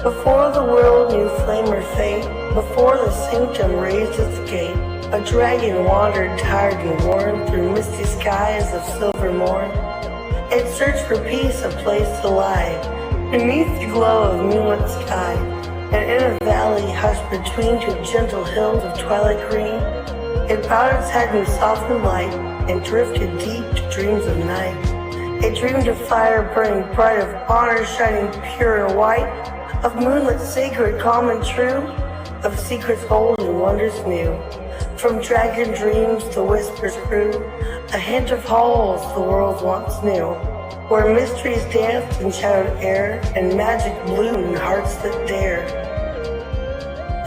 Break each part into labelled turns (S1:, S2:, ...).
S1: Before the world knew flame or fate, before the sanctum raised its gate, a dragon wandered tired and worn through misty skies of silver morn. It searched for peace, a place to lie, beneath the glow of moonlit sky, and in a valley hushed between two gentle hills of twilight green, it bowed its head in softened light and drifted deep to dreams of night. It dreamed of fire burning bright, of honor shining pure and white, of moonlit sacred, calm and true, of secrets old and wonders new. From dragon dreams the whispers grew, a hint of halls the world once knew, where mysteries danced in shadowed air, and magic bloomed in hearts that dared.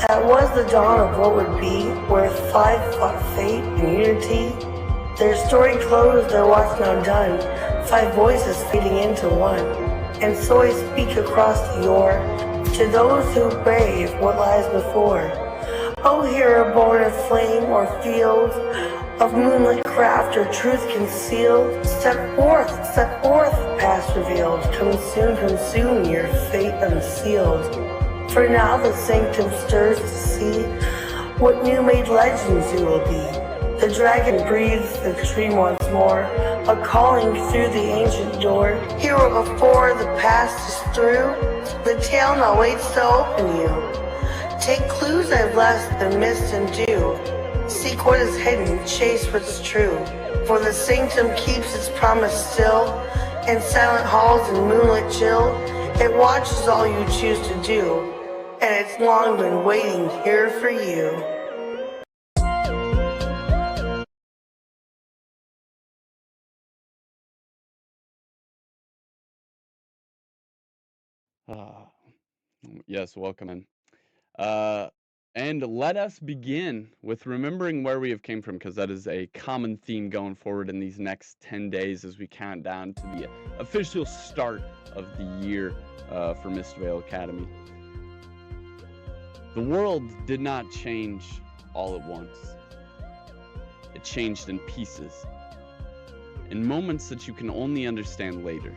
S1: That was the dawn of what would be, where five fought fate and unity. Their story closed, their watch now done, five voices fading into one. And so I speak across the yore, to those who brave what lies before. O hero born of flame or field, of moonlit craft or truth concealed, step forth, past revealed, come soon your fate unsealed. For now the sanctum stirs to see what new made legends you will be. The dragon breathes the dream once more, a calling through the ancient door. Hero before the past is through, the tale now waits to open you. Take clues I've left the mist and dew. Seek what is hidden, chase what's true. For the sanctum keeps its promise still. In silent halls and moonlit chill, it watches all you choose to do. And it's long been waiting here for you.
S2: Yes, welcome in. And let us begin with remembering where we have came from, because that is a common theme going forward in these next 10 days as we count down to the official start of the year for Mistvale Academy. The world did not change all at once. It changed in pieces, in moments that you can only understand later.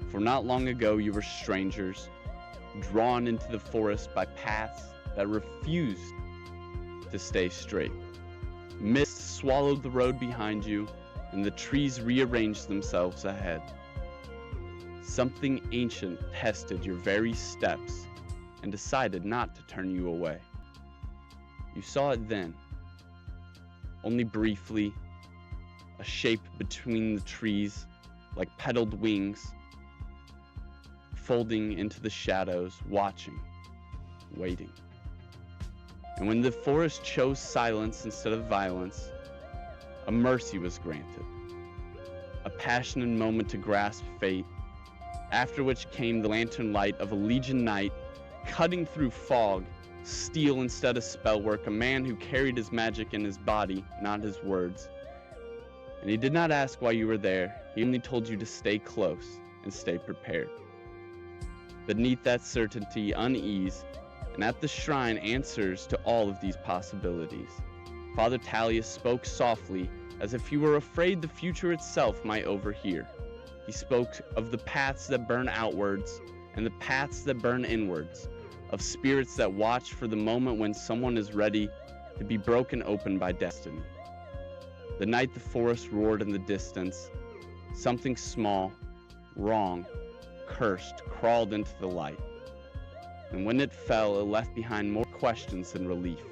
S2: For not long ago you were strangers, drawn into the forest by paths that refused to stay straight. Mist swallowed the road behind you, and the trees rearranged themselves ahead. Something ancient tested your very steps and decided not to turn you away. You saw it then, only briefly, a shape between the trees like petaled wings, folding into the shadows, watching, waiting. And when the forest chose silence instead of violence, a mercy was granted, a passionate moment to grasp fate, after which came the lantern light of a legion knight, cutting through fog, steel instead of spellwork, a man who carried his magic in his body, not his words. And he did not ask why you were there, he only told you to stay close and stay prepared. Beneath that certainty, unease, and at the shrine, answers to all of these possibilities. Father Talius spoke softly, as if he were afraid the future itself might overhear. He spoke of the paths that burn outwards and the paths that burn inwards, of spirits that watch for the moment when someone is ready to be broken open by destiny. The night the forest roared in the distance, something small, wrong, cursed, crawled into the light. And when it fell, it left behind more questions than relief.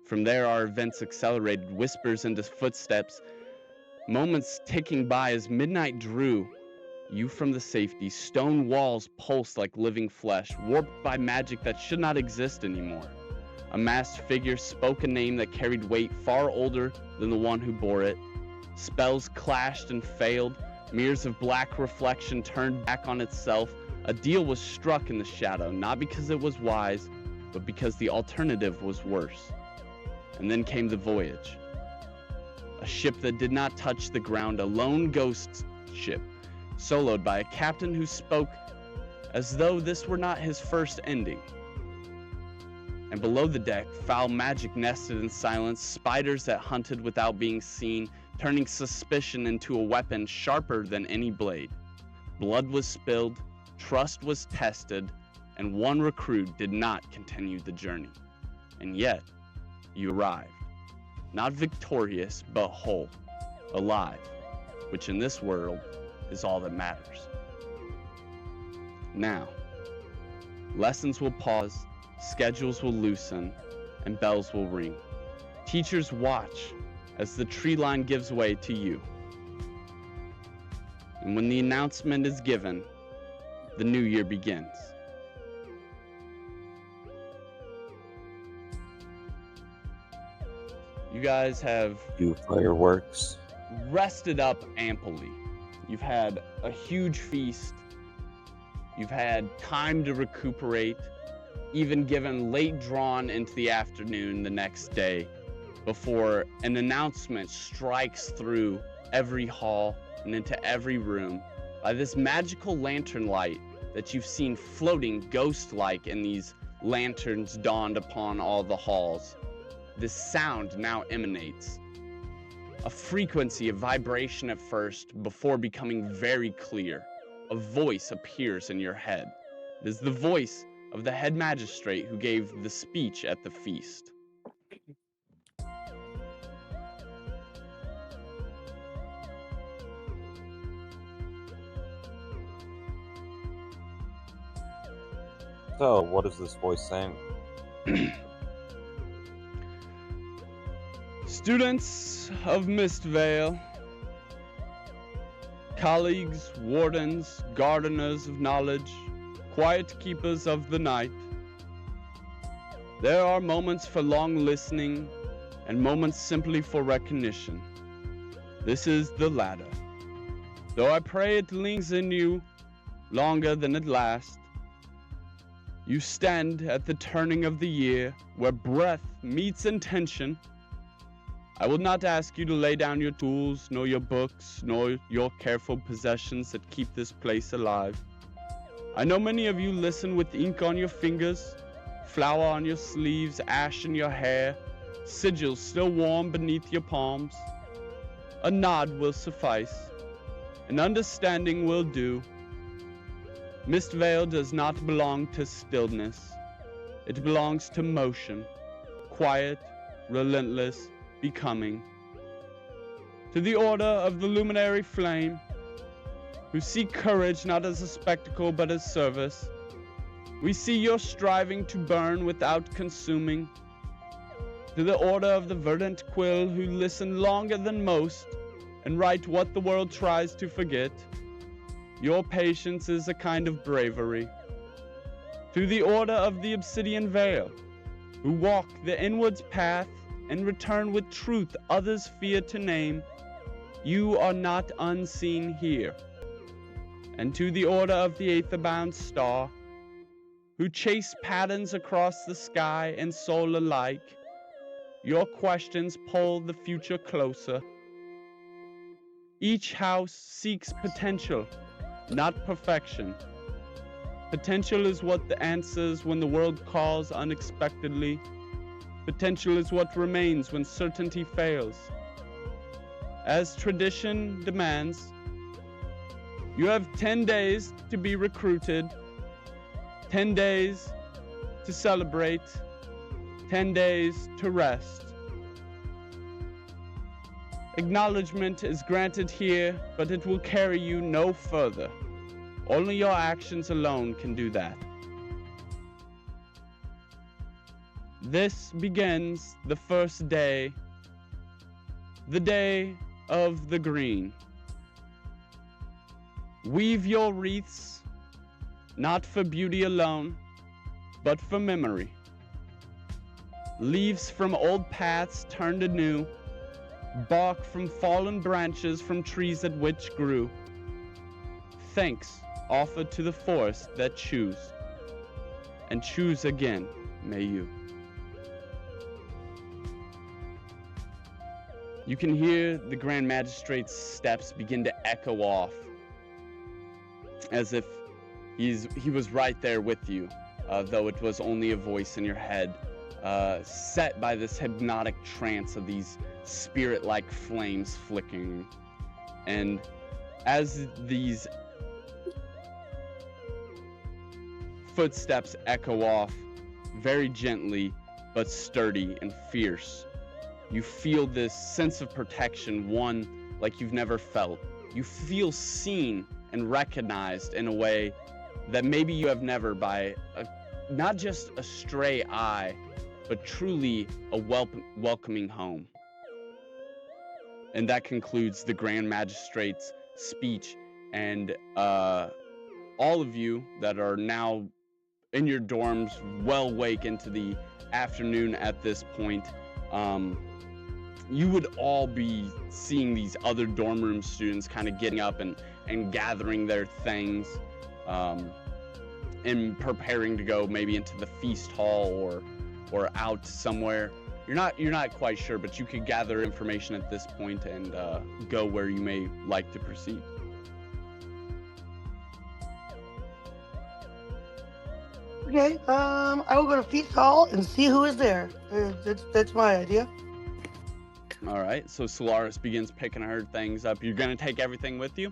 S2: From there, our events accelerated, whispers into footsteps, moments ticking by as midnight drew you from the safety. Stone walls pulsed like living flesh, warped by magic that should not exist anymore. A masked figure spoke a name that carried weight far older than the one who bore it. Spells clashed and failed. Mirrors of black reflection turned back on itself. A deal was struck in the shadow, not because it was wise, but because the alternative was worse. And then came the voyage. A ship that did not touch the ground, a lone ghost ship, soloed by a captain who spoke as though this were not his first ending. And below the deck, foul magic nested in silence, spiders that hunted without being seen, turning suspicion into a weapon sharper than any blade. Blood was spilled, trust was tested, and one recruit did not continue the journey. And yet, you arrived, not victorious, but whole, alive, which in this world is all that matters. Now, lessons will pause, schedules will loosen, and bells will ring. Teachers watch as the tree line gives way to you. And when the announcement is given, the new year begins. You guys have
S3: fireworks.
S2: Rested up amply. You've had a huge feast. You've had time to recuperate, even given late drawn into the afternoon the next day before an announcement strikes through every hall and into every room by this magical lantern light that you've seen floating ghost-like in these lanterns dawned upon all the halls. This sound now emanates. A frequency of vibration at first before becoming very clear. A voice appears in your head. It is the voice of the head magistrate who gave the speech at the feast.
S3: So, what is this voice saying?
S2: Students of Mistvale, colleagues, wardens, gardeners of knowledge, quiet keepers of the night, there are moments for long listening and moments simply for recognition. This is the latter. Though I pray it lingers in you longer than it lasts, you stand at the turning of the year where breath meets intention. I will not ask you to lay down your tools, nor your books, nor your careful possessions that keep this place alive. I know many of you listen with ink on your fingers, flour on your sleeves, ash in your hair, sigils still warm beneath your palms. A nod will suffice. An understanding will do. Mistvale does not belong to stillness. It belongs to motion, quiet, relentless, becoming. To the order of the luminary flame, who seek courage not as a spectacle but as service, we see your striving to burn without consuming. To the order of the verdant quill who listen longer than most and write what the world tries to forget, your patience is a kind of bravery. To the order of the obsidian veil, who walk the inwards path and return with truth others fear to name, you are not unseen here. And to the order of the aether-bound star, who chase patterns across the sky and soul alike, your questions pull the future closer. Each house seeks potential, not perfection. Potential is what answers when the world calls unexpectedly. Potential is what remains when certainty fails. As tradition demands, you have 10 days to be recruited, 10 days to celebrate, 10 days to rest. Acknowledgement is granted here, but it will carry you no further. Only your actions alone can do that. This begins the first day, the day of the green. Weave your wreaths, not for beauty alone, but for memory. Leaves from old paths turned anew, bark from fallen branches from trees that which grew. Thanks offered to the forest that choose, and choose again may you. You can hear the Grand Magistrate's steps begin to echo off, as if he was right there with you, though it was only a voice in your head, set by this hypnotic trance of these spirit-like flames flickering. And as these footsteps echo off very gently but sturdy and fierce. You feel this sense of protection, one like you've never felt. You feel seen and recognized in a way that maybe you have never, by not just a stray eye, but truly a welcoming home. And that concludes the Grand Magistrate's speech, and all of you that are now in your dorms, well awake into the afternoon at this point, you would all be seeing these other dorm room students kind of getting up and gathering their things, and preparing to go maybe into the feast hall or out somewhere. You're not quite sure, but you could gather information at this point and go where you may like to proceed.
S1: Okay, I will go to Feast Hall and see who is there. That's my idea.
S2: All right, so Solaris begins picking her things up. You're gonna take everything with you,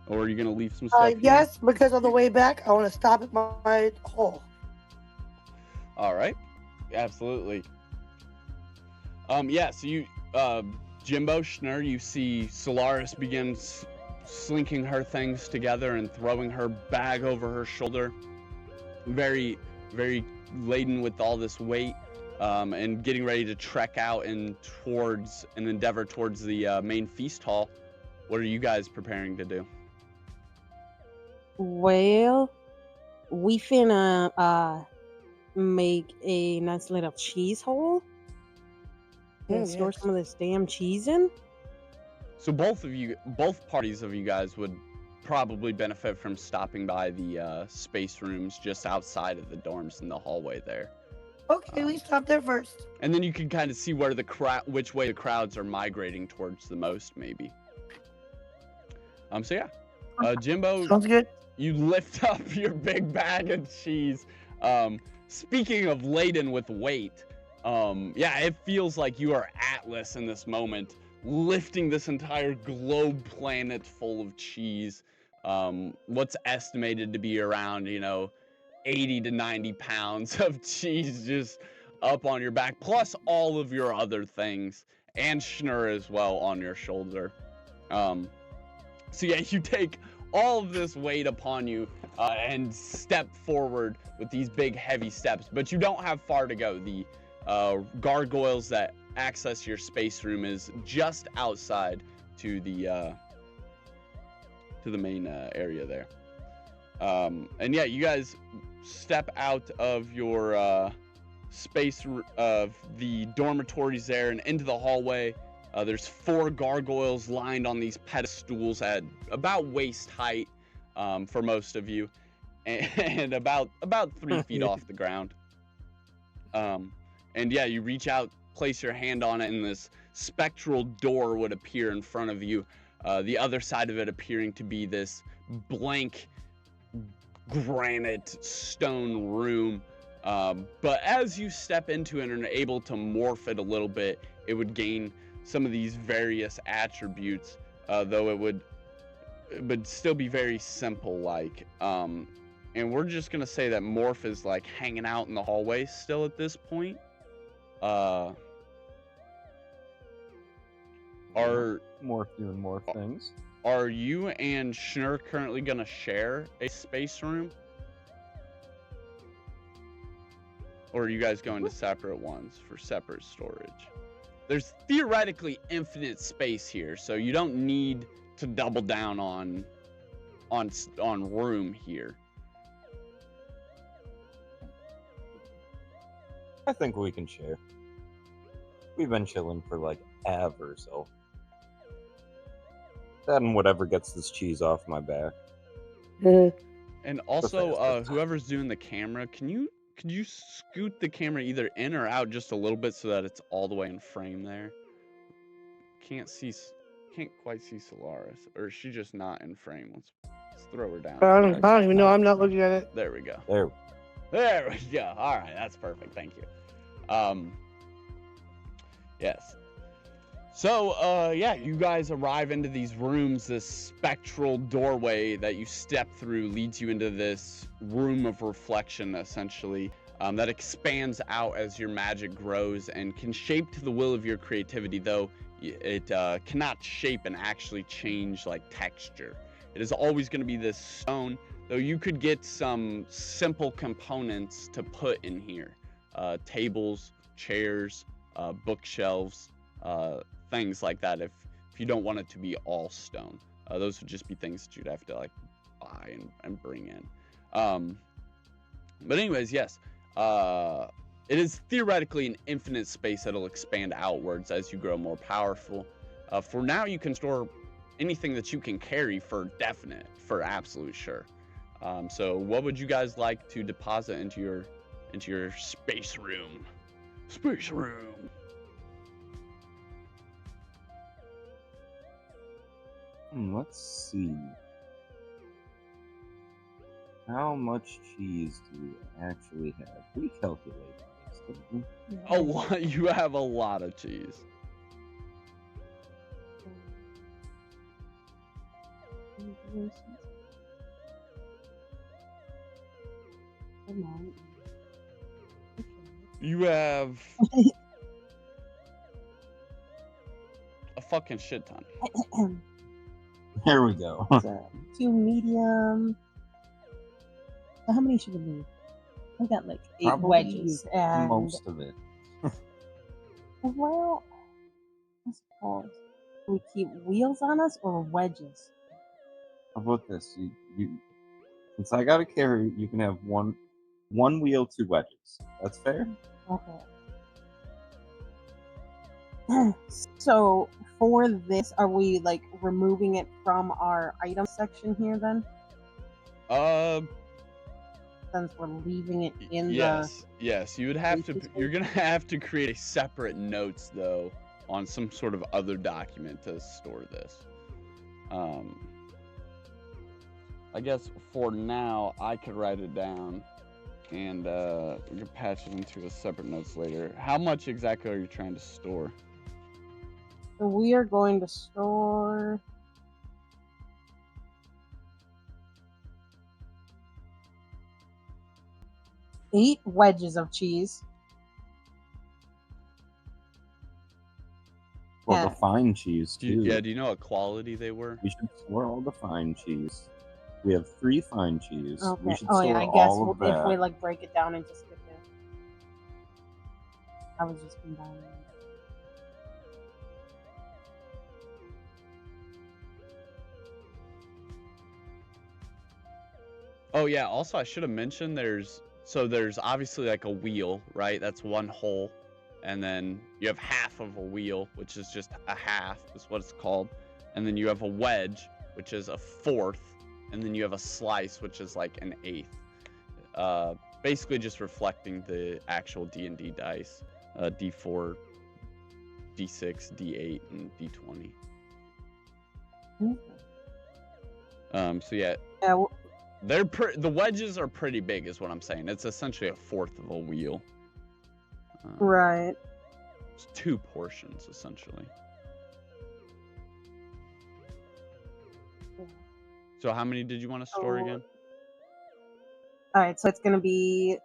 S2: or are you gonna leave some stuff here?
S1: Yes, because on the way back, I want to stop at my hole.
S2: All right, absolutely. Yeah, so you, Jimbo, Schnur, you see Solaris begins slinking her things together and throwing her bag over her shoulder, very, very laden with all this weight, and getting ready to trek out and towards an endeavor towards the main feast hall. What are you guys preparing to do?
S4: Well, we finna make a nice little cheese hole and store
S1: Yes.
S4: some of this damn cheese in.
S2: So both parties of you guys would probably benefit from stopping by the space rooms just outside of the dorms in the hallway there.
S1: Okay, we stop there first.
S2: And then you can kind of see where which way the crowds are migrating towards the most, maybe. So yeah, Jimbo,
S1: Sounds good.
S2: you lift up your big bag of cheese. Speaking of laden with weight, yeah, it feels like you are Atlas in this moment, lifting this entire globe planet full of cheese. What's estimated to be around, 80 to 90 pounds of cheese just up on your back, plus all of your other things, and Schnur as well on your shoulder. So yeah, you take all of this weight upon you and step forward with these big heavy steps, but you don't have far to go. The gargoyles that access your space room is just outside to the main area there. And yeah, you guys step out of your space of the dormitories there and into the hallway. There's 4 gargoyles lined on these pedestals at about waist height for most of you, and about 3 feet off the ground. And yeah, you reach out, place your hand on it, and this spectral door would appear in front of you. The other side of it appearing to be this blank granite stone room. But as you step into it and are able to morph it a little bit, it would gain some of these various attributes, though it would still be very simple like. And we're just gonna say that Morph is like hanging out in the hallway still at this point. Are
S3: Morph doing more things.
S2: Are you and Schnur currently gonna share a space room? Or are you guys going to separate ones for separate storage? There's theoretically infinite space here, so you don't need to double down on room here.
S3: I think we can share. We've been chilling for like ever, so. That and whatever gets this cheese off my back.
S2: And also, whoever's doing the camera, could you scoot the camera either in or out just a little bit so that it's all the way in frame there? Can't quite see Solaris, or is she just not in frame? Let's throw her down.
S1: I don't even know. I'm not looking at it.
S2: There we go.
S3: There
S2: we go. All right, that's perfect. Thank you. Yes. So, yeah, you guys arrive into these rooms. This spectral doorway that you step through leads you into this room of reflection, essentially, that expands out as your magic grows and can shape to the will of your creativity, though it cannot shape and actually change, like, texture. It is always going to be this stone, though you could get some simple components to put in here. Tables, chairs, bookshelves, things like that if you don't want it to be all stone. Those would just be things that you'd have to like buy and bring in. But anyways, yes, it is theoretically an infinite space that'll expand outwards as you grow more powerful. For now, you can store anything that you can carry for definite, for absolute sure. So what would you guys like to deposit into your space room? Space room.
S3: Let's see. How much cheese do we actually have? We calculate this, don't we?
S2: A lot. You have a lot of cheese. You have a fucking shit ton.
S3: There we go.
S4: So, 2 medium. So how many should we need? We got like 8
S3: Probably
S4: wedges and
S3: most of it.
S4: well, I suppose do we keep wheels on us or wedges?
S3: How about this? You since I got a carry, you can have one wheel, 2 wedges. That's fair?
S4: Okay. So for this, are we like removing it from our item section here then? Since we're leaving it in
S2: yes, you would have to.
S4: spaces
S2: You're gonna have to create a separate notes though on some sort of other document to store this. I guess for now I could write it down, and we could patch it into a separate notes later. How much exactly are you trying to store?
S4: So we are going to store 8 wedges of cheese.
S3: Well,
S4: Yeah.
S3: the fine cheese
S2: Do
S3: too.
S2: you know what quality they were?
S3: We should store all the fine cheese. We have 3 fine cheese. We
S4: Okay.
S3: should
S4: Oh
S3: store
S4: yeah, I guess
S3: all of that.
S4: if we like break it down and just get there. I was just combining.
S2: Oh yeah, also I should have mentioned there's obviously like a wheel, right? That's one hole. And then you have half of a wheel, which is just a half, is what it's called. And then you have a wedge, which is a fourth, and then you have a slice, which is like an eighth. Basically just reflecting the actual D&D dice. D4, D6, D8, and D20. So yeah.
S4: Yeah.
S2: The wedges are pretty big, is what I'm saying. It's essentially a fourth of a wheel.
S4: Right.
S2: It's 2 portions, essentially. So how many did you want to store again?
S4: Alright, so it's going to be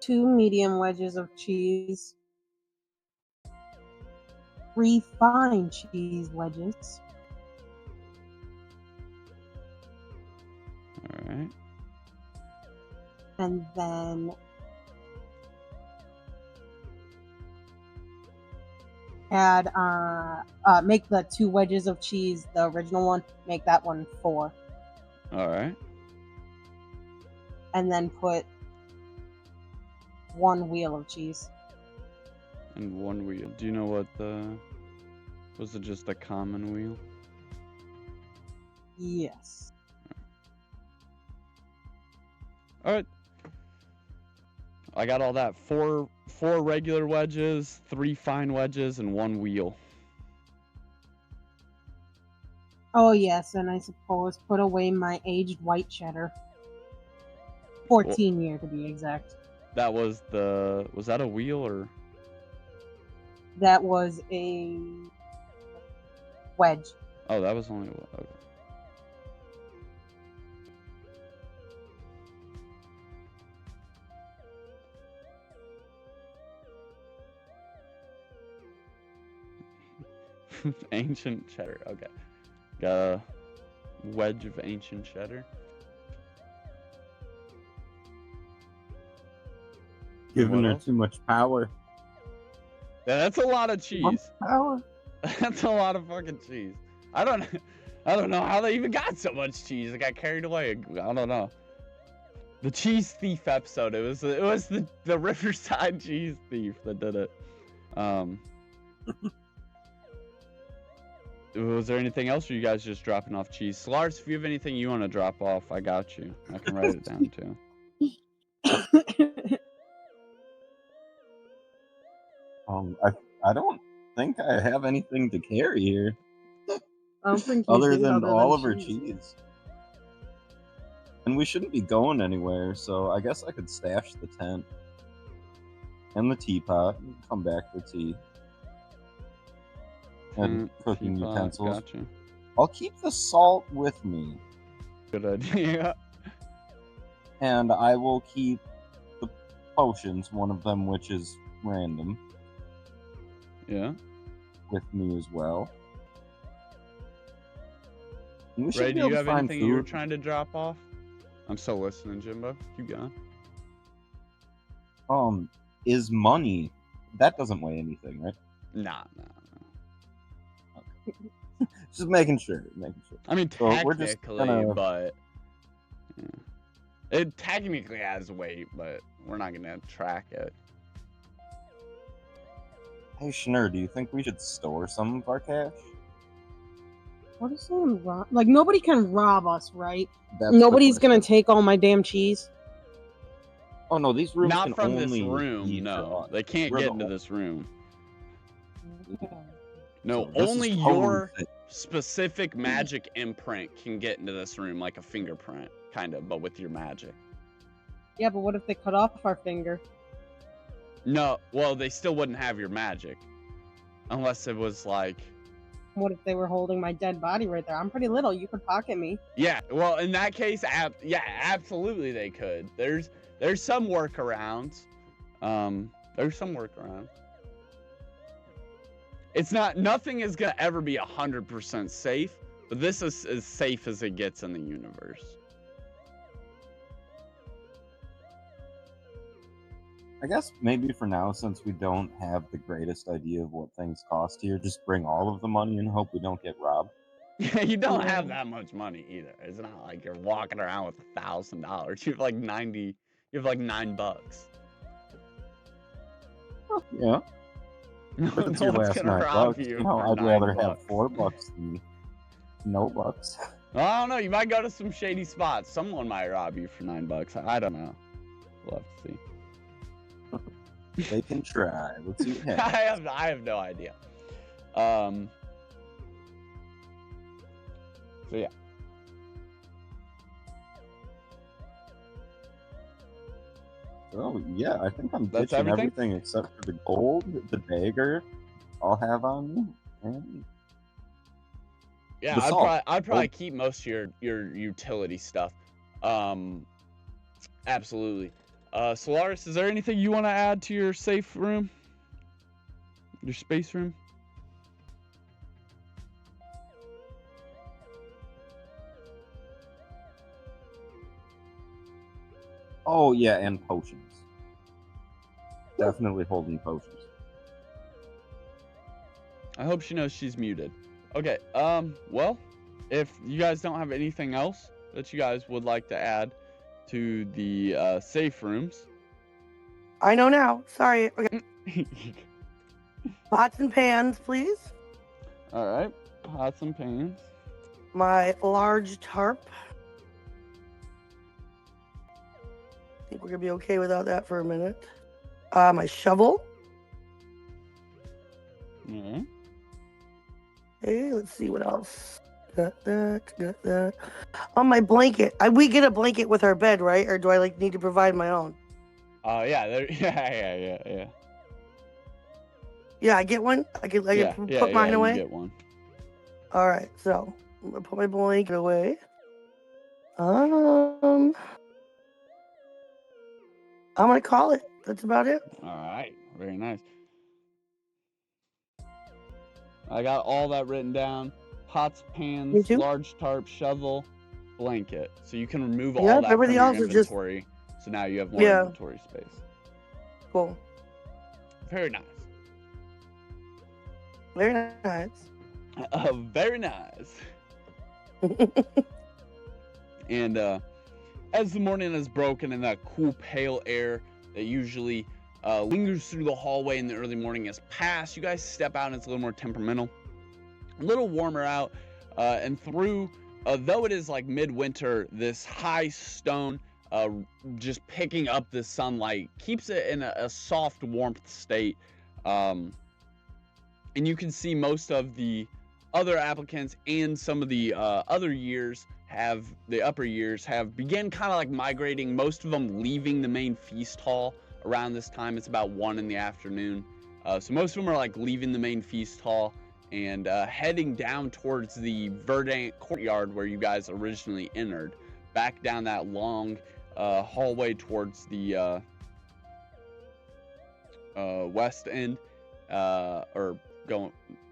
S4: 2 medium wedges of cheese, 3 fine cheese wedges,
S2: All right.
S4: and then add make the 2 wedges of cheese, the original one, make that one 4,
S2: All right.
S4: and then put 1 wheel of cheese.
S2: And 1 wheel. Do you know what was it just a common wheel?
S4: Yes.
S2: All right. I got all that. 4 regular wedges, 3 fine wedges, and 1 wheel.
S4: Oh yes, and I suppose put away my aged white cheddar. 14 year to be exact.
S2: That was that a wheel or?
S4: That was a wedge.
S2: Oh, that was only one. Okay. Ancient cheddar. Okay. Got a wedge of ancient cheddar.
S3: Giving
S2: What
S3: her
S2: else?
S3: too much power.
S2: Yeah, that's a lot of
S3: Too much
S2: cheese.
S3: power.
S2: That's a lot of fucking cheese. I don't know how they even got so much cheese. I got carried away. I don't know. The cheese thief episode. It was the Riverside cheese thief that did it. Was there anything else, or you guys just dropping off cheese? Lars, if you have anything you want to drop off, I got you. I can write it down too.
S3: I don't think I have anything to carry here
S4: I don't think you
S3: other
S4: did,
S3: than
S4: other
S3: all
S4: than
S3: of her
S4: cheese.
S3: cheese. And we shouldn't be going anywhere, so I guess I could stash the tent and the teapot and come back for tea and cooking
S2: Teapot,
S3: utensils.
S2: Gotcha.
S3: I'll keep the salt with me,
S2: Good idea.
S3: and I will keep the potions, one of them which is random,
S2: Yeah.
S3: with me as well. And we should
S2: Ray,
S3: be
S2: do
S3: able
S2: you
S3: to
S2: have
S3: find
S2: anything you were
S3: food.
S2: trying to drop off? I'm still listening, Jimbo. Keep going.
S3: Is money? That doesn't weigh anything, right?
S2: Nah.
S3: Just making sure.
S2: I mean,
S3: So we're just
S2: technically,
S3: gonna-
S2: but yeah. It technically has weight, but we're not gonna track it.
S3: Hey, Schnur, do you think we should store some of our cash?
S4: What is someone rob? Like, nobody can rob us, right?
S3: That's the
S4: Nobody's gonna
S3: question.
S4: take all my damn cheese.
S3: Oh no, these rooms
S2: Not
S3: can
S2: from this
S3: only
S2: room.
S3: be for
S2: No,
S3: us.
S2: they can't
S3: We're
S2: get
S3: the
S2: into
S3: only-
S2: this room. No,
S3: So this is
S2: only
S3: totally
S2: your
S3: safe.
S2: specific magic imprint can get into this room, like a fingerprint, kind of, but with your magic.
S4: Yeah, but what if they cut off our finger?
S2: No, well, they still wouldn't have your magic, unless it was like.
S4: What if they were holding my dead body right there? I'm pretty little. You could pocket me.
S2: Yeah, well, in that case, yeah, absolutely they could. There's some workarounds. There's some workarounds. It's not. Nothing is gonna ever be 100% safe, but this is as safe as it gets in the universe.
S3: I guess maybe for now, since we don't have the greatest idea of what things cost here, just bring all of the money and hope we don't get robbed.
S2: Yeah, you don't have that much money either. It's not like you're walking around with $1,000. You have like 90. You have like $9.
S3: Yeah.
S2: No,
S3: If it's
S2: no
S3: your
S2: one's
S3: last
S2: gonna rob
S3: $9,
S2: you.
S3: no,
S2: for
S3: I'd rather
S2: $9.
S3: have $4 than no bucks.
S2: Well, I don't know. You might go to some shady spots. Someone might rob you for $9. I don't know. We'll have to see.
S3: They can try. Let's see what
S2: I
S3: happens.
S2: have no idea. So yeah.
S3: Oh yeah, I think I'm
S2: That's
S3: ditching
S2: everything?
S3: everything except for the gold, the dagger. I'll have on me. And
S2: Yeah,
S3: The salt.
S2: I'd probably
S3: Oh.
S2: keep most of your utility stuff. Absolutely. Solaris, is there anything you want to add to your safe room? Your space room?
S3: Oh yeah, and potions. Definitely holding potions.
S2: I hope she knows she's muted. Okay, well, if you guys don't have anything else that you guys would like to add to the safe rooms.
S1: I know now. Sorry. Okay. Pots and pans, please.
S2: All right, pots and pans.
S1: My large tarp. I think we're gonna be okay without that for a minute. My shovel.
S2: Mhm.
S1: Okay, let's see what else. Got that. On my blanket. We get a blanket with our bed, right? Or do I need to provide my own?
S2: Yeah, yeah.
S1: Yeah, I get one. I
S2: Yeah,
S1: can
S2: yeah,
S1: put mine
S2: you
S1: away.
S2: get one.
S1: All right, so I'm gonna put my blanket away. I'm gonna call it. That's about it.
S2: All right, very nice. I got all that written down. Pots,
S1: Me
S2: pans,
S1: too.
S2: large tarp, shovel, blanket. So you can remove all
S1: Yep.
S2: that
S1: Everything
S2: from your
S1: else is just
S2: inventory. So now you have more
S1: yeah.
S2: inventory space.
S1: Cool.
S2: Very nice.
S1: Very nice.
S2: Very nice. And as the morning has broken and that cool, pale air that usually lingers through the hallway in the early morning has passed, you guys step out and it's a little more temperamental, a little warmer out, and through, though it is like midwinter, this high stone just picking up the sunlight keeps it in a soft warmth state. And you can see most of the other applicants and some of the other years the upper years have began kind of like migrating, most of them leaving the main feast hall around this time. It's about 1 in the afternoon. So most of them are like leaving the main feast hall and heading down towards the verdant courtyard where you guys originally entered, back down that long hallway towards the west end, or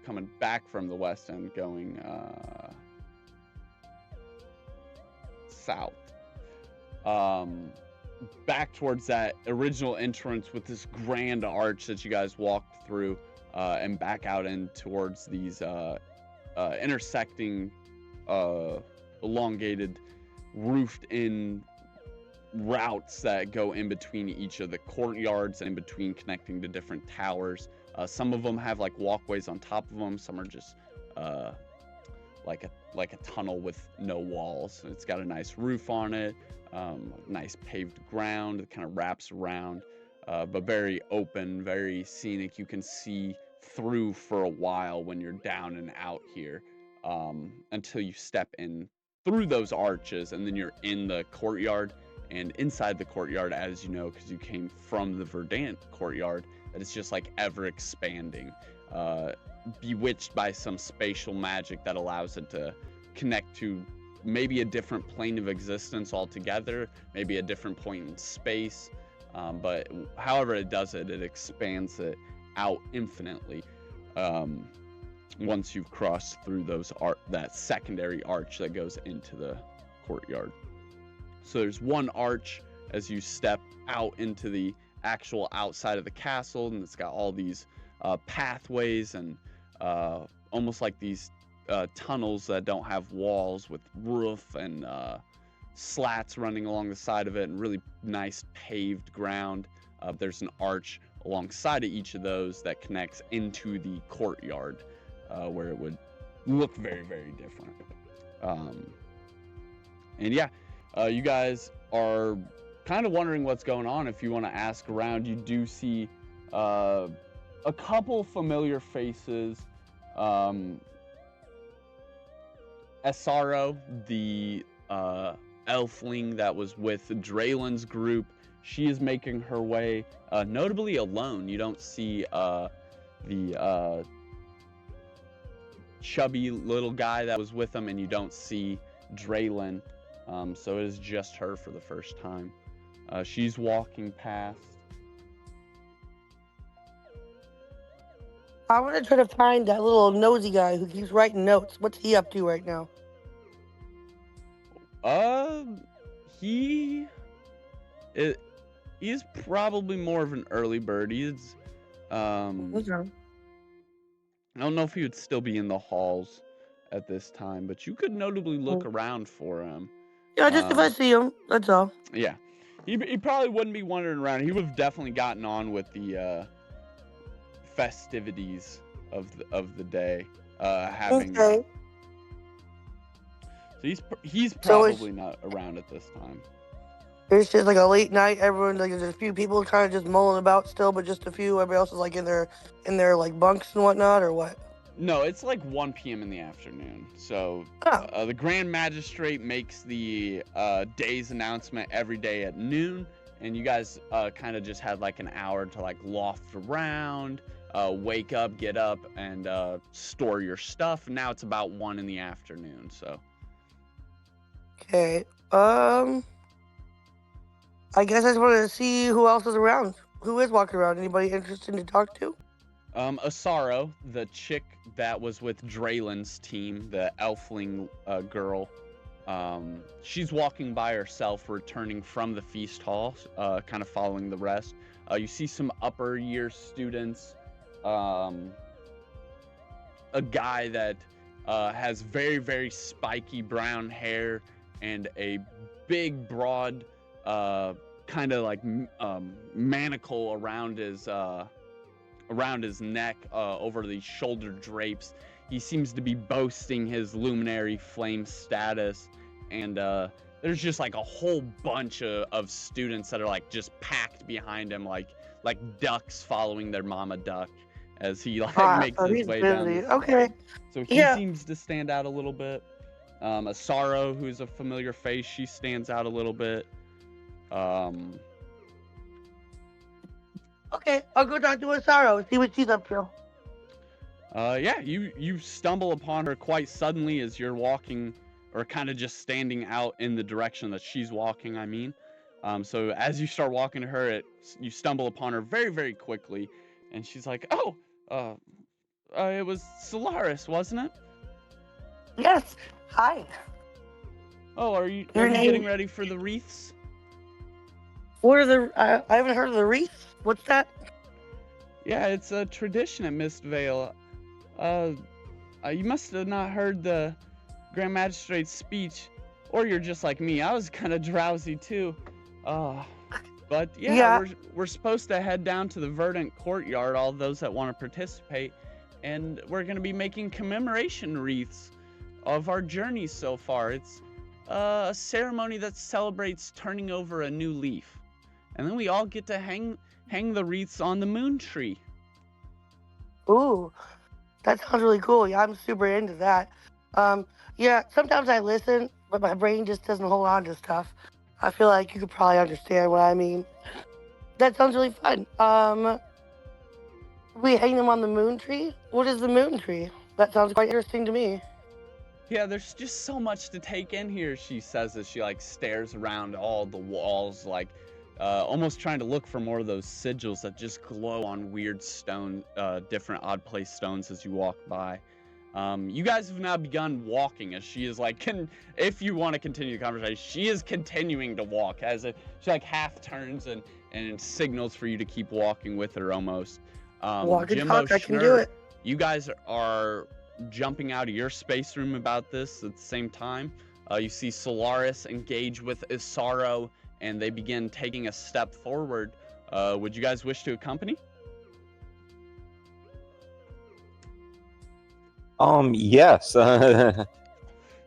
S2: coming back from the west end, going south, back towards that original entrance with this grand arch that you guys walked through, and back out in towards these intersecting elongated roofed in routes that go in between each of the courtyards and in between connecting to different towers. Some of them have like walkways on top of them. Some are just like a tunnel with no walls. It's got a nice roof on it, nice paved ground that kind of wraps around, but very open, very scenic. You can see through for a while when you're down and out here, until you step in through those arches, and then you're in the courtyard. And inside the courtyard, as you know, because you came from the Verdant courtyard, that it's just like ever expanding, bewitched by some spatial magic that allows it to connect to maybe a different plane of existence altogether, maybe a different point in space. But however it does it, it expands it out infinitely. Once you've crossed through that secondary arch that goes into the courtyard. So there's one arch as you step out into the actual outside of the castle, and it's got all these pathways and almost like these tunnels that don't have walls, with roof and slats running along the side of it, and really nice paved ground. There's an arch alongside of each of those that connects into the courtyard, where it would look very, very different. And yeah, you guys are kind of wondering what's going on. If you want to ask around, you do see a couple familiar faces. Esaro, the elfling that was with Draylen's group, she is making her way, notably alone. You don't see the chubby little guy that was with them, and you don't see Draylen. So it is just her for the first time. She's walking past.
S1: I want to try to find that little nosy guy who keeps writing notes. What's he up to right now?
S2: He's probably more of an early bird. He's
S1: Okay.
S2: I don't know if he would still be in the halls at this time, but you could notably look around for him.
S1: Yeah, just if I see him, that's all.
S2: Yeah, he probably wouldn't be wandering around. He would have definitely gotten on with the festivities of the day, having.
S1: Okay.
S2: So he's probably not around at this time.
S1: It's just like a late night. Everyone, like, there's a few people kind of just mulling about still, but just a few. Everybody else is like in their like bunks and whatnot, or what?
S2: No, it's like 1 p.m. in the afternoon. So the Grand Magistrate makes the day's announcement every day at noon, and you guys kind of just had like an hour to like loft around, wake up, get up, and store your stuff. Now it's about 1 in the afternoon. So
S1: Okay. I guess I just wanted to see who else is around. Who is walking around? Anybody interesting to talk to?
S2: Asaro, the chick that was with Draylen's team, the elfling girl, she's walking by herself, returning from the feast hall, kind of following the rest. You see some upper year students, a guy that has very, very spiky brown hair and a big, broad, kind of like manacle around his neck, over the shoulder drapes. He seems to be boasting his luminary flame status, and there's just like a whole bunch of students that are like just packed behind him, like ducks following their mama duck as he like makes
S1: So
S2: his
S1: he's
S2: way down.
S1: busy. Okay.
S2: So he
S1: Yeah.
S2: seems to stand out a little bit. Asaro, who's a familiar face, she stands out a little bit.
S1: Okay, I'll go talk to Asaro, see what she's up to.
S2: Yeah, you stumble upon her quite suddenly as you're walking, or kind of just standing out in the direction that she's walking, I mean. So as you start walking to her, you stumble upon her very, very quickly, and she's like, "Oh, it was Solaris, wasn't it?
S1: Yes. Hi.
S2: Oh, are you
S1: Your name-
S2: getting ready for the wreaths?"
S1: What are the? I haven't heard of the wreath. What's that?
S2: Yeah, it's a tradition at Mistvale. You must have not heard the Grand Magistrate's speech, or you're just like me. I was kind of drowsy too. But yeah,
S1: Yeah.
S2: we're supposed to head down to the Verdant Courtyard, all those that want to participate, and we're going to be making commemoration wreaths of our journey so far. It's a ceremony that celebrates turning over a new leaf, and then we all get to hang the wreaths on the moon tree.
S1: Ooh, that sounds really cool. Yeah, I'm super into that. Yeah, sometimes I listen, but my brain just doesn't hold on to stuff. I feel like you could probably understand what I mean. That sounds really fun. We hang them on the moon tree? What is the moon tree? That sounds quite interesting to me.
S2: Yeah, there's just so much to take in here, she says as she like stares around all the walls, like almost trying to look for more of those sigils that just glow on weird stone, different odd place stones as you walk by. You guys have now begun walking as she is like, if you want to continue the conversation, she is continuing to walk as if she like half turns and signals for you to keep walking with her almost.
S1: Walk and
S2: Jimbo,
S1: talk, I can do
S2: Schnurr,
S1: it.
S2: you guys are jumping out of your space room about this at the same time. You see Solaris engage with Isaro, and they begin taking a step forward. Would you guys wish to accompany?
S3: Yes. I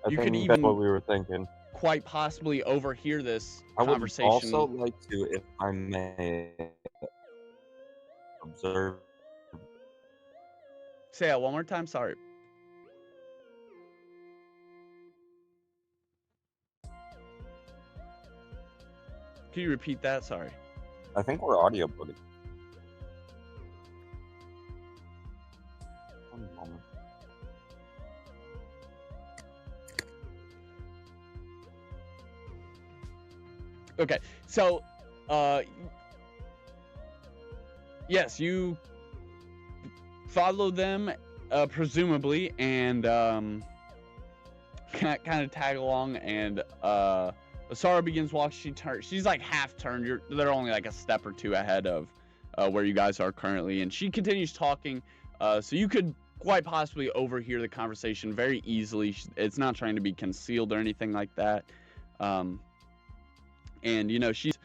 S2: You
S3: think
S2: could
S3: that's
S2: even
S3: what we were thinking.
S2: quite possibly overhear this
S3: I would
S2: conversation.
S3: also like to, if I may, observe.
S2: Say that one more time, sorry. Can you repeat that? Sorry.
S3: I think we're audio buddy. One moment.
S2: Okay, so, yes, you follow them, presumably, and kind of tag along, and Asara begins walking. She's like half turned. They're only like a step or two ahead of where you guys are currently, and she continues talking. So you could quite possibly overhear the conversation very easily. It's not trying to be concealed or anything like that. And you know, she's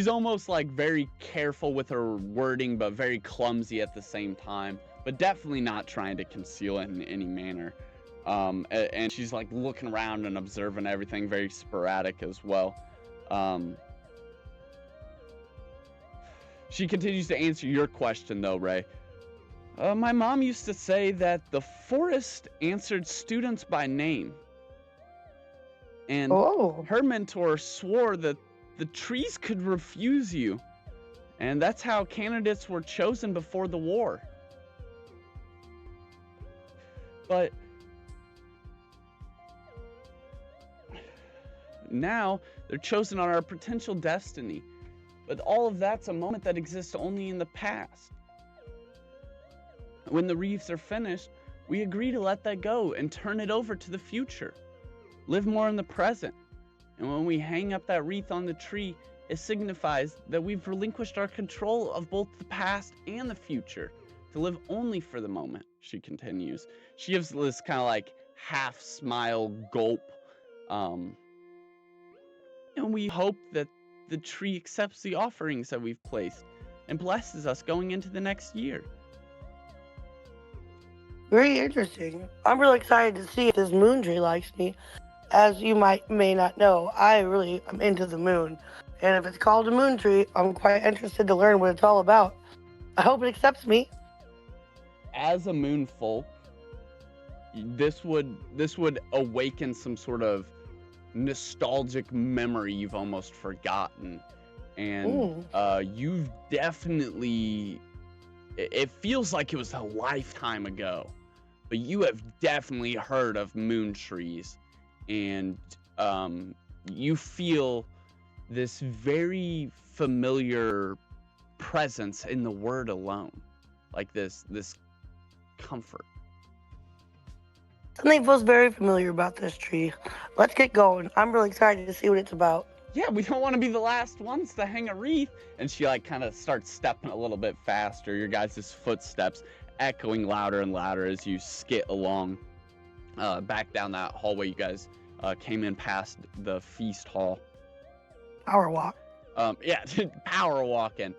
S2: almost like very careful with her wording, but very clumsy at the same time. But definitely not trying to conceal it in any manner. And she's like looking around and observing everything, very sporadic as well. She continues to answer your question though, Ray. My mom used to say that the forest answered students by name. And
S1: Oh.
S2: her mentor swore that the trees could refuse you. And that's how candidates were chosen before the war. But now they're chosen on our potential destiny. But all of that's a moment that exists only in the past. When the wreaths are finished, we agree to let that go and turn it over to the future. Live more in the present. And when we hang up that wreath on the tree, it signifies that we've relinquished our control of both the past and the future to live only for the moment, she continues. She gives this kind of like half smile gulp. And we hope that the tree accepts the offerings that we've placed and blesses us going into the next year.
S1: Very interesting. I'm really excited to see if this moon tree likes me. As you may not know, I really am into the moon. And if it's called a moon tree, I'm quite interested to learn what it's all about. I hope it accepts me.
S2: As a moon folk, this would awaken some sort of nostalgic memory you've almost forgotten. And you've definitely, it feels like it was a lifetime ago, but you have definitely heard of moon trees. And you feel this very familiar presence in the word alone, like this comfort.
S1: Something feels very familiar about this tree. Let's get going. I'm really excited to see what it's about.
S2: Yeah, we don't want to be the last ones to hang a wreath. And she like kind of starts stepping a little bit faster, your guys' footsteps echoing louder and louder as you skit along back down that hallway you guys came in past the feast hall.
S1: Power walk.
S2: Yeah, power walking.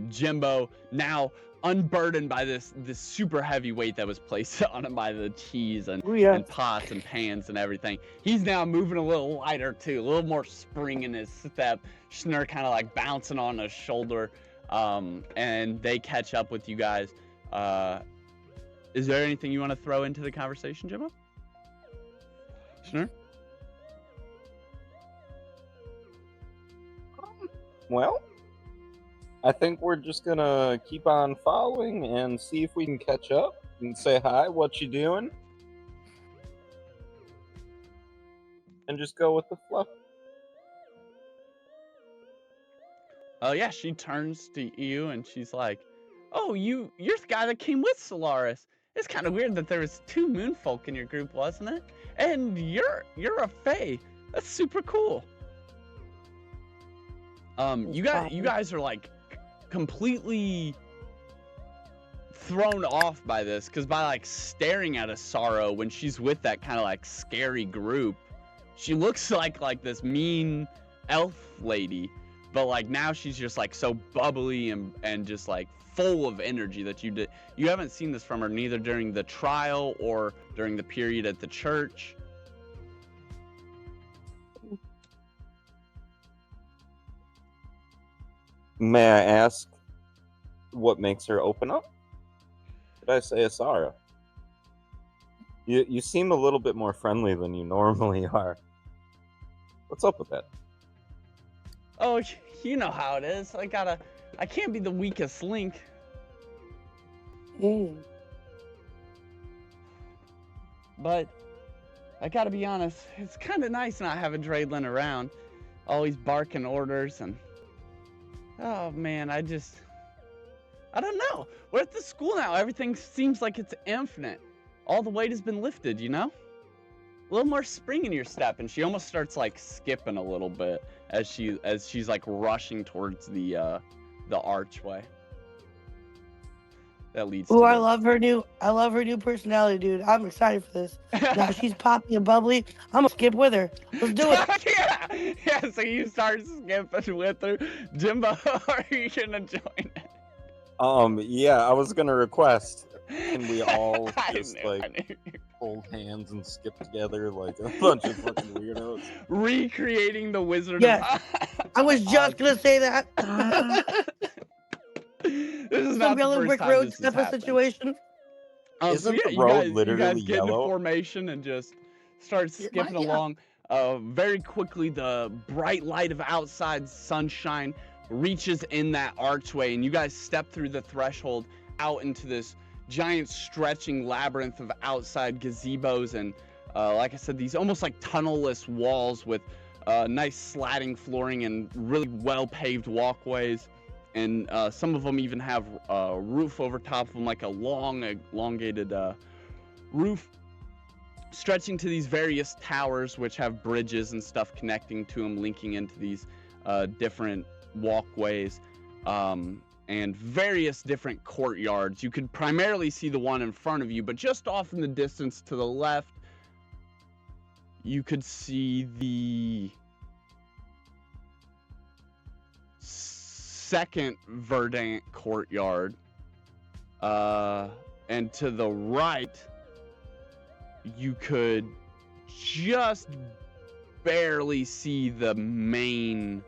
S2: Jimbo, now unburdened by this super heavy weight that was placed on him by the cheese and pots and pans and everything. He's now moving a little lighter too, a little more spring in his step. Schnurr kind of like bouncing on his shoulder. And they catch up with you guys. Is there anything you want to throw into the conversation, Jimbo? Schnurr?
S3: Well, I think we're just gonna keep on following and see if we can catch up and say hi, what you doing? And just go with the flow.
S2: Oh yeah, she turns to you and she's like, "Oh, you're the guy that came with Solaris. It's kind of weird that there was 2 moonfolk in your group, wasn't it? And you're a fae. That's super cool." You guys are like completely thrown off by this, because by like staring at Asaro when she's with that kind of like scary group, she looks like this mean elf lady, but like now she's just like so bubbly and just like full of energy that you haven't seen this from her, neither during the trial or during the period at the church.
S3: May I ask what makes her open up? Did I say Asara? You seem a little bit more friendly than you normally are. What's up with that?
S2: Oh, you know how it is. I can't be the weakest link. But I gotta be honest, it's kind of nice not having Draydlin around, always barking orders. And oh man, I don't know. We're at the school now. Everything seems like it's infinite. All the weight has been lifted, you know? A little more spring in your step. And she almost starts like skipping a little bit as she's like rushing towards the archway that leads to
S1: I love her new personality, dude. I'm excited for this. Now she's poppy and bubbly. I'm gonna skip with her. Let's do it.
S2: Yeah, so you start skipping with her. Jimbo, are you gonna join it?
S3: Yeah, I was gonna request. Can we all
S2: I
S3: just
S2: knew.
S3: hold hands and skip together like a bunch of fucking weirdos?
S2: Recreating the Wizard
S1: Yes. I was just gonna say that.
S2: This is
S1: Some
S2: not the
S1: yellow
S2: first
S1: brick
S2: time
S1: road
S2: this has
S1: type of
S2: happened.
S1: situation.
S3: Isn't the
S2: you
S3: road
S2: guys
S3: literally
S2: get into
S3: yellow?
S2: formation and just start skipping along. Very quickly, the bright light of outside sunshine reaches in that archway, and you guys step through the threshold out into this giant stretching labyrinth of outside gazebos and like I said, these almost like tunnel-less walls with nice slatting flooring and really well-paved walkways, and some of them even have a roof over top of them, like a long elongated roof stretching to these various towers, which have bridges and stuff connecting to them, linking into these different walkways, and various different courtyards. You could primarily see the one in front of you, but just off in the distance to the left, you could see the second verdant courtyard, and to the right, you could just barely see the main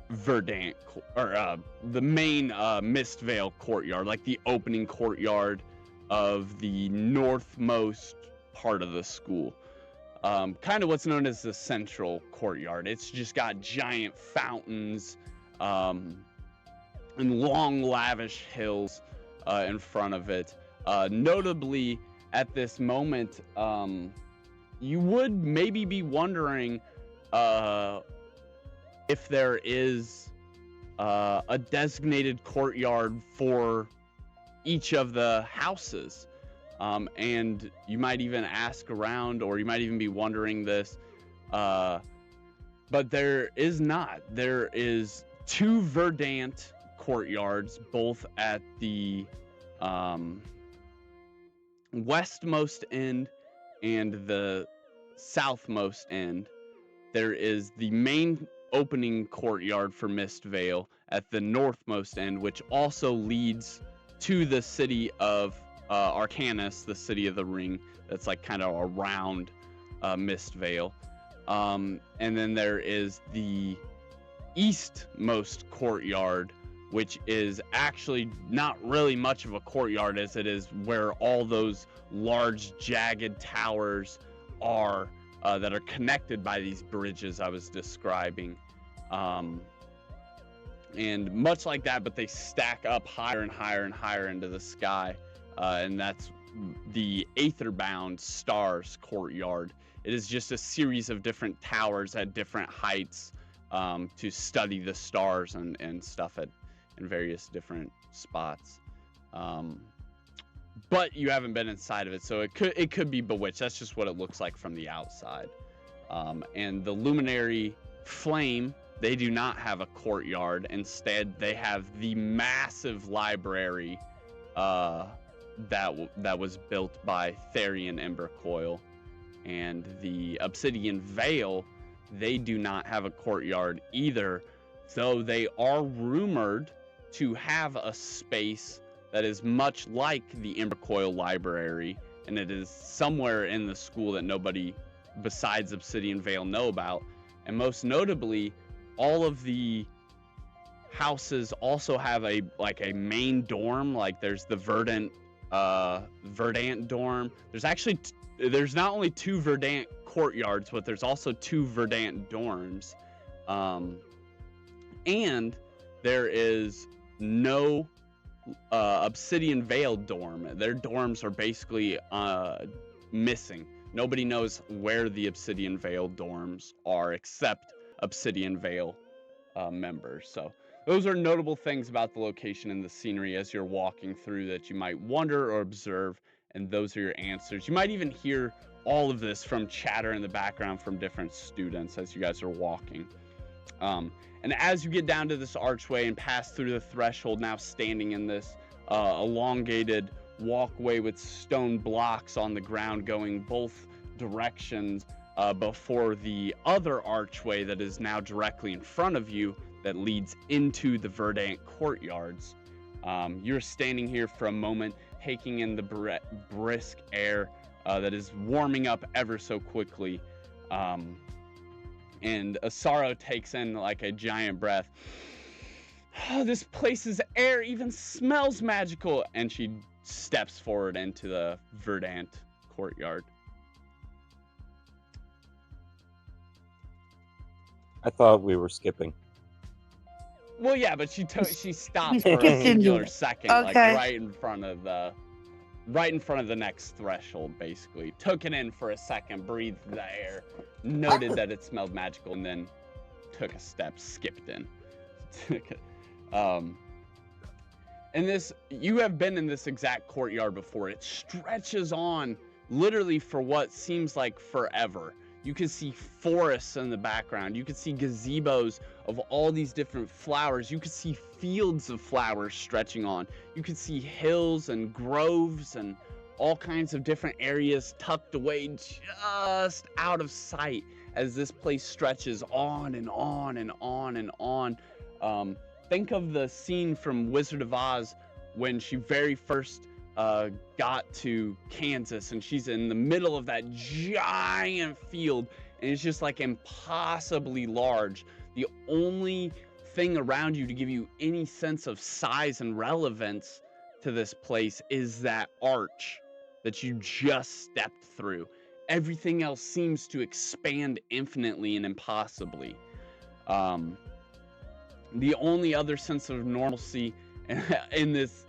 S2: verdant the main Mistvale courtyard, like the opening courtyard of the northmost part of the school. Kind of what's known as the central courtyard. It's just got giant fountains and long lavish hills in front of it. Notably, at this moment, you would maybe be wondering if there is a designated courtyard for each of the houses. And you might even ask around, or you might even be wondering this, but there is not. There is 2 verdant courtyards, both at the westmost end and the southmost end. There is the main opening courtyard for Mistvale at the northmost end, which also leads to the city of Arcanus, the city of the ring, that's like kind of around Mistvale. And then there is the eastmost courtyard, which is actually not really much of a courtyard, as it is where all those large jagged towers are that are connected by these bridges I was describing. And much like that, but they stack up higher and higher and higher into the sky. And that's the Aetherbound Stars courtyard. It is just a series of different towers at different heights to study the stars and stuff in various different spots. But you haven't been inside of it, so it could be bewitched. That's just what it looks like from the outside. And the Luminary Flame, they do not have a courtyard. Instead, they have the massive library that was built by Therian Embercoil. And the Obsidian Veil, they do not have a courtyard either, though they are rumored to have a space that is much like the Embercoil library, and it is somewhere in the school that nobody besides Obsidian Veil know about. And most notably, all of the houses also have a main dorm. Like there's the Verdant dorm. There's actually there's not only 2 Verdant courtyards, but there's also 2 Verdant dorms. And there is no Obsidian Veil dorm. Their dorms are basically missing. Nobody knows where the Obsidian Veil dorms are except Obsidian Veil members. So those are notable things about the location and the scenery as you're walking through that you might wonder or observe, and those are your answers. You might even hear all of this from chatter in the background from different students as you guys are walking. And as you get down to this archway and pass through the threshold, now standing in this elongated walkway with stone blocks on the ground going both directions before the other archway that is now directly in front of you that leads into the Verdant courtyards. You're standing here for a moment, taking in the brisk air that is warming up ever so quickly. And Asaro takes in like a giant breath. Oh, this place's air even smells magical. And she steps forward into the Verdant courtyard.
S3: I thought we were skipping.
S2: Well, yeah, but she stopped for a
S1: Continue.
S2: singular second, like
S1: Okay.
S2: right in front of the next threshold, basically. Took it in for a second, breathed the air, noted that it smelled magical, and then took a step, skipped in. And this, you have been in this exact courtyard before. It stretches on literally for what seems like forever. You can see forests in the background. You can see gazebos of all these different flowers. You can see fields of flowers stretching on. You can see hills and groves and all kinds of different areas tucked away just out of sight as this place stretches on and on and on and on. Think of the scene from Wizard of Oz when she very first got to Kansas, and she's in the middle of that giant field, and it's just like impossibly large. The only thing around you to give you any sense of size and relevance to this place is that arch that you just stepped through. Everything else seems to expand infinitely and impossibly. The only other sense of normalcy in this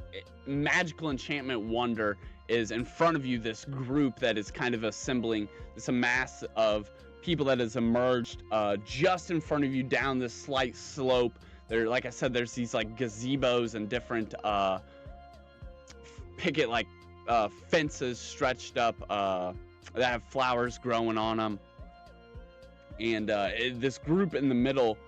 S2: magical enchantment wonder is in front of you, this group that is kind of assembling, this mass of people that has emerged just in front of you down this slight slope. There, like I said, there's these like gazebos and different picket like fences stretched up that have flowers growing on them. And this group in the middle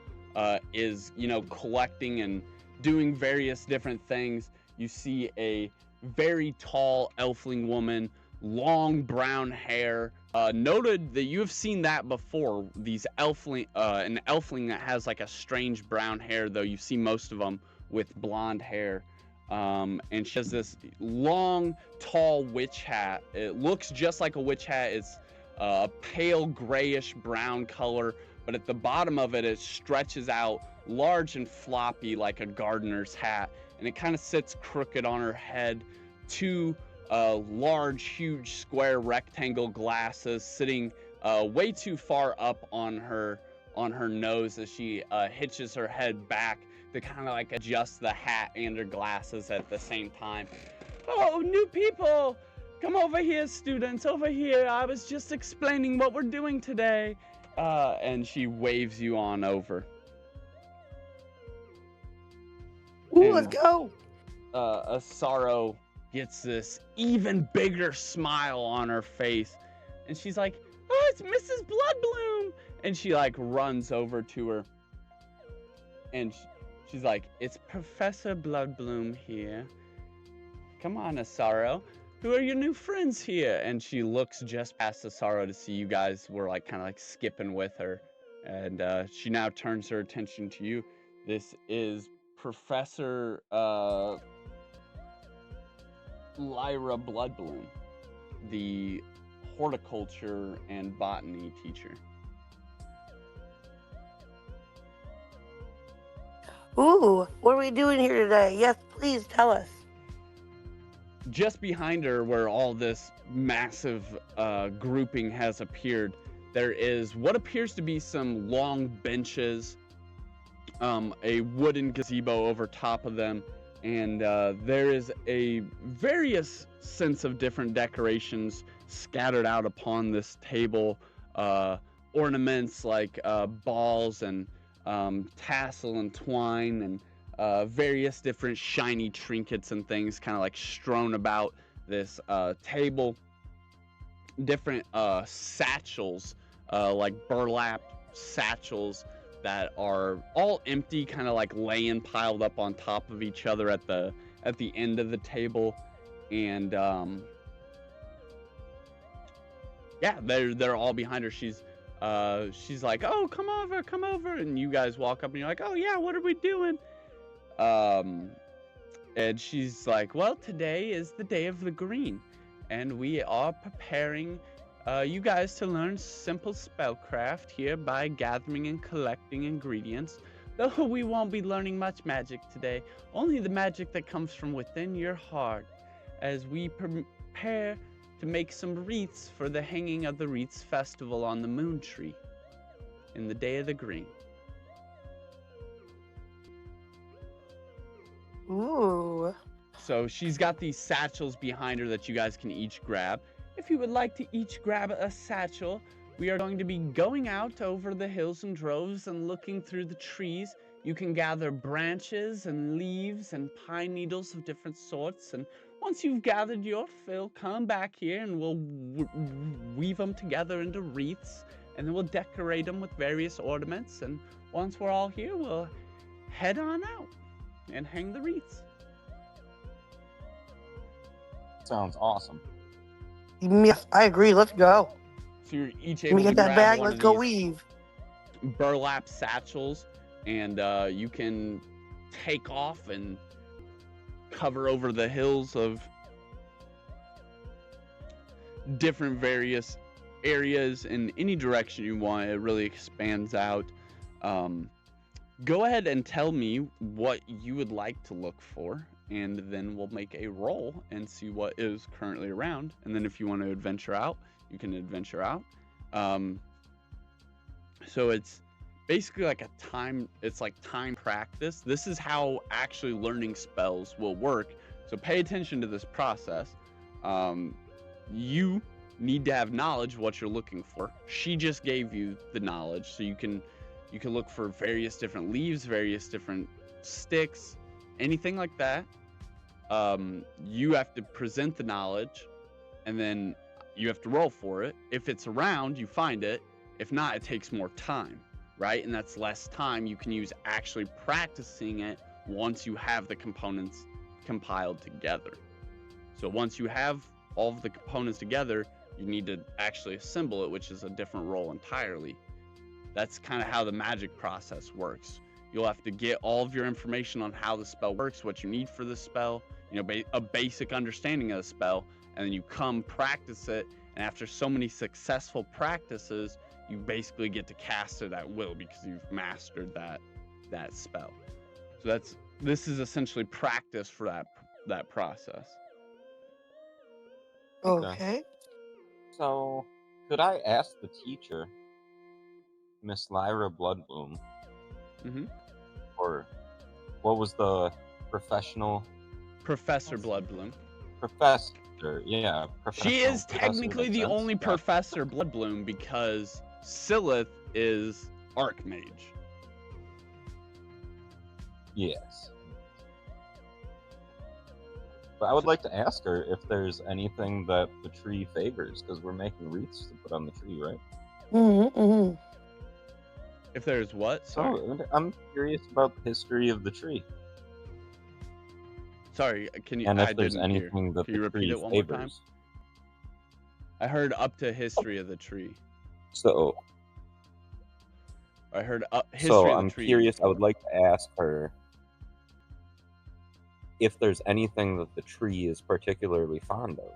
S2: is, collecting and doing various different things. You see a very tall elfling woman, long brown hair. Noted that you have seen that before. These elfling, an elfling that has like a strange brown hair, though you see most of them with blonde hair. And she has this long, tall witch hat. It looks just like a witch hat. It's a pale grayish brown color, but at the bottom of it, it stretches out large and floppy like a gardener's hat, and it kind of sits crooked on her head. Two large, huge, square rectangle glasses sitting way too far up on her nose as she hitches her head back to kind of like adjust the hat and her glasses at the same time. Oh, new people! Come over here, students, over here. I was just explaining what we're doing today. And she waves you on over.
S1: Ooh,
S2: And,
S1: let's go.
S2: Asaro gets this even bigger smile on her face. And she's like, oh, it's Mrs. Bloodbloom. And she like runs over to her. And she's like, it's Professor Bloodbloom here. Come on, Asaro. Who are your new friends here? And she looks just past Asaro to see you guys were like kind of like skipping with her. And she now turns her attention to you. This is Professor Lyra Bloodbloom, the horticulture and botany teacher.
S1: Ooh, what are we doing here today? Yes, please tell us.
S2: Just behind her, where all this massive grouping has appeared, there is what appears to be some long benches, a wooden gazebo over top of them, and there is a various sense of different decorations scattered out upon this table, ornaments like balls and tassel and twine and various different shiny trinkets and things kind of like strewn about this table. Different satchels, like burlap satchels that are all empty, kind of like laying piled up on top of each other at the end of the table. And yeah, they're all behind her. She's like, oh, come over, and you guys walk up and you're like, oh yeah, what are we doing? And she's like, well, today is the day of the green, and we are preparing you guys to learn simple spellcraft here by gathering and collecting ingredients. Though we won't be learning much magic today, only the magic that comes from within your heart, as we prepare to make some wreaths for the hanging of the Wreaths Festival on the Moon Tree in the day of the green.
S1: Ooh.
S2: So she's got these satchels behind her that you guys can each grab. If you would like to each grab a satchel, we are going to be going out over the hills and droves and looking through the trees. You can gather branches and leaves and pine needles of different sorts. And once you've gathered your fill, come back here and we'll weave them together into wreaths. And then we'll decorate them with various ornaments. And once we're all here, we'll head on out and hang the wreaths.
S3: Sounds awesome.
S1: Yes, I agree. Let's go.
S2: So you're each
S1: Let
S2: able
S1: me
S2: to
S1: get that
S2: grab
S1: bag.
S2: one
S1: Let's
S2: of
S1: go
S2: these
S1: weave.
S2: burlap satchels, and you can take off and cover over the hills of different various areas in any direction you want. It really expands out. Go ahead and tell me what you would like to look for, and then we'll make a roll and see what is currently around. And then if you want to adventure out, you can adventure out. So it's basically like it's like time practice. This is how actually learning spells will work. So pay attention to this process. You need to have knowledge of what you're looking for. She just gave you the knowledge, so you can look for various different leaves, various different sticks, anything like that. You have to present the knowledge, and then you have to roll for it. If it's around, you find it. If not, it takes more time, right? And that's less time you can use actually practicing it once you have the components compiled together. So once you have all of the components together, you need to actually assemble it, which is a different role entirely. That's kind of how the magic process works. You'll have to get all of your information on how the spell works, what you need for the spell, a basic understanding of the spell, and then you come practice it. And after so many successful practices, you basically get to cast it at will because you've mastered that spell. So this is essentially practice for that process.
S1: Okay.
S3: So, could I ask the teacher, Miss Lyra Bloodbloom, or what was the professional?
S2: Professor Bloodbloom.
S3: Professor, yeah.
S2: She is
S3: professor
S2: technically
S3: makes
S2: the
S3: sense.
S2: only
S3: Yeah.
S2: Professor Bloodbloom because Silith is Archmage.
S3: Yes. But I would like to ask her if there's anything that the tree favors, because we're making wreaths to put on the tree, right?
S1: Mm-hmm.
S2: If there's what? Sorry.
S3: So I'm curious about the history of the tree,
S2: Sorry, can you?
S3: and if
S2: I
S3: there's
S2: didn't hear.
S3: anything that
S2: Can you
S3: the
S2: repeat
S3: tree
S2: it one more time?
S3: favors.
S2: I heard up to history of the tree.
S3: So,
S2: I heard history
S3: so
S2: of
S3: I'm
S2: the tree.
S3: curious. I
S2: before.
S3: would like to ask her if there's anything that the tree is particularly fond of,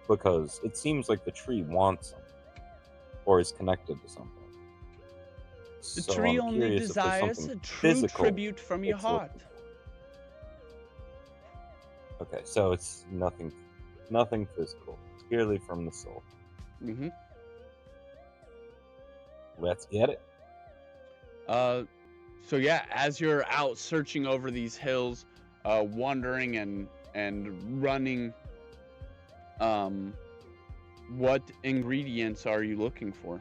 S3: because it seems like the tree wants something or is connected to something.
S2: The
S3: So
S2: tree
S3: I'm
S2: only
S3: curious if there's
S2: desires
S3: something
S2: a true
S3: physical
S2: tribute from your
S3: it's looking
S2: heart.
S3: Okay, so it's nothing physical. It's purely from the soul.
S2: Mm-hmm.
S3: Let's get it.
S2: So yeah, as you're out searching over these hills, wandering and running, what ingredients are you looking for?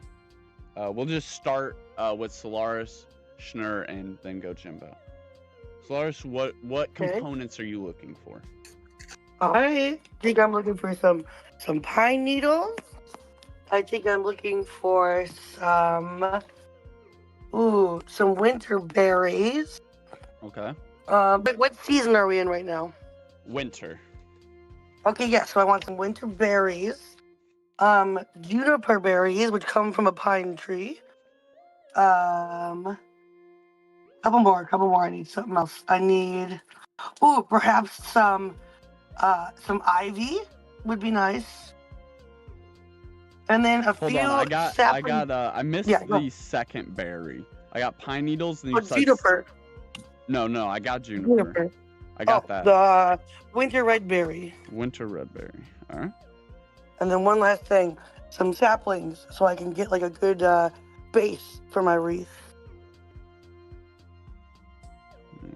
S2: We'll just start with Solaris, Schnur, and then go Jimbo. Solaris, what
S1: Okay.
S2: components are you looking for?
S1: I think I'm looking for some pine needles. I think I'm looking for some winter berries.
S2: Okay.
S1: But what season are we in right now?
S2: Winter.
S1: Okay, yeah, so I want some winter berries. Juniper berries, which come from a pine tree. Couple more. I need something else. I need, perhaps some ivy would be nice. And then a
S2: Hold
S1: few
S2: on,
S1: sapling.
S2: I missed
S1: Yeah, go.
S2: the second berry. I got pine needles and you
S1: Oh,
S2: said
S1: juniper.
S2: No, I got juniper. I got that.
S1: The winter red berry.
S2: Winter red berry. All right.
S1: And then one last thing, some saplings, so I can get like a good base for my wreath.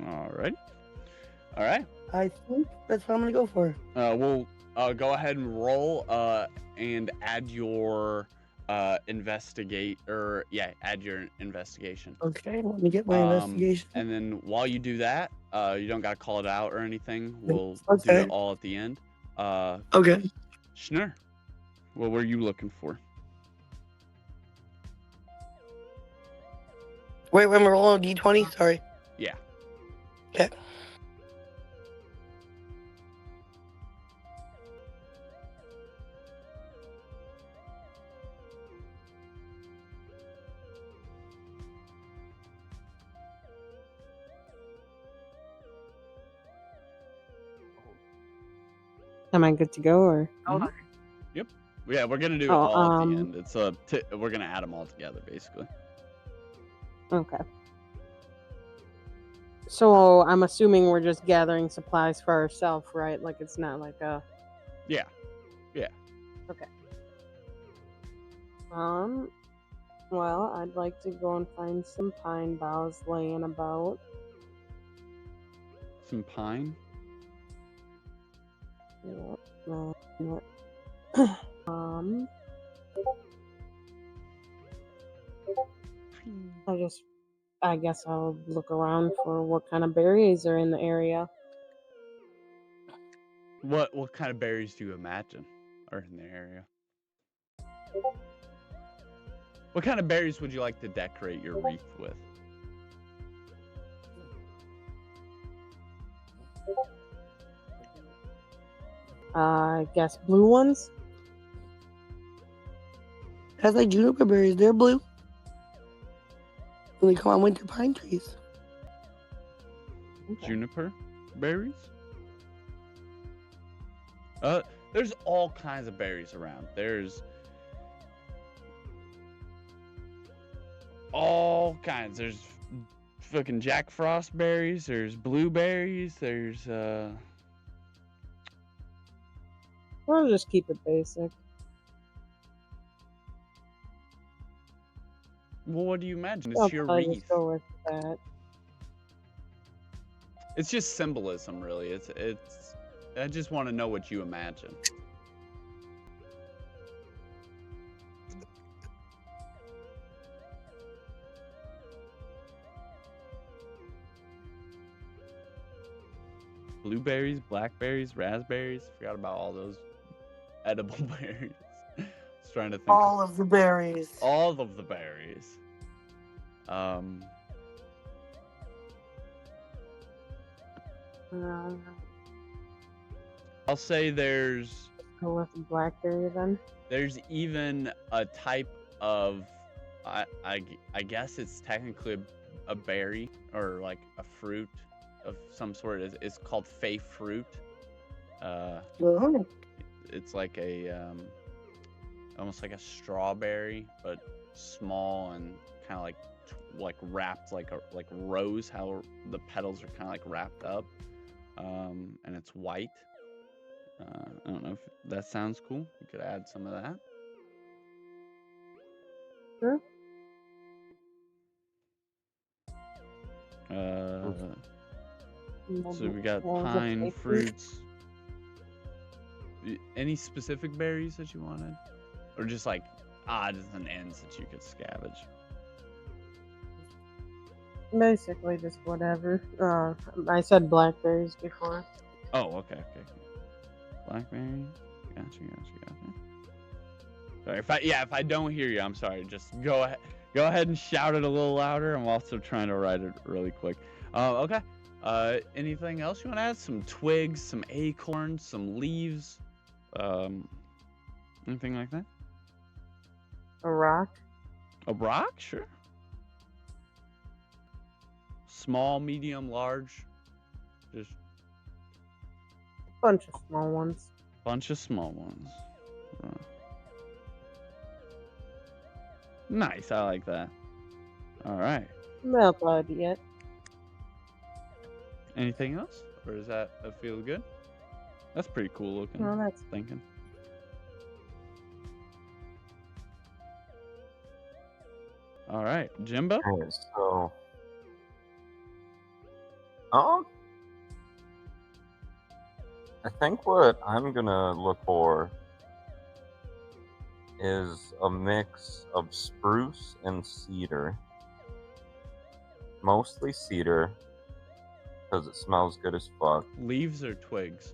S2: All right. All right.
S1: I think that's what I'm gonna go for.
S2: We'll go ahead and roll and add your investigate or add your investigation.
S1: Okay, let me get my investigation.
S2: And then while you do that, you don't gotta call it out or anything. We'll do
S1: Okay.
S2: it all at the end.
S1: Okay.
S2: Schnur, what were you looking for?
S1: Wait, when we're rolling a d20, sorry.
S2: Yeah.
S1: Okay.
S4: Am I good to go or?
S2: Mhm. Yep. Yeah, we're gonna do it
S4: Oh,
S2: all at the end. It's we're gonna add them all together, basically.
S4: Okay. So I'm assuming we're just gathering supplies for ourselves, right? Like it's not like a.
S2: Yeah. Yeah.
S4: Okay. Well, I'd like to go and find some pine boughs laying about.
S2: Some pine.
S4: Yep. I guess I'll look around for what kind of berries are in the area.
S2: What kind of berries do you imagine are in the area? What kind of berries would you like to decorate your wreath with?
S4: I guess blue ones.
S1: That's like juniper berries. They're blue. And they come on winter pine trees.
S4: Okay.
S2: Juniper berries? There's all kinds of berries around. There's all kinds. There's fucking Jack Frost berries. There's blueberries. There's
S4: We'll just keep it basic.
S2: Well, what do you imagine?
S4: I'll
S2: It's your
S4: probably
S2: wreath.
S4: just go with that.
S2: It's just symbolism, really. It's. I just want to know what you imagine. Blueberries, blackberries, raspberries. Forgot about all those edible berries. Just trying to think.
S1: All of the berries.
S2: All of the berries. I'll say there's.
S4: Go with the blackberry then.
S2: There's even a type of. I guess it's technically a berry or like a fruit of some sort. It's called fey fruit.
S1: Oh.
S2: It's like a almost like a strawberry, but small and kind of like wrapped like rose. How the petals are kind of like wrapped up, and it's white. I don't know if that sounds cool. You could add some of that.
S4: Sure.
S2: So we got pine, fruits. Any specific berries that you wanted? Or just like odds and ends that you could scavenge?
S4: Basically, just whatever. I said blackberries before.
S2: Oh, okay. Blackberry. Gotcha. Sorry, if I don't hear you, I'm sorry. Just go ahead and shout it a little louder. I'm also trying to write it really quick. Okay. Anything else you want to add? Some twigs, some acorns, some leaves, anything like that?
S4: A rock.
S2: A rock, sure. Small, medium, large. Just
S4: Bunch of small ones.
S2: bunch of small ones. Nice, I like that. All right.
S4: That'll probably be it.
S2: Anything else, or does that feel good? That's pretty cool looking.
S4: No, that's
S2: thinking. All right, Jimbo.
S3: Okay, so, oh, I think what I'm gonna look for is a mix of spruce and cedar. Mostly cedar, because it smells good as fuck.
S2: Leaves or twigs?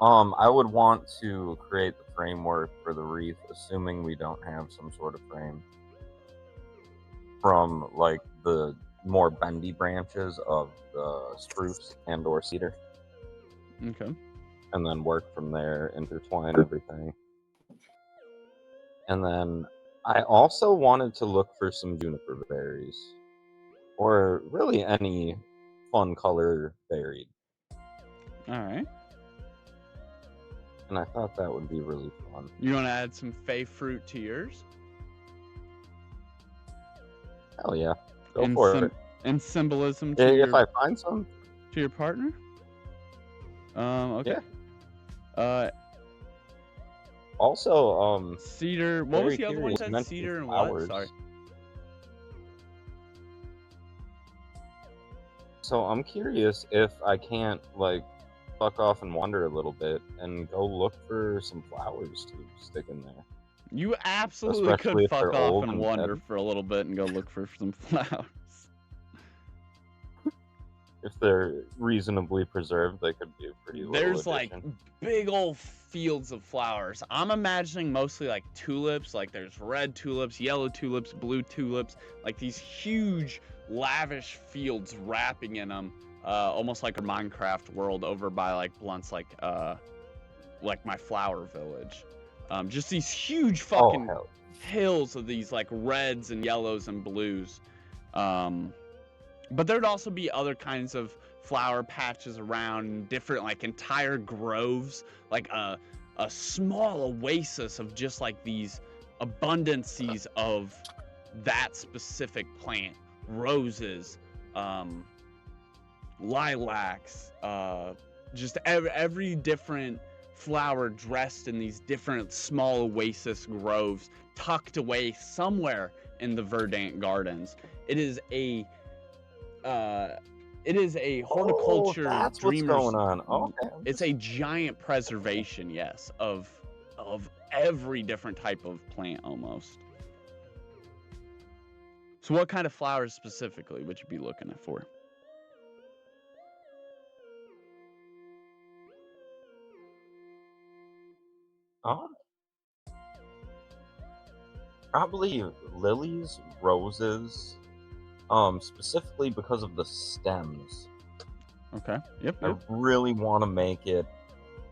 S3: I would want to create the framework for the wreath, assuming we don't have some sort of frame, from like the more bendy branches of the spruce and or cedar,
S2: Okay.
S3: and then work from there, intertwine everything. And then I also wanted to look for some juniper berries, or really any fun color berry.
S2: All right.
S3: And I thought that would be really fun.
S2: You want to add some fey fruit to yours?
S3: Hell yeah, go
S2: and
S3: for it.
S2: And symbolism to
S3: If
S2: your
S3: I find some,
S2: to your partner? Okay.
S3: Also,
S2: Cedar. What was
S3: very
S2: the other one you
S3: curious,
S2: said?
S3: mentioned
S2: Cedar and what?
S3: flowers.
S2: Sorry.
S3: So I'm curious if I can't like fuck off and wander a little bit and go look for some flowers to stick in there.
S2: You absolutely
S3: Especially
S2: could
S3: if
S2: fuck
S3: they're
S2: off
S3: old
S2: and
S3: and
S2: wander
S3: dead.
S2: for a little bit and go look for some flowers.
S3: If they're reasonably preserved, they could be a pretty little
S2: There's like
S3: addition.
S2: big old fields of flowers. I'm imagining mostly like tulips. Like there's red tulips, yellow tulips, blue tulips. Like these huge, lavish fields wrapping in them, almost like a Minecraft world over by like Blunt's like my flower village. Just these huge fucking
S3: hell.
S2: hills of these like reds and yellows and blues. But there'd also be other kinds of flower patches around, different like entire groves, like a small oasis of just like these abundances of that specific plant, roses, lilacs, just every different flower dressed in these different small oasis groves tucked away somewhere in the verdant gardens. It is a horticulture
S3: That's
S2: dreamer's.
S3: what's going on. Okay.
S2: It's a giant preservation, yes, of every different type of plant almost. So what kind of flowers specifically would you be looking at for?
S3: Probably lilies, roses, specifically because of the stems.
S2: Okay. Yep.
S3: I really want to make it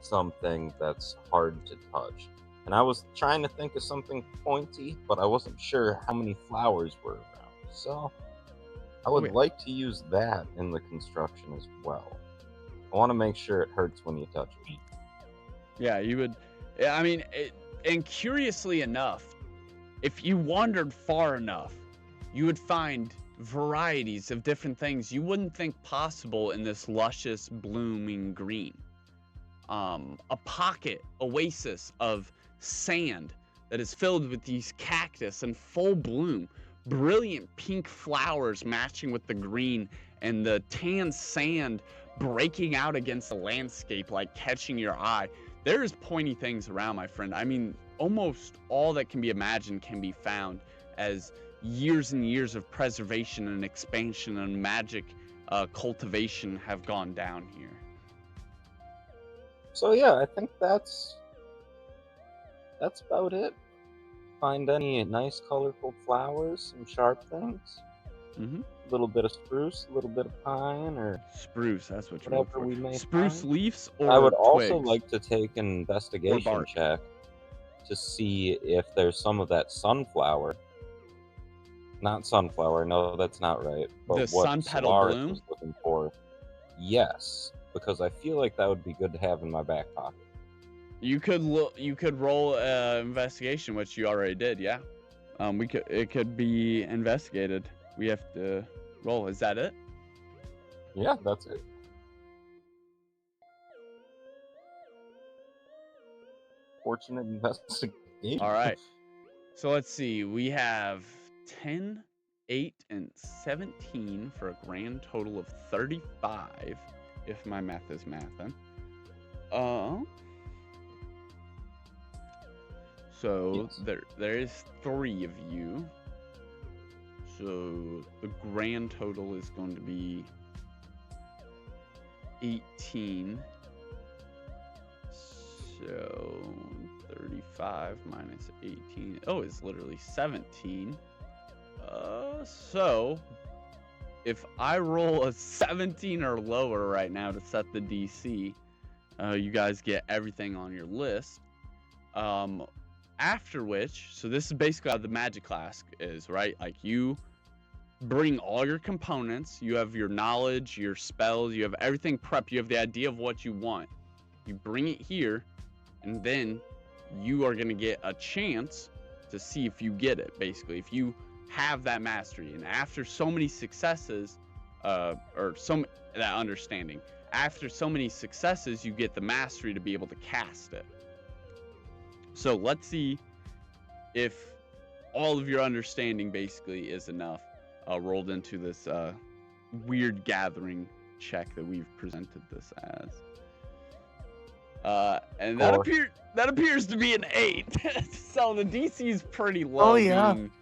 S3: something that's hard to touch. And I was trying to think of something pointy, but I wasn't sure how many flowers were around. So I would like to use that in the construction as well. I want to make sure it hurts when you touch it.
S2: Yeah, you would. I mean, and curiously enough, if you wandered far enough, you would find varieties of different things you wouldn't think possible in this luscious, blooming green. A pocket oasis of sand that is filled with these cactus in full bloom, brilliant pink flowers matching with the green, and the tan sand breaking out against the landscape, like catching your eye. There's pointy things around, my friend. I mean, almost all that can be imagined can be found as years and years of preservation and expansion and magic cultivation have gone down here.
S3: So yeah, I think that's about it. Find any nice colorful flowers, some sharp things.
S2: Mm-hmm.
S3: A little bit of spruce, a little bit of pine, or
S2: spruce. That's what you're
S3: whatever
S2: looking
S3: we
S2: for.
S3: may
S2: Spruce
S3: find.
S2: leaves or
S3: I would
S2: twigs?
S3: also like to take an investigation
S2: bark?
S3: check to see if there's some of that sunflower. Not sunflower, no, that's not right. But
S2: The
S3: what
S2: sun petal
S3: Solaris
S2: bloom?
S3: was looking for. Yes, because I feel like that would be good to have in my back pocket.
S2: You could roll investigation, which you already did. Yeah. It could be investigated. We have to roll. Is that it?
S3: Yeah, that's it. Fortunate investigation.
S2: All right. So let's see. We have 10, 8, and 17 for a grand total of 35. if my math is mathin'. Uh, so
S3: Yes.
S2: there is 3 of you. So the grand total is going to be 18. So 35 minus 18. Oh, it's literally 17. So if I roll a 17 or lower right now to set the DC, you guys get everything on your list. After which, so this is basically how the magic class is, right? Like you bring all your components, you have your knowledge, your spells, you have everything prepped, you have the idea of what you want. You bring it here, and then you are going to get a chance to see if you get it, basically, if you have that mastery. And after so many successes, that understanding, after so many successes, you get the mastery to be able to cast it. So let's see if all of your understanding basically is enough rolled into this weird gathering check that we've presented this as. And that appears to be an 8. So the DC is pretty low, being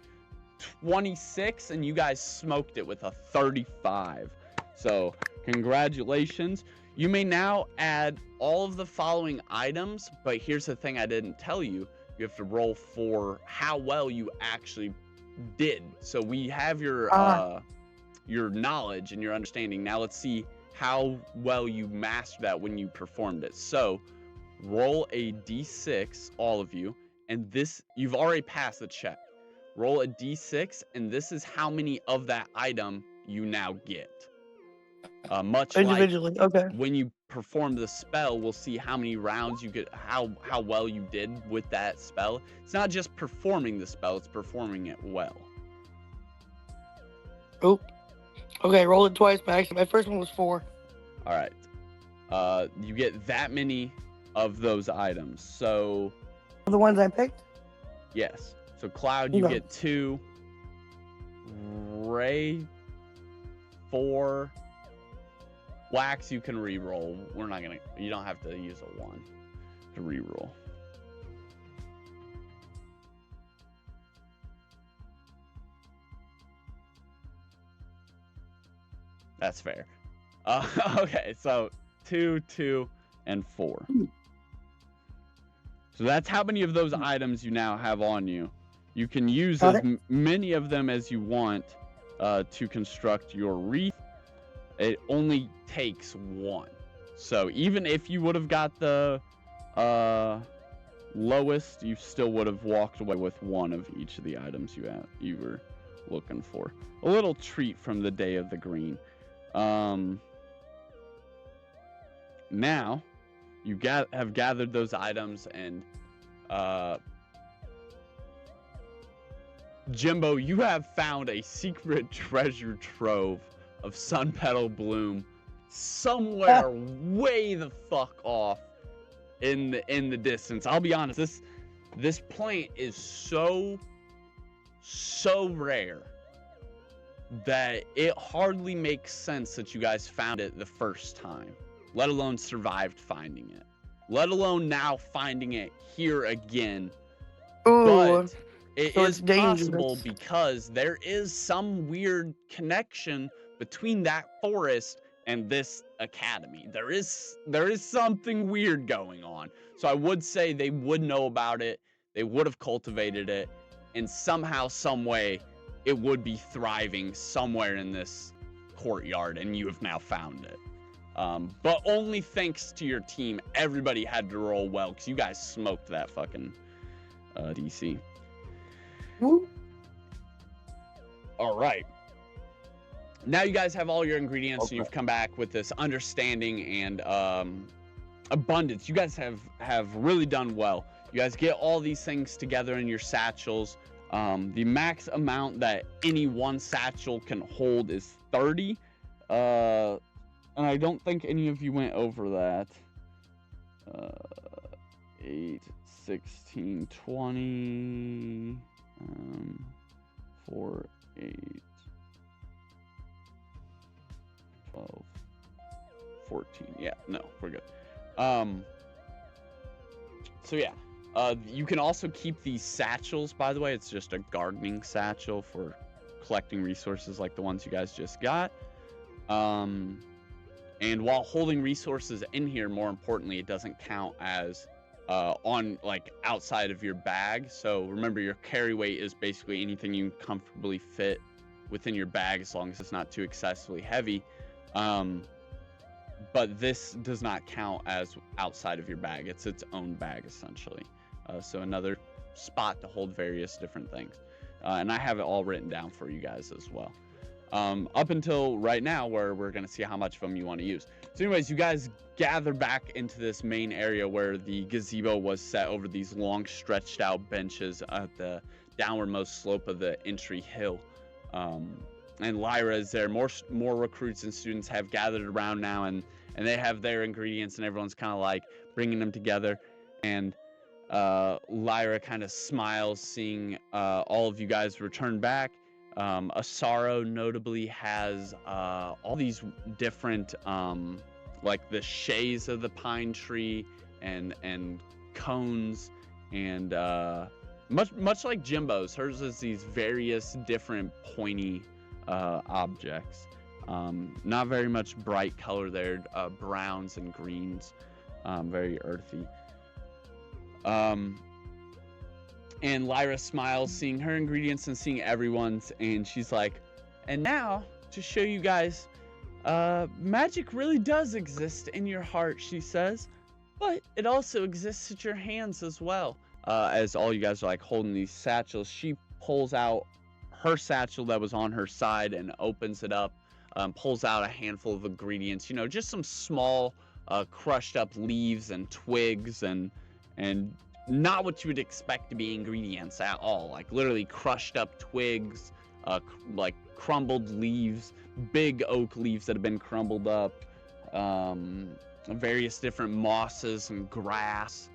S2: 26, and you guys smoked it with a 35. So congratulations. You may now add all of the following items, but here's the thing I didn't tell you. You have to roll for how well you actually did. So we have your knowledge and your understanding. Now let's see how well you mastered that when you performed it. So roll a d6, all of you, and this, you've already passed the check. Roll a d6, and this is how many of that item you now get. Much
S1: Individually,
S2: like
S1: okay.
S2: when you perform the spell, we'll see how many rounds you get, how well you did with that spell. It's not just performing the spell, it's performing it well.
S1: Oh, okay, roll it twice, Max. My first one was 4.
S2: All right. You get that many of those items. So
S1: The ones I picked?
S2: yes. So Cloud, you
S1: Okay.
S2: get 2. Ray, 4. Wax, you can re-roll. We're not gonna. You don't have to use a 1 to re-roll. That's fair. Okay, so 2, 2, and 4. So that's how many of those items you now have on you. You can use as many of them as you want to construct your wreath. It only takes 1. So even if you would have got the lowest, you still would have walked away with 1 of each of the items you were looking for. A little treat from the day of the green. Now you have gathered those items, and Jimbo, you have found a secret treasure trove of sun petal bloom somewhere way the fuck off in the distance. I'll be honest, this plant is so rare that it hardly makes sense that you guys found it the first time, let alone survived finding it, let alone now finding it here again.
S1: Ooh,
S2: but it
S1: so
S2: is
S1: it's
S2: possible
S1: dangerous.
S2: because there is some weird connection between that forest and this academy. There is something weird going on. So I would say they would know about it. They would have cultivated it, and somehow, some way, it would be thriving somewhere in this courtyard, and you have now found it. But only thanks to your team, everybody had to roll well, because you guys smoked that fucking DC.
S1: Woo.
S2: All right. Now you guys have all your ingredients,
S3: Okay.
S2: and you've come back with this understanding and abundance. You guys have really done well. You guys get all these things together in your satchels. The max amount that any one satchel can hold is 30. And I don't think any of you went over that. 8, 16, 20, 4, 8, 12, 14. Yeah, no, we're good. So yeah, you can also keep these satchels, by the way. It's just a gardening satchel for collecting resources like the ones you guys just got. And while holding resources in here, more importantly, it doesn't count as on like outside of your bag. So remember, your carry weight is basically anything you can comfortably fit within your bag as long as it's not too excessively heavy. But this does not count as outside of your bag. It's its own bag essentially. So another spot to hold various different things. And I have it all written down for you guys as well. Up until right now, where we're going to see how much of them you want to use. So anyways, you guys gather back into this main area where the gazebo was set over these long stretched out benches at the downwardmost slope of the entry hill. And Lyra is there. More recruits and students have gathered around now, and they have their ingredients, and everyone's kind of like bringing them together. And Lyra kind of smiles seeing all of you guys return back. Asaro notably has all these different like the shays of the pine tree and cones, and much like Jimbo's, hers is these various different pointy objects. Not very much bright color there, browns and greens, very earthy. And Lyra smiles, seeing her ingredients and seeing everyone's, and she's like, and now, to show you guys, magic really does exist in your heart, she says, but it also exists at your hands as well. As all you guys are like holding these satchels, she pulls out her satchel that was on her side and opens it up, pulls out a handful of ingredients, just some small crushed up leaves and twigs and not what you would expect to be ingredients at all. Like literally crushed up twigs, like crumbled leaves, big oak leaves that have been crumbled up, various different mosses and grass,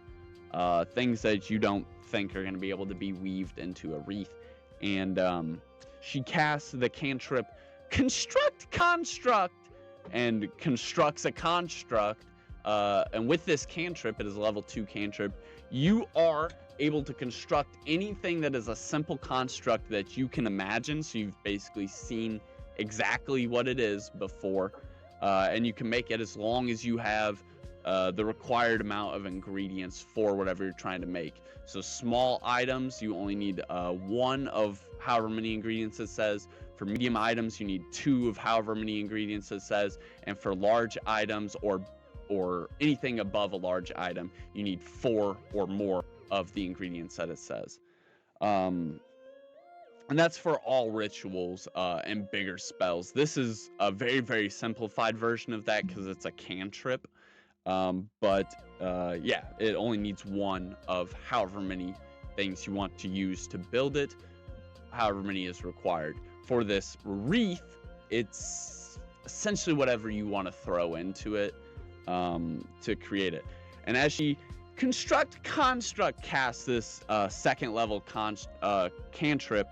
S2: things that you don't think are going to be able to be weaved into a wreath. And she casts the cantrip construct construct and constructs a construct. And with this cantrip, it is a level 2 cantrip. You are able to construct anything that is a simple construct that you can imagine. So you've basically seen exactly what it is before. And you can make it as long as you have the required amount of ingredients for whatever you're trying to make. So small items, you only need 1 of however many ingredients it says. For medium items, you need 2 of however many ingredients it says. And for large items or anything above a large item, you need 4 or more of the ingredients that it says. And that's for all rituals and bigger spells. This is a very, very simplified version of that because it's a cantrip. But yeah, it only needs 1 of however many things you want to use to build it, however many is required. For this wreath, it's essentially whatever you want to throw into it to create it. And as she construct casts this second level cantrip,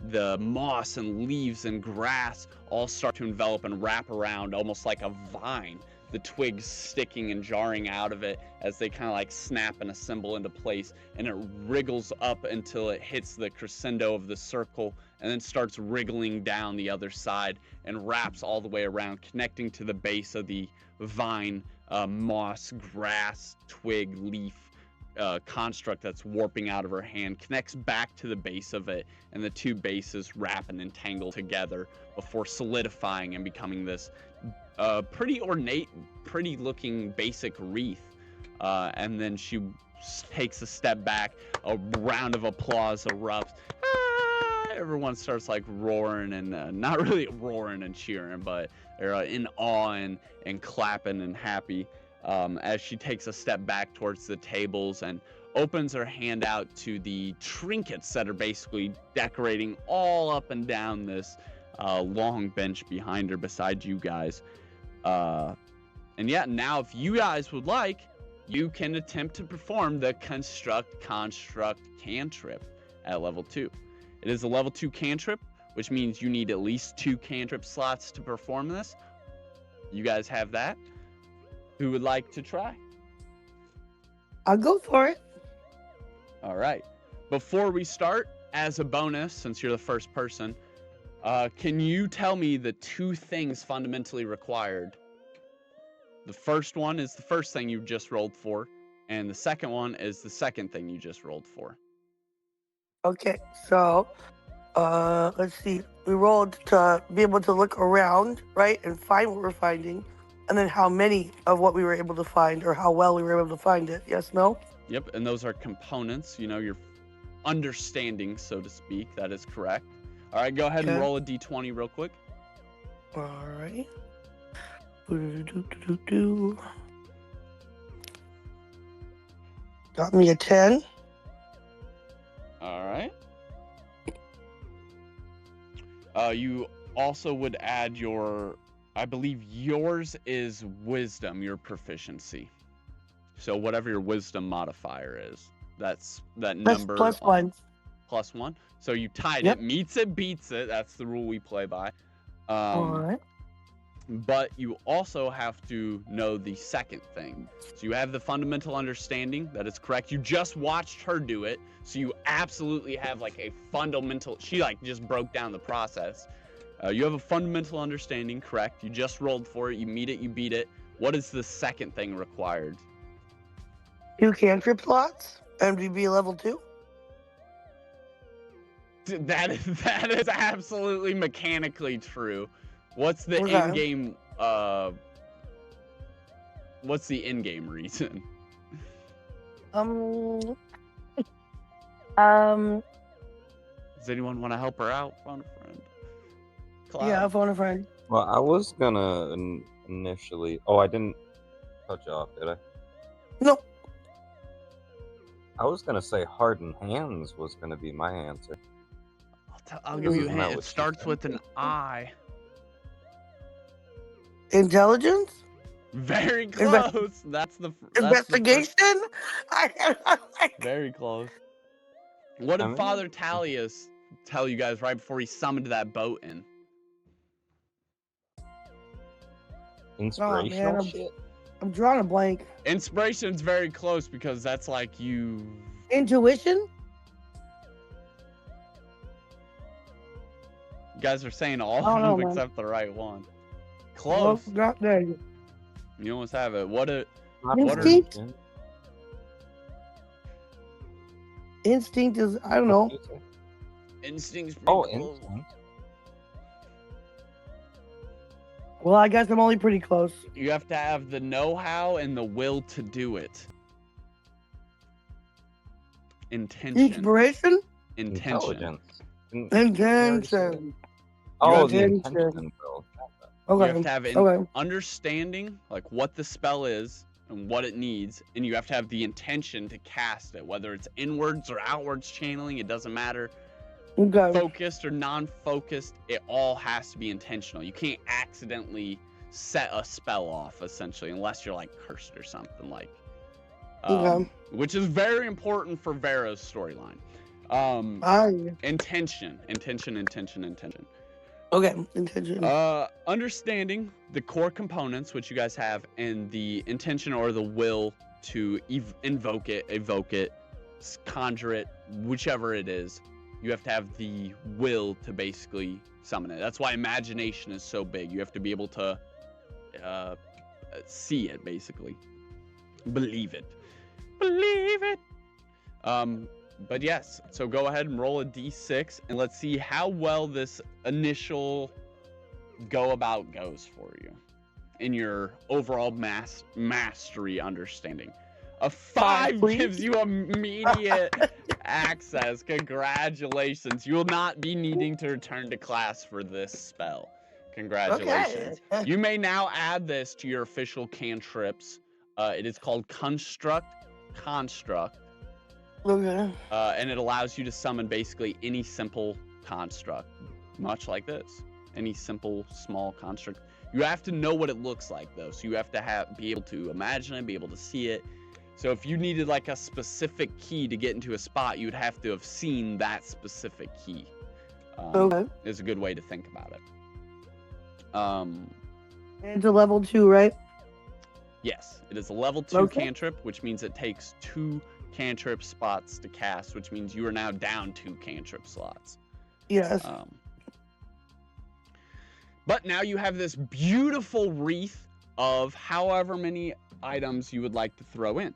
S2: the moss and leaves and grass all start to envelop and wrap around almost like a vine, the twigs sticking and jarring out of it as they kind of like snap and assemble into place, and it wriggles up until it hits the crescendo of the circle and then starts wriggling down the other side and wraps all the way around, connecting to the base of the vine, moss, grass, twig, leaf construct that's warping out of her hand, connects back to the base of it, and the 2 bases wrap and entangle together before solidifying and becoming this pretty ornate, pretty looking basic wreath. And then she takes a step back, a round of applause erupts. Everyone starts like roaring and not really roaring and cheering, but they're in awe and clapping and happy as she takes a step back towards the tables and opens her hand out to the trinkets that are basically decorating all up and down this long bench behind her beside you guys. And yeah, now if you guys would like, you can attempt to perform the construct cantrip at level 2. It is a level 2 cantrip, which means you need at least 2 cantrip slots to perform this. You guys have that. Who would like to try?
S1: I'll go for it.
S2: All right. Before we start, as a bonus, since you're the first person, can you tell me the two things fundamentally required? The first one is the first thing you just rolled for, and the second one is the second thing you just rolled for.
S1: Okay, so let's see. We rolled to be able to look around, right, and find what we're finding, and then how many of what we were able to find, or how well we were able to find it. Yes, no?
S2: Yep, and those are components, your understanding, so to speak. That is correct. All right, go ahead and
S1: Okay.
S2: roll a d20 real quick.
S1: All right. Do. Got me a 10.
S2: All right. You also would add I believe yours is wisdom, your proficiency. So whatever your wisdom modifier is, that's that number.
S1: Plus one.
S2: Plus one. So you tied
S1: Yep.
S2: it. Meets it, beats it. That's the rule we play by.
S1: All right.
S2: But you also have to know the second thing. So you have the fundamental understanding. That is correct. You just watched her do it. So you absolutely have like a fundamental, she like just broke down the process. You have a fundamental understanding, correct. You just rolled for it. You meet it, you beat it. What is the second thing required?
S1: 2 cantrip slots. MDB level 2.
S2: That is absolutely mechanically true. What's the
S1: Okay.
S2: in-game what's the in-game reason?
S1: Um.
S2: Does anyone want to help her out? Phone a friend. Cloud.
S1: Yeah, phone a friend.
S3: Well, I was gonna initially. Oh, I didn't cut you off, did I?
S1: No.
S3: I was gonna say hardened hands was gonna be my answer.
S2: I'll give you a
S3: Isn't that
S2: hint. It
S3: what she
S2: starts
S3: said?
S2: with an I.
S1: Intelligence?
S2: Very close. That's the
S1: Investigation?
S2: Very close. What did Father Talius tell you guys right before he summoned that boat in?
S3: Inspirational
S1: man,
S3: shit.
S1: I'm drawing a blank.
S2: Inspiration's very close because that's like you.
S1: Intuition?
S2: You guys are saying all
S1: I
S2: of
S1: don't know,
S2: them
S1: man.
S2: except the right one.
S1: Well,
S2: Close.
S1: not there.
S2: You almost have it. What a
S1: Instinct? Instinct is, I don't know.
S2: instinct's pretty
S3: Oh,
S2: close.
S3: instinct.
S1: Well, I guess I'm only pretty close.
S2: You have to have the know-how and the will to do it. Intention.
S1: Inspiration?
S3: Intelligence.
S1: Intention.
S3: Oh,
S1: Intention.
S3: the intention, bro.
S1: Okay.
S2: You have to have
S1: Okay.
S2: understanding, like what the spell is and what it needs, and you have to have the intention to cast it, whether it's inwards or outwards channeling, it doesn't matter.
S1: Okay.
S2: Focused or non-focused, it all has to be intentional. You can't accidentally set a spell off, essentially, unless you're like cursed or something like.
S1: Okay.
S2: Which is very important for Vera's storyline. Intention.
S1: Okay. Intention.
S2: Understanding the core components, which you guys have, and the intention or the will to invoke it, evoke it, conjure it, whichever it is. You have to have the will to basically summon it. That's why imagination is so big. You have to be able to see it, basically. Believe it. But yes, so go ahead and roll a d6, and let's see how well this initial go about goes for you in your overall mastery understanding. A 5
S1: please.
S2: gives you immediate access. Congratulations. You will not be needing to return to class for this spell. Congratulations.
S1: Okay.
S2: You may now add this to your official cantrips. It is called Construct.
S1: Okay.
S2: And it allows you to summon basically any simple construct, much like this. Any simple, small construct. You have to know what it looks like, though. So you have to be able to imagine it, be able to see it. So if you needed like a specific key to get into a spot, you'd have to have seen that specific key.
S1: Okay.
S2: Is a good way to think about it.
S1: And it's a level 2, right?
S2: Yes, it is a level 2
S1: Okay.
S2: cantrip, which means it takes 2 cantrip spots to cast, which means you are now down 2 cantrip slots.
S1: Yes.
S2: But now you have this beautiful wreath of however many items you would like to throw in.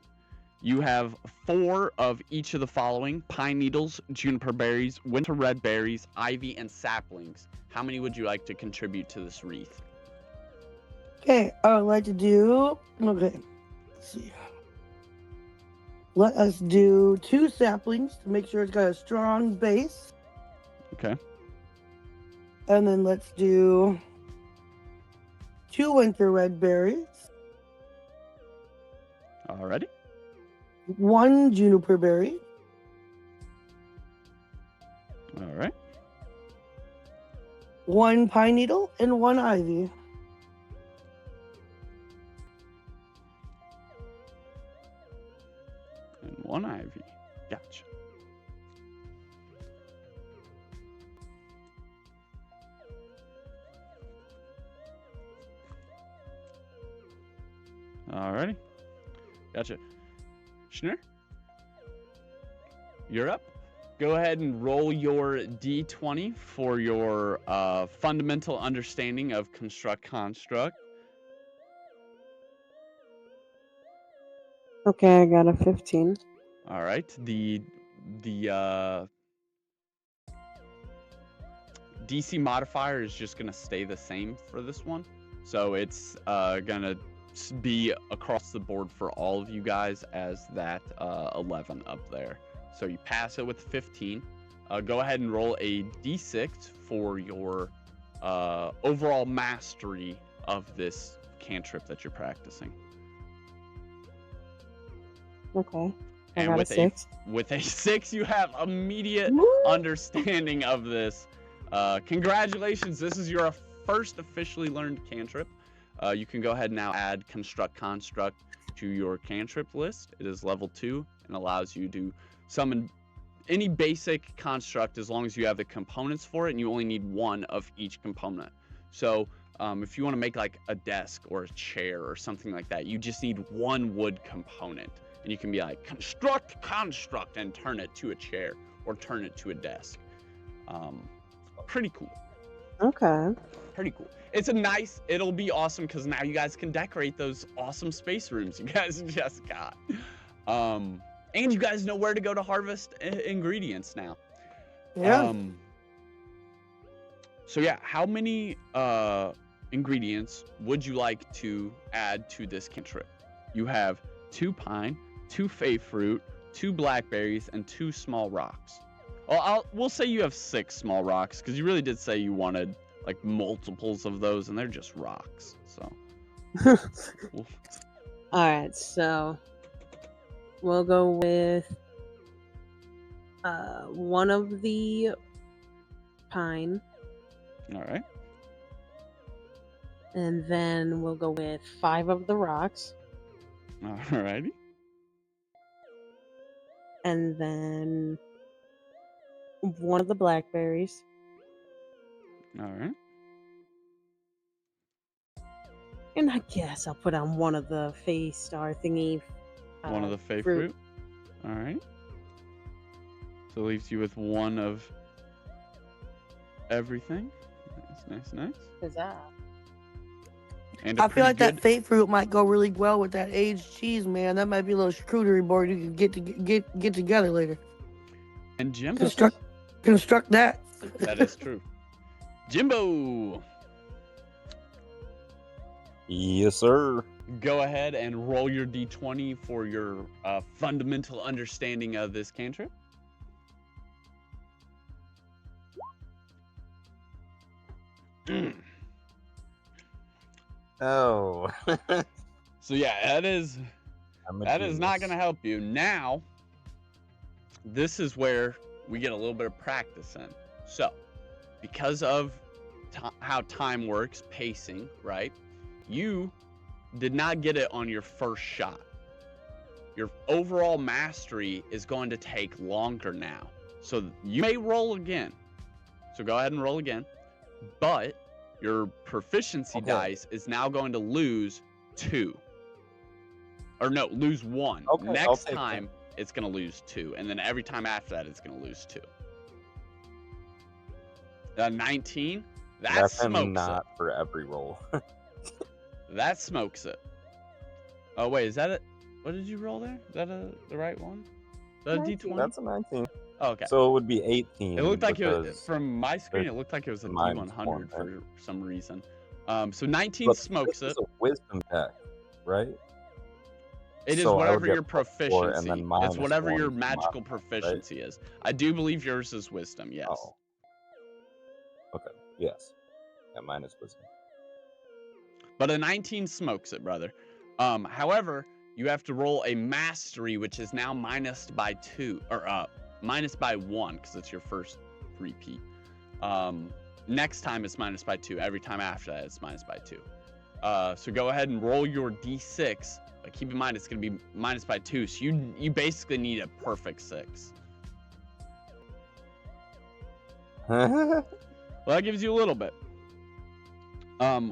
S2: You have 4 of each of the following: pine needles, juniper berries, winter red berries, ivy, and saplings. How many would you like to contribute to this wreath?
S1: Okay, I would like to do. Okay, let's see. Let us do 2 saplings to make sure it's got a strong base.
S2: Okay.
S1: And then let's do 2 winter red berries,
S2: Alrighty.
S1: 1 juniper berry,
S2: All right.
S1: 1 pine needle, and 1 ivy.
S2: And 1 ivy. Gotcha. Alrighty. Gotcha. Schnur, you're up. Go ahead and roll your d20 for your fundamental understanding of construct.
S4: Okay, I got a 15.
S2: All right. The DC modifier is just gonna stay the same for this one, so it's gonna be across the board for all of you guys as that 11 up there. So you pass it with 15. Go ahead and roll a d6 for your overall mastery of this cantrip that you're practicing.
S4: Okay. I
S2: And
S4: got a
S2: with
S4: 6.
S2: With a 6, you have immediate
S4: Woo!
S2: understanding of this. Congratulations, this is your first officially learned cantrip. You can go ahead and now add construct to your cantrip list. It is level 2 and allows you to summon any basic construct as long as you have the components for it, and you only need 1 of each component. So if you want to make like a desk or a chair or something like that, you just need 1 wood component, and you can be like construct and turn it to a chair or turn it to a desk. Pretty cool.
S4: Okay.
S2: Pretty cool. It'll be awesome because now you guys can decorate those awesome space rooms you guys just got. And you guys know where to go to harvest ingredients now.
S1: Yeah.
S2: So yeah, how many ingredients would you like to add to this cantrip? You have 2 pine, 2 fey fruit, 2 blackberries, and 2 small rocks. Well, we'll say you have 6 small rocks because you really did say you wanted like multiples of those, and they're just rocks. So.
S4: All right, so we'll go with 1 of the pine,
S2: All right.
S4: and then we'll go with 5 of the rocks,
S2: All righty.
S4: and then 1 of the blackberries,
S2: All right.
S4: and I guess I'll put on 1 of the Fey Star thingy.
S2: 1 of the fey fruit. All right. So it leaves you with 1 of everything. Nice.
S4: Huzzah.
S2: And
S1: I feel like that fate fruit might go really well with that aged cheese, man. That might be a little charcuterie board you can get together later.
S2: And Jimbo.
S1: Construct that.
S2: That is true. Jimbo,
S3: Yes, sir.
S2: go ahead and roll your d20 for your fundamental understanding of this cantrip.
S3: Oh.
S2: So yeah, that is not
S3: genius.
S2: going to help you. Now, this is where we get a little bit of practice in. So, because of how time works, pacing, right? You did not get it on your first shot. Your overall mastery is going to take longer now. So you may roll again. So go ahead and roll again. But your proficiency dice is now going to lose 2. Or no, lose 1.
S3: Okay, I'll
S2: Next
S3: take that.
S2: time, it's going to lose 2. And then every time after that, it's going to lose 2. 19, that
S3: That's
S2: smokes
S3: not for every roll.
S2: That smokes it. Oh, wait, is that it? What did you roll there? Is that the right one? Is that a
S4: 19.
S2: D20?
S3: That's a 19.
S2: Oh, okay.
S3: So it would be 18.
S2: It looked like
S3: because
S2: from my screen,
S3: there's
S2: it looked like it was a
S3: minus
S2: D100
S3: one,
S2: for some reason. So 19
S3: But
S2: smokes
S3: this
S2: it.
S3: is a wisdom check, right?
S2: It is
S3: So I would
S2: whatever
S3: get
S2: your
S3: +4
S2: proficiency.
S3: and then
S2: It's
S3: minus
S2: whatever
S3: 1
S2: your
S3: for the
S2: magical
S3: modifier, right?
S2: proficiency is. I do believe yours is wisdom, yes.
S3: Oh. Okay. Yes. Yeah, mine is wisdom.
S2: But a 19 smokes it, brother. However, you have to roll a mastery, which is now minus by 2, or minus by 1, because it's your first repeat. Next time it's minus by 2. Every time after that, it's minus by 2. So go ahead and roll your d6. But keep in mind, it's going to be minus by 2. So you basically need a perfect 6. Well, that gives you a little bit.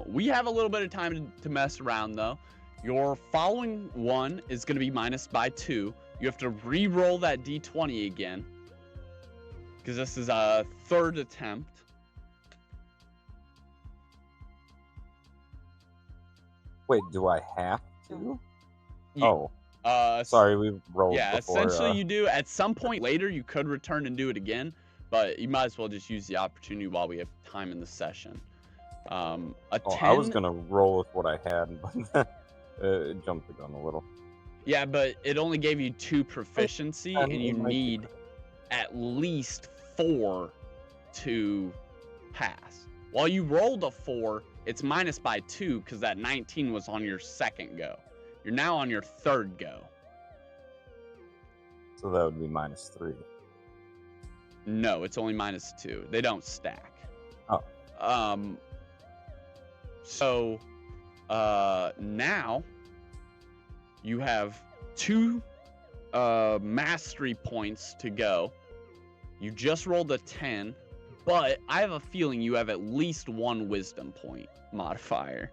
S2: We have a little bit of time to mess around, though. Your following one is going to be minus by 2. You have to re-roll that d20 again, because this is a third attempt.
S3: Wait, do I have to?
S2: You-
S3: Oh, sorry, we rolled
S2: Yeah,
S3: before.
S2: essentially you do. At some point later, you could return and do it again, but you might as well just use the opportunity while we have time in the session. A 10,
S3: I was gonna roll with what I had, but it jumped the gun a little.
S2: Yeah, but it only gave you 2 proficiency, and you
S3: it might be
S2: need
S3: correct.
S2: at least 4 to pass. While you rolled a 4, it's minus by 2 because that 19 was on your second go. You're now on your third go.
S3: So that would be minus 3.
S2: No, it's only minus 2. They don't stack.
S3: Oh.
S2: So now you have 2 mastery points to go. You just rolled a 10, but I have a feeling you have at least 1 wisdom point modifier.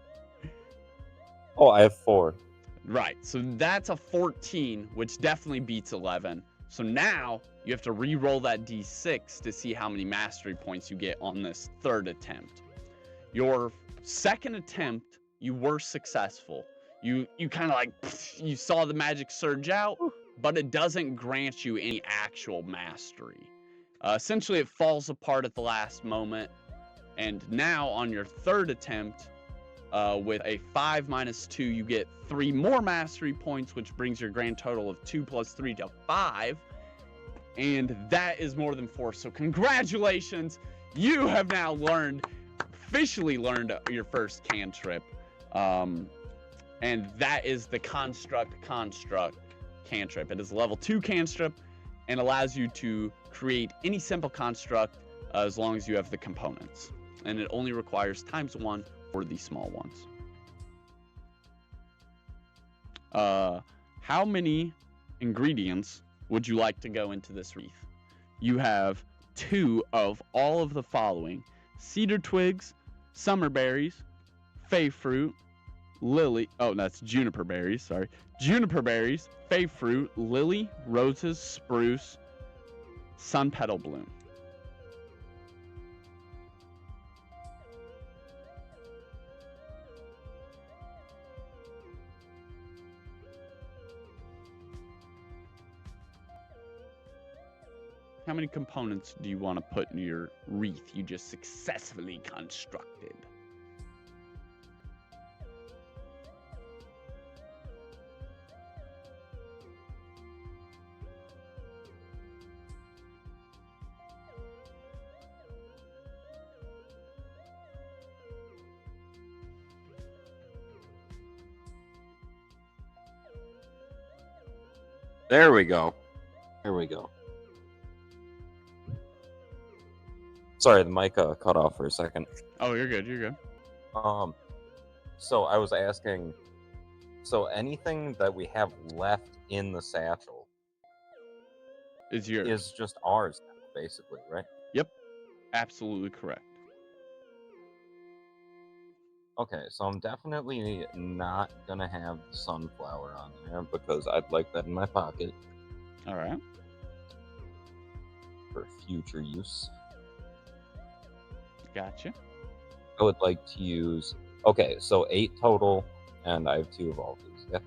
S3: Oh, I have 4.
S2: Right, so that's a 14, which definitely beats 11. So now you have to re-roll that d6 to see how many mastery points you get on this third attempt. Your second attempt, you were successful. You kind of like, you saw the magic surge out, but it doesn't grant you any actual mastery. Essentially, it falls apart at the last moment. And now on your third attempt, with a 5 minus 2, you get 3 more mastery points, which brings your grand total of 2 plus 3 to 5. And that is more than 4. So congratulations, you have now officially learned your first cantrip. And that is the construct cantrip. It is a level 2 cantrip and allows you to create any simple construct as long as you have the components. And it only requires ×1 for the small ones. How many ingredients would you like to go into this wreath? You have 2 of all of the following: cedar twigs, summer berries, fay fruit, that's juniper berries, sorry. Juniper berries, fay fruit, lily, roses, spruce, sun petal bloom. How many components do you want to put in your wreath you just successfully constructed?
S3: There we go. There we go. Sorry, the mic cut off for a second.
S2: Oh, you're good. You're good.
S3: So I was asking. So anything that we have left in the satchel
S2: It's yours.
S3: is just ours, basically, right?
S2: Yep. Absolutely correct.
S3: Okay, so I'm definitely not gonna have the sunflower on there because I'd like that in my pocket
S2: All right.
S3: for future use.
S2: Gotcha.
S3: I would like to use. Okay, so 8 total, and I have 2 of all these. Yeah.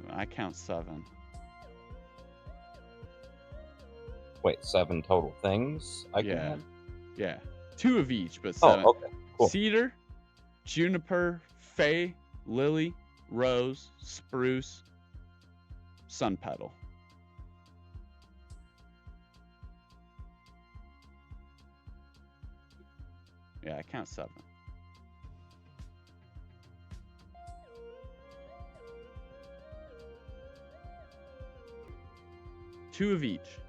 S2: I count 7.
S3: Wait, 7 total things I can
S2: Yeah.
S3: have?
S2: Yeah. 2 of each, but
S3: Oh,
S2: 7.
S3: okay, cool.
S2: Cedar, juniper, fay, lily, rose, spruce, sun petal. Yeah, I count 7. Two of each.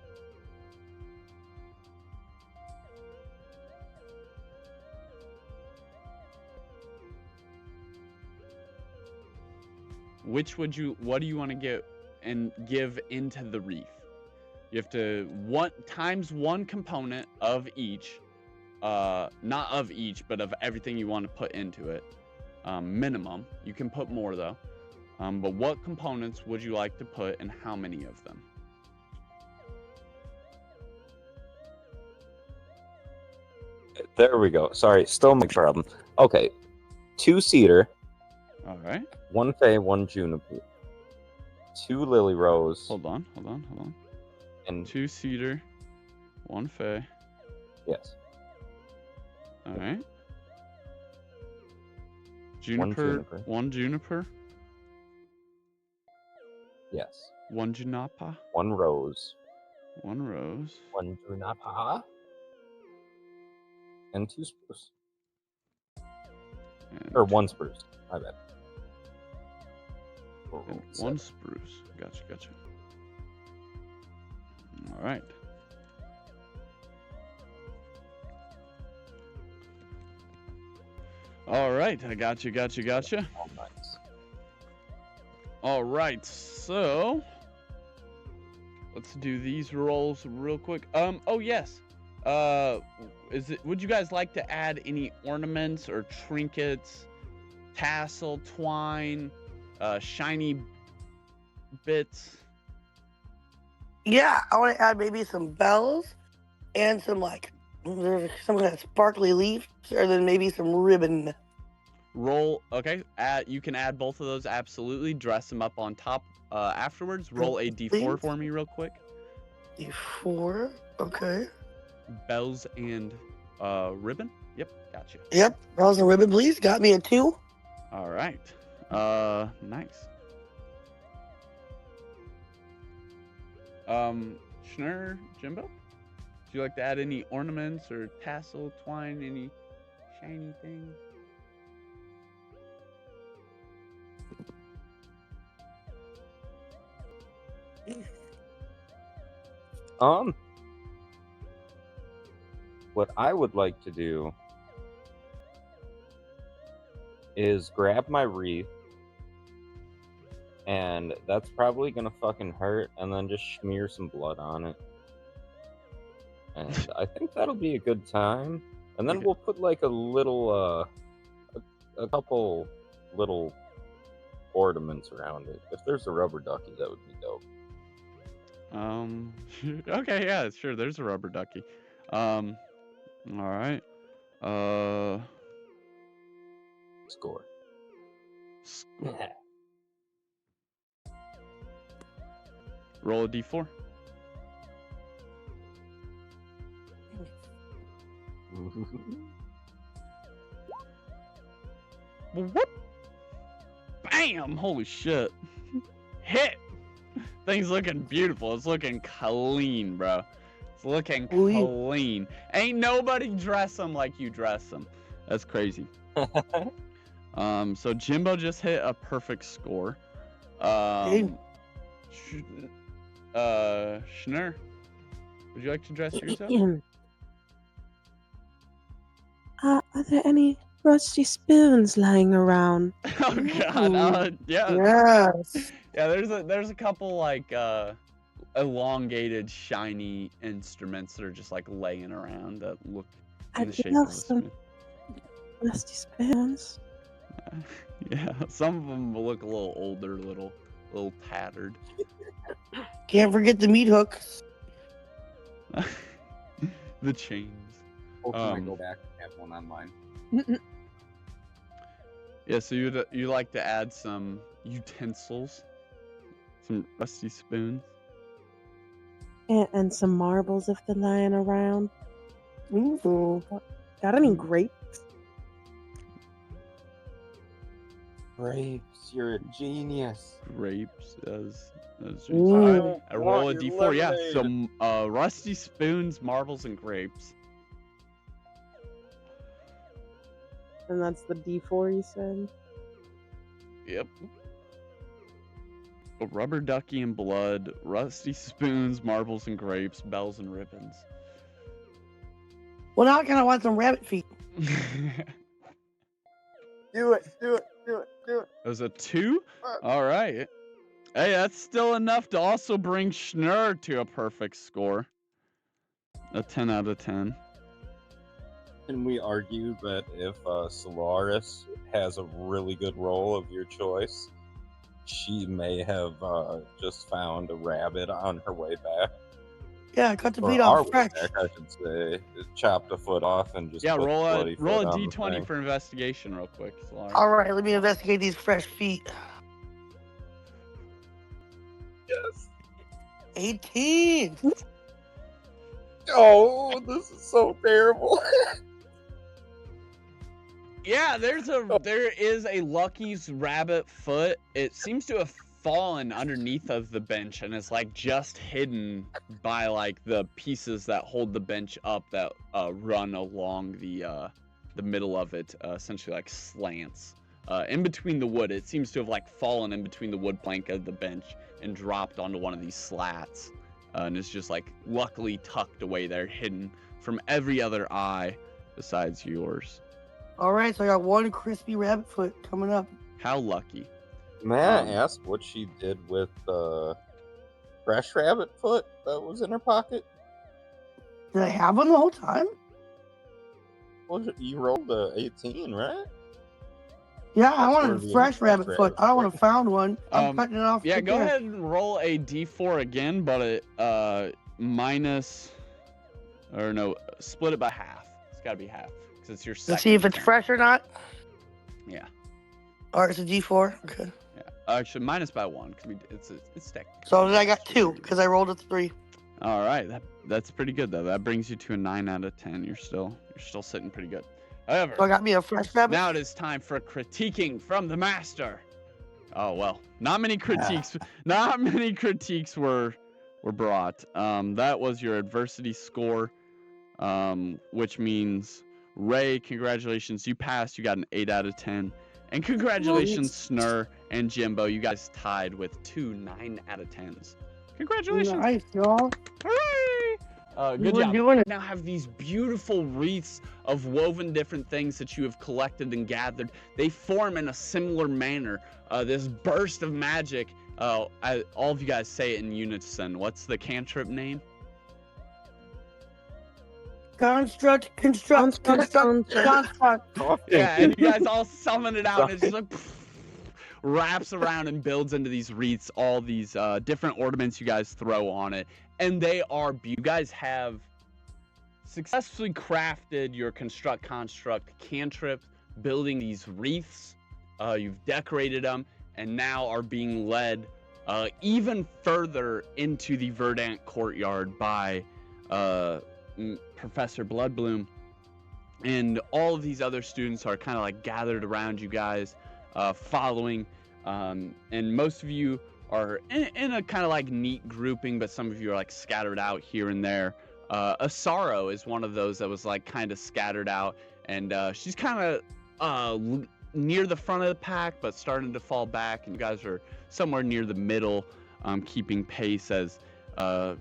S2: What do you want to get and give into the wreath? You have to times 1 component of each, not of each, but of everything you want to put into it. Minimum. You can put more though. But what components would you like to put and how many of them?
S3: There we go. Sorry, still my problem. Okay, 2 cedar,
S2: All right.
S3: 1 fay, 1 juniper, 2 lily rose,
S2: Hold on.
S3: and
S2: 2 cedar, 1 fay.
S3: yes,
S2: All right.
S3: 1 juniper.
S2: 1 juniper,
S3: Yes,
S2: 1 juniper,
S3: 1 rose,
S2: 1 rose,
S3: 1 juniper, and 2 spruce.
S2: and
S3: Or 1 spruce. My bad. Or
S2: And
S3: 7.
S2: 1 spruce. Gotcha. All right. All right. I gotcha.
S3: Oh, nice.
S2: All right. So let's do these rolls real quick. Oh yes. Would you guys like to add any ornaments or trinkets, tassel, twine, shiny bits?
S1: Yeah, I want to add maybe some bells and some there's some kind of sparkly leaves, or then maybe some ribbon.
S2: Roll. Okay. You can add both of those. Absolutely. Dress them up on top afterwards. Roll a d4
S1: Please?
S2: for me real quick.
S1: D4. Okay.
S2: Bells and ribbon. Yep. Gotcha.
S1: Yep. Bells and ribbon, please. Got me a 2.
S2: All right. Nice. Schnur, Jimbo, would you like to add any ornaments or tassel, twine, any shiny things?
S3: What I would like to do is grab my wreath, and that's probably gonna fucking hurt, and then just smear some blood on it. And I think that'll be a good time. And then
S2: Okay.
S3: we'll put like a little, a couple little ornaments around it. If there's a rubber ducky, that would be dope.
S2: Okay, yeah, sure. There's a rubber ducky. All right.
S3: Score.
S2: Roll a d4. Whoop. Bam! Holy shit. Hit! Thing's looking beautiful. It's looking clean, bro. It's looking clean. Ain't nobody dress them like you dress them. That's crazy. So Jimbo just hit a perfect score. Schnur, would you like to dress yourself?
S4: Are there any rusty spoons lying around?
S2: Oh god, yeah.
S1: Yes.
S2: Yeah, there's a couple like elongated, shiny instruments that are just like laying around that look in
S4: I
S2: the
S4: do
S2: shape of a
S4: have some
S2: spoon.
S4: rusty spoons.
S2: Yeah, some of them will look a little older, little tattered.
S1: Can't forget the meat hooks.
S2: The chains.
S5: Or can I go back and have one on mine?
S2: Yeah, so you like to add some utensils, some rusty spoons.
S4: And some marbles if they're lying around.
S1: Ooh.
S4: Got any grapes?
S3: Grapes, you're a genius.
S2: Grapes as
S1: Ooh.
S2: I roll a d4. Yeah, some rusty spoons, marbles, and grapes.
S4: And that's the D4 you said?
S2: Yep. A rubber ducky and blood, rusty spoons, marbles and grapes, bells and ribbons.
S1: Well, now I kind of want some rabbit feet.
S5: Do it.
S2: There's a 2? All right. Hey, that's still enough to also bring Schnurr to a perfect score. A 10 out of 10.
S3: Can we argue that if Solaris has a really good roll of your choice, she may have just found a rabbit on her way back?
S1: Yeah, cut the
S3: Or
S1: feet
S3: our
S1: off
S3: way
S1: fresh.
S3: back, I should say. Chopped a foot off and just
S2: Yeah,
S3: put
S2: roll
S3: the
S2: a
S3: bloody foot on the
S2: d20
S3: thing.
S2: for investigation real quick. Solaris.
S1: All right, let me investigate these fresh feet.
S3: Yes.
S1: 18.
S3: Oh, this is so terrible.
S2: Yeah, there is a Lucky's rabbit foot. It seems to have fallen underneath of the bench and is like just hidden by like the pieces that hold the bench up that run along the middle of it, essentially like slants. In between the wood, it seems to have like fallen in between the wood plank of the bench and dropped onto one of these slats, and it's just like luckily tucked away there, hidden from every other eye besides yours.
S1: All right, so I got one crispy rabbit foot coming up.
S2: How lucky.
S3: May I ask what she did with the fresh rabbit foot that was in her pocket?
S1: Did I have one the whole time?
S3: Well, you rolled a 18, right?
S1: Yeah, I
S3: That's
S1: wanted
S3: worthy
S1: a
S3: of
S1: fresh
S3: fresh
S1: rabbit foot. I don't want to found one. I'm cutting it off.
S2: Yeah,
S1: right
S2: go
S1: there.
S2: ahead and roll a d4 again, but it minus, or no, split it by half. It's got to be half because it's your second.
S1: Let's see if it's
S2: attempt.
S1: fresh or not.
S2: Yeah.
S1: All right, it's a D4. Okay.
S2: Yeah. Actually, minus by 1 because it's technically.
S1: So then I got 2 because I rolled a 3.
S2: All right, that's pretty good though. That brings you to a 9 out of 10. You're still sitting pretty good. However,
S1: So I got me a fresh rabbit.
S2: now it is time for critiquing from the master. Oh well, not many critiques. Not many critiques were brought. That was your adversity score, which means Ray, congratulations, you passed. You got an 8 out of 10, and congratulations, Snur and Jimbo, you guys tied with 2 9 out of 10s. Congratulations!
S1: Nice, y'all.
S2: Hooray! Good
S1: We're
S2: job.
S1: doing it.
S2: Now have these beautiful wreaths of woven different things that you have collected and gathered. They form in a similar manner. This burst of magic. All of you guys say it in unison. What's the cantrip name?
S1: Construct.
S2: Yeah, and you guys all summon it out, and it's just like wraps around and builds into these wreaths, all these different ornaments you guys throw on it. And they are, you guys have successfully crafted your construct cantrip, building these wreaths. You've decorated them, and now are being led even further into the Verdant courtyard by Professor Bloodbloom. And all of these other students are kind of like gathered around you guys, following. And most of you are in a kind of like neat grouping, but some of you are like scattered out here and there. Asaro is one of those that was like kind of scattered out, and she's kind of near the front of the pack, but starting to fall back. And you guys are somewhere near the middle, keeping pace as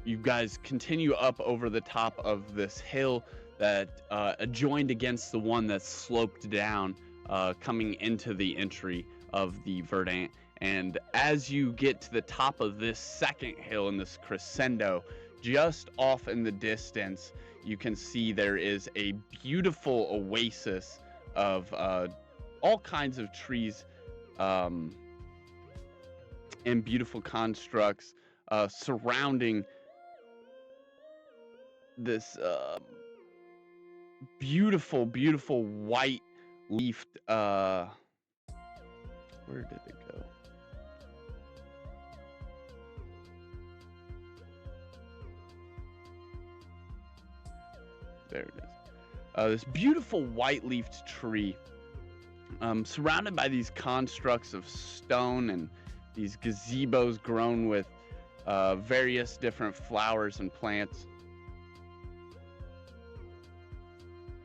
S2: you guys continue up over the top of this hill that adjoined against the one that's sloped down, coming into the entry of the Verdant. And as you get to the top of this second hill in this crescendo, just off in the distance, you can see there is a beautiful oasis of all kinds of trees and beautiful constructs surrounding this beautiful, beautiful white leafed. Where did it go? There it is. This beautiful white-leafed tree, surrounded by these constructs of stone and these gazebos grown with various different flowers and plants.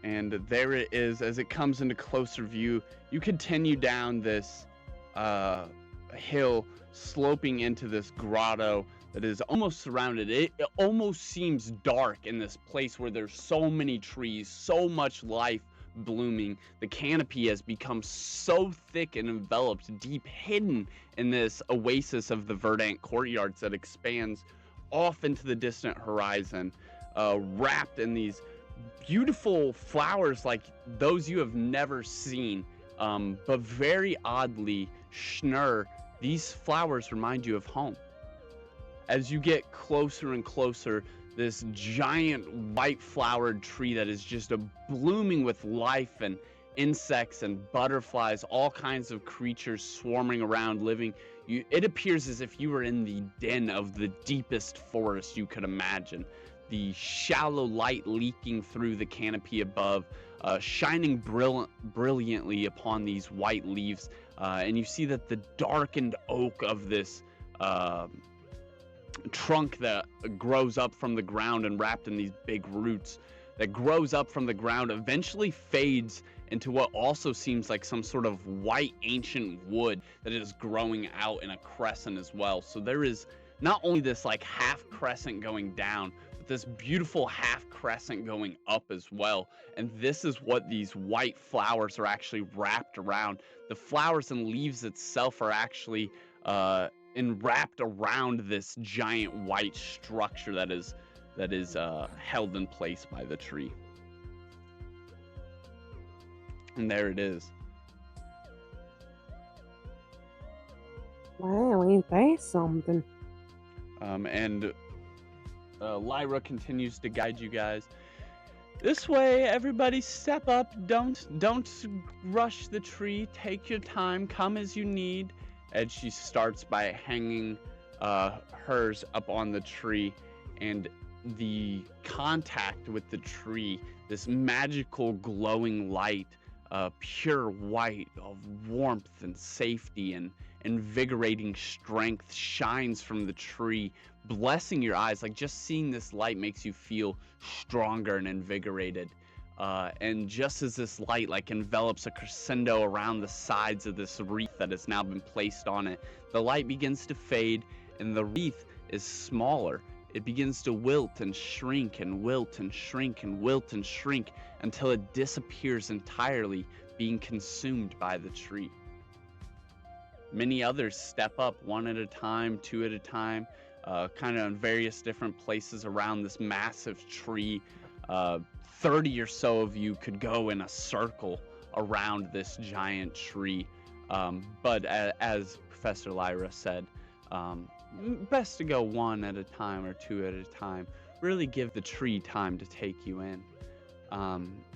S2: And there it is. As it comes into closer view, you continue down this hill, sloping into this grotto that is almost surrounded. It almost seems dark in this place where there's so many trees, so much life blooming. The canopy has become so thick and enveloped, deep hidden in this oasis of the verdant courtyards that expands off into the distant horizon, wrapped in these beautiful flowers like those you have never seen. But very oddly, Schnur, these flowers remind you of home. As you get closer and closer, this giant white flowered tree that is just blooming with life and insects and butterflies, all kinds of creatures swarming around, living. It appears as if you were in the den of the deepest forest you could imagine. The shallow light leaking through the canopy above, shining brilliantly upon these white leaves. And you see that the darkened oak of this trunk that grows up from the ground and wrapped in these big roots that grows up from the ground eventually fades into what also seems like some sort of white ancient wood that is growing out in a crescent as well. So there is not only this like half crescent going down, but this beautiful half crescent going up as well. And this is what these white flowers are actually wrapped around. The flowers and leaves itself are actually wrapped around this giant white structure that is held in place by the tree. And there it is.
S4: Wow, ain't that something?
S2: And Lyra continues to guide you guys. This way, everybody step up. Don't rush the tree. Take your time. Come as you need. And she starts by hanging hers up on the tree, and the contact with the tree, this magical glowing light, pure white of warmth and safety and invigorating strength shines from the tree, blessing your eyes. Like just seeing this light makes you feel stronger and invigorated. And just as this light like envelops a crescendo around the sides of this wreath that has now been placed on it, the light begins to fade and the wreath is smaller. It begins to wilt and shrink and wilt and shrink and wilt and shrink until it disappears entirely, being consumed by the tree. Many others step up one at a time, two at a time, kind of in various different places around this massive tree. 30 or so of you could go in a circle around this giant tree. But as Professor Lyra said, best to go one at a time or two at a time. Really give the tree time to take you in.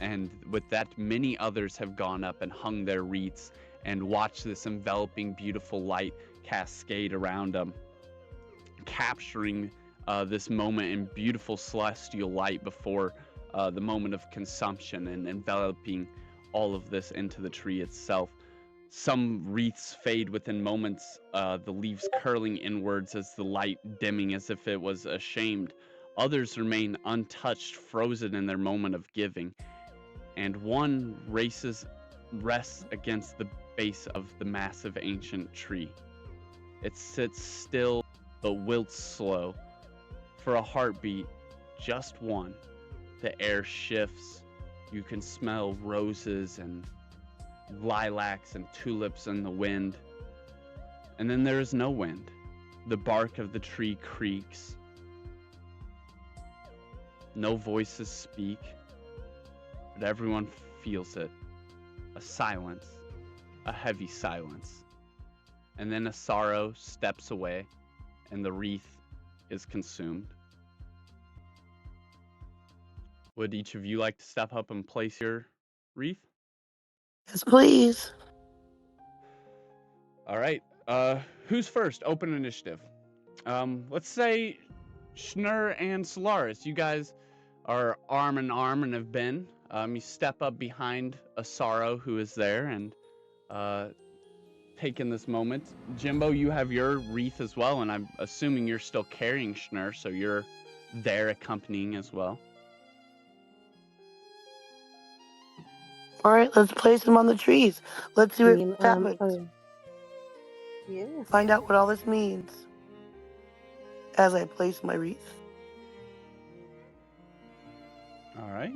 S2: And with that, many others have gone up and hung their wreaths and watched this enveloping, beautiful light cascade around them, capturing this moment in beautiful celestial light before the moment of consumption and enveloping all of this into the tree itself. Some wreaths fade within moments, the leaves curling inwards as the light dimming as if it was ashamed. Others remain untouched, frozen in their moment of giving. And one rests against the base of the massive ancient tree. It sits still but wilts slow. For a heartbeat, just one. The air shifts. You can smell roses and lilacs and tulips in the wind. And then there is no wind. The bark of the tree creaks. No voices speak, but everyone feels it. A silence, a heavy silence. And then a sorrow steps away, and the wreath is consumed. Would each of you like to step up and place your wreath?
S1: Yes, please.
S2: All right. Who's first? Open initiative. Let's say Schnur and Solaris. You guys are arm in arm and have been. You step up behind a sorrow who is there and take in this moment. Jimbo, you have your wreath as well, and I'm assuming you're still carrying Schnur, so you're there accompanying as well.
S1: All right, let's place them on the trees. Let's see what happens.
S4: Yes.
S1: Find out what all this means. As I place my wreath.
S2: All right,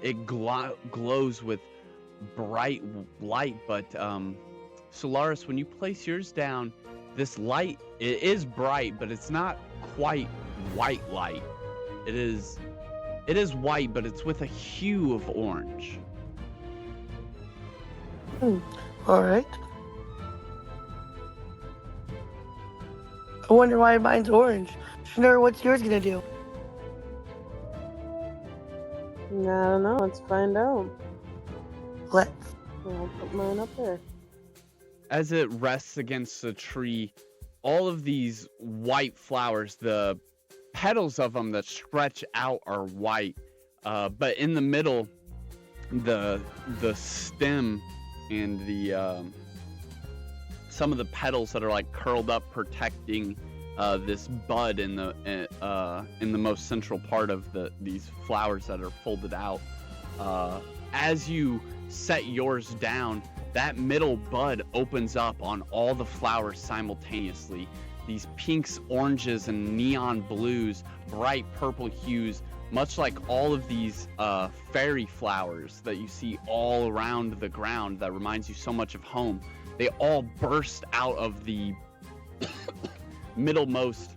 S2: it glows with bright light, but Solaris, when you place yours down, this light, it is bright, but it's not quite white light. It is white, but it's with a hue of orange.
S1: All right. I wonder why mine's orange. Schnur, what's yours gonna do?
S4: I don't know. Let's find out.
S1: Let's.
S4: I'll put mine up there.
S2: As it rests against the tree, all of these white flowers, the petals of them that stretch out are white, but in the middle, the stem and the some of the petals that are like curled up, protecting this bud in the most central part of these flowers that are folded out. As you set yours down, that middle bud opens up on all the flowers simultaneously. These pinks, oranges, and neon blues, bright purple hues, much like all of these fairy flowers that you see all around the ground that reminds you so much of home. They all burst out of the middlemost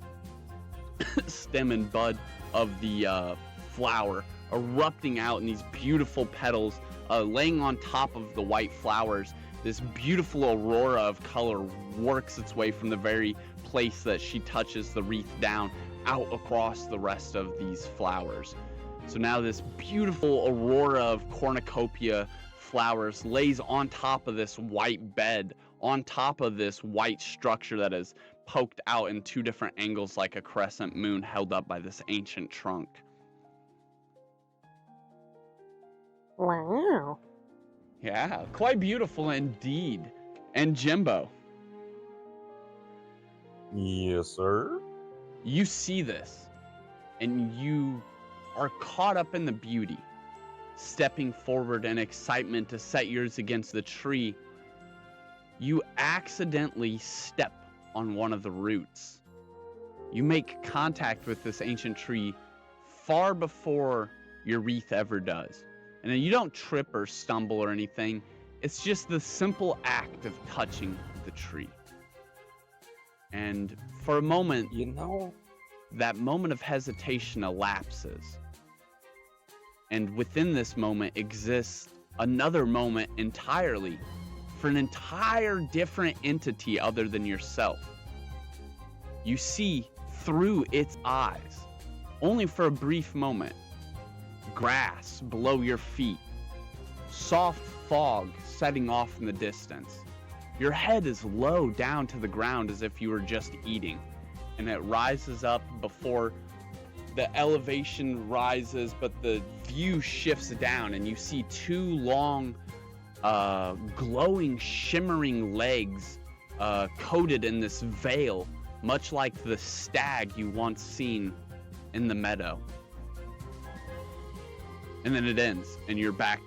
S2: stem and bud of the flower, erupting out in these beautiful petals, laying on top of the white flowers. This beautiful aurora of color works its way from the very place that she touches the wreath down out across the rest of these flowers. So now this beautiful aurora of cornucopia flowers lays on top of this white bed, on top of this white structure that is poked out in two different angles like a crescent moon held up by this ancient trunk.
S4: Wow.
S2: Yeah, quite beautiful indeed. And Jimbo,
S3: Yes, sir.
S2: you see this and you are caught up in the beauty, stepping forward in excitement to set yours against the tree. You accidentally step on one of the roots. You make contact with this ancient tree far before your wreath ever does. And then you don't trip or stumble or anything. It's just the simple act of touching the tree. And for a moment, that moment of hesitation elapses. And within this moment exists another moment entirely for an entire different entity other than yourself. You see through its eyes, only for a brief moment. Grass below your feet, soft fog setting off in the distance. Your head is low down to the ground as if you were just eating, and it rises up before the elevation rises, but the view shifts down and you see two long, glowing, shimmering legs coated in this veil, much like the stag you once seen in the meadow. And then it ends, and you're back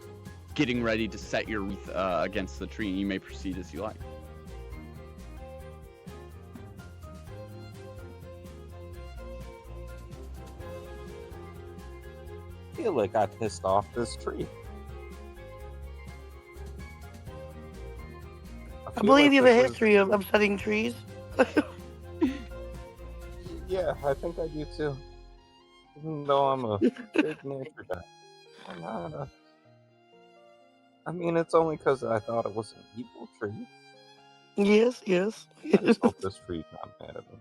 S2: getting ready to set your wreath against the tree, and you may proceed as you like.
S3: I feel like I pissed off this tree. I
S1: I
S3: do
S1: believe
S3: it
S1: you have a
S3: because
S1: history of upsetting trees.
S3: yeah, I think I do too. Even though I'm a big nature guy, I'm not a. I mean, it's only because I thought it was an evil tree.
S1: Yes, yes.
S3: I just hope this tree's not mad at me.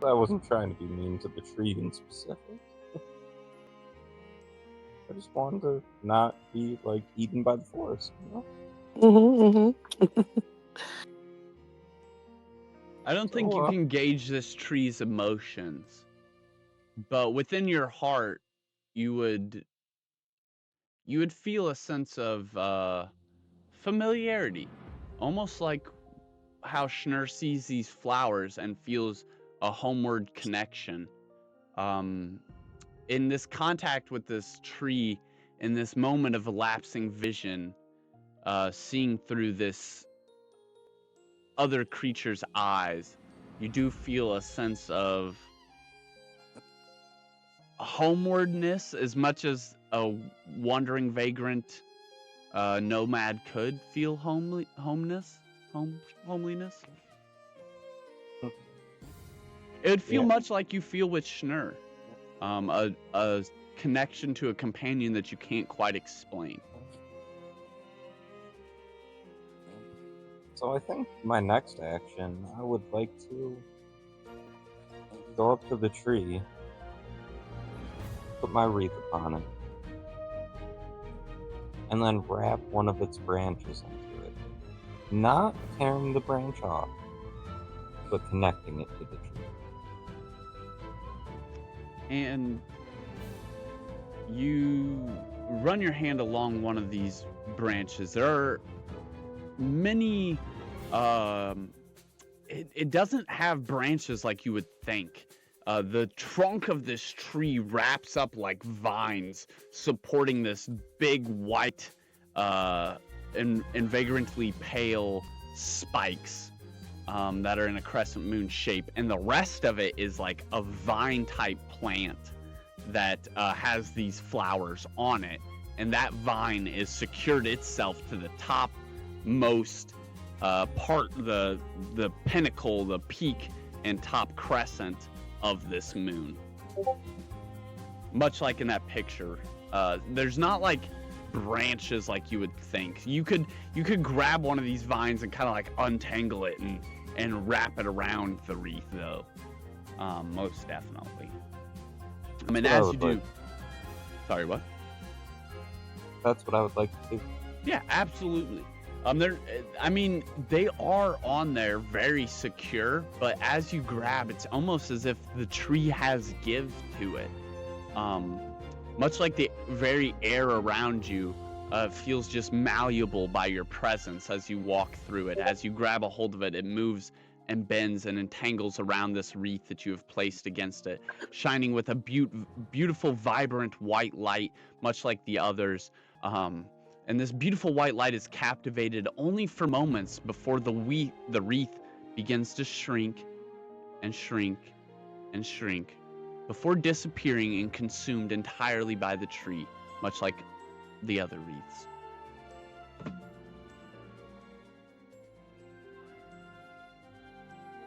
S3: I wasn't trying to be mean to the tree in specific. I just wanted to not be like eaten by the forest, you know?
S2: I don't think you
S3: So,
S2: can gauge this tree's emotions, but within your heart, you would feel a sense of familiarity, almost like how Schnur sees these flowers and feels a homeward connection. Um, in this contact with this tree, in this moment of elapsing vision, seeing through this other creature's eyes, you do feel a sense of homewardness as much as a wandering vagrant nomad could feel homeliness. It would feel
S3: yeah.
S2: much like you feel with Schnur, a connection to a companion that you can't quite explain.
S3: So I think my next action, I would like to go up to the tree, put my wreath upon it, and then wrap one of its branches into it. Not tearing the branch off, but connecting it to the tree.
S2: And you run your hand along one of these branches. There are many it doesn't have branches like you would think. The trunk of this tree wraps up like vines, supporting this big white and vagrantly pale spikes that are in a crescent moon shape, and the rest of it is like a vine type plant that has these flowers on it, and that vine is secured itself to the topmost part, the pinnacle, the peak and top crescent of this moon. Much like in that picture, there's not like branches like you would think. You could grab one of these vines and kind of like untangle it and wrap it around the wreath, though. Most definitely. I mean, as you do. Sorry, what?
S3: That's what I would like to do.
S2: Yeah, absolutely. They are on there very secure, but as you grab, it's almost as if the tree has give to it. Much like the very air around you feels just malleable by your presence as you walk through it. As you grab a hold of it, it moves and bends and entangles around this wreath that you have placed against it, shining with a beautiful, vibrant white light, much like the others. And this beautiful white light is captivated only for moments before the wreath begins to shrink and shrink and shrink, before disappearing and consumed entirely by the tree, much like the other wreaths.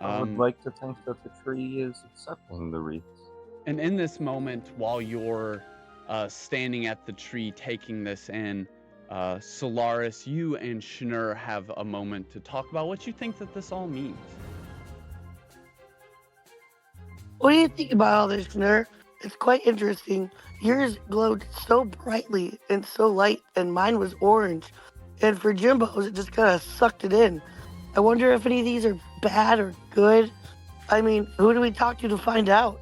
S3: I would like to think that the tree is accepting the wreaths.
S2: And in this moment, while you're standing at the tree taking this in, Solaris, you and Schnur have a moment to talk about what you think that this all means.
S1: What do you think about all this, Schnur? It's quite interesting. Yours glowed so brightly and so light, and mine was orange. And for Jimbo's, it just kind of sucked it in. I wonder if any of these are bad or good. I mean, who do we talk to find out?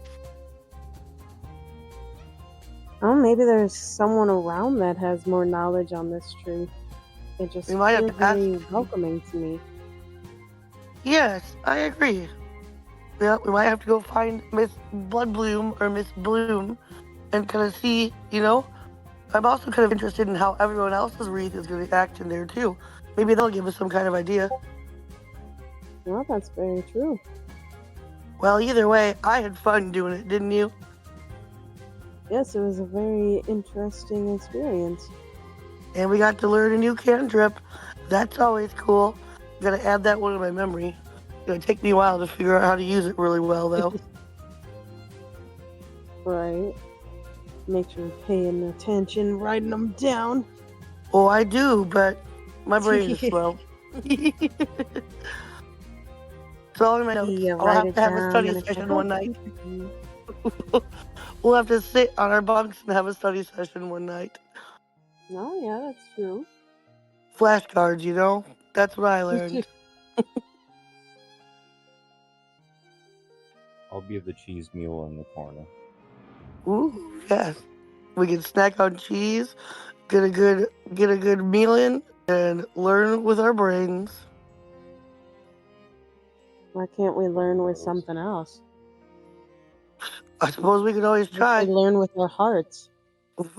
S4: Oh, maybe there's someone around that has more knowledge on this tree. It just
S1: We might have
S4: feels
S1: to ask
S4: very
S1: them.
S4: welcoming to me.
S1: Yes, I agree. Yeah, we might have to go find Miss Bloodbloom or Miss Bloom and kind of see, I'm also kind of interested in how everyone else's wreath is going to act in there too. Maybe they'll give us some kind of idea.
S4: Well, that's very true.
S1: Well, either way, I had fun doing it, didn't you?
S4: Yes, it was a very interesting experience.
S1: And we got to learn a new cantrip. That's always cool. Gotta add that one to my memory. It'll take me a while to figure out how to use it really well, though.
S4: Right. Make sure you're paying attention, writing them down.
S1: Oh, I do, but my brain is slow. It's all in my notes.
S4: You
S1: I'll
S4: write
S1: have
S4: it
S1: to have a
S4: down,
S1: study
S4: and it's like,
S1: session one night.
S4: oh,
S1: We'll have to sit on our bunks and have a study session one night.
S4: no, yeah, that's true.
S1: Flashcards, you know? That's what I learned.
S3: I'll be the cheese mule in the corner.
S1: Ooh, yes. We can snack on cheese, get a good meal in, and learn with our brains.
S4: Why can't we learn with something else?
S1: I suppose we could always
S4: We
S1: try.
S4: learn with our hearts.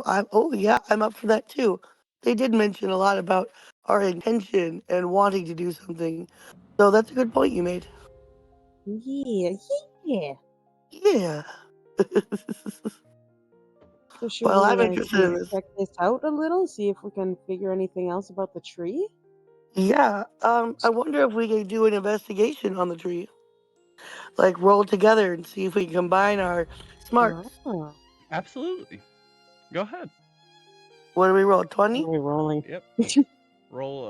S1: I'm up for that too. They did mention a lot about our intention and wanting to do something. So that's a good point you made.
S4: Yeah.
S1: Yeah.
S4: So should
S1: Well,
S4: we
S1: I'm interested in this.
S4: check this out a little, see if we can figure anything else about the tree?
S1: Yeah. I wonder if we could do an investigation on the tree. Like roll together and see if we can combine our smarts.
S4: Ah,
S2: Absolutely. Go ahead.
S1: What do we roll?
S4: are
S1: 20?
S4: we rolling?
S2: Yep. Roll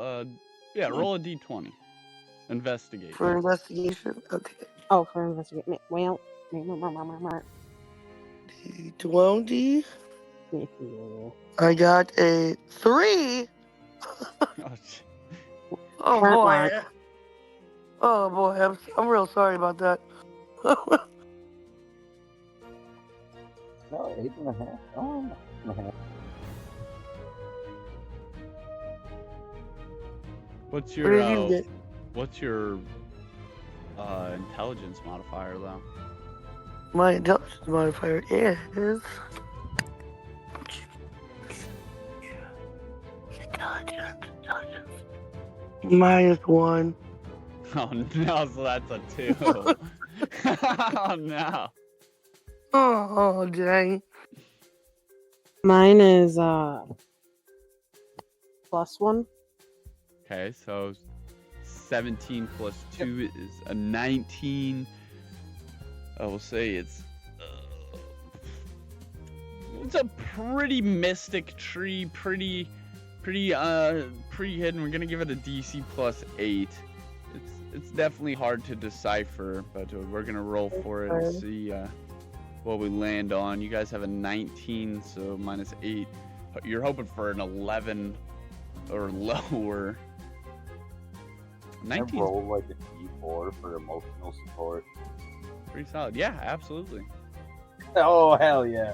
S2: roll a d20. Investigate.
S1: For investigation? Okay.
S4: Oh, for investigation. Well,
S1: 20. I got a 3.
S2: Oh, sh-
S1: Oh
S4: Quack,
S1: boy.
S4: quack.
S1: Oh boy, I'm real sorry about that.
S3: No, 8.5. Oh, 8.5.
S2: what's
S1: What did you
S2: your
S1: get?
S2: what's your intelligence modifier though?
S1: My intelligence modifier is -1.
S2: Oh no, so that's a 2. Oh no.
S1: Oh dang.
S4: Mine is +1.
S2: Okay, so 17 plus 2 is a 19. I will say it's a pretty mystic tree, pretty hidden. We're gonna give it a DC +8. It's definitely hard to decipher, but we're gonna roll for it and see what we land on. You guys have a 19, so -8. You're hoping for an 11 or lower.
S3: I
S2: 19
S3: roll like a D4 for emotional support.
S2: pretty solid. Yeah, absolutely.
S3: Oh, hell yeah.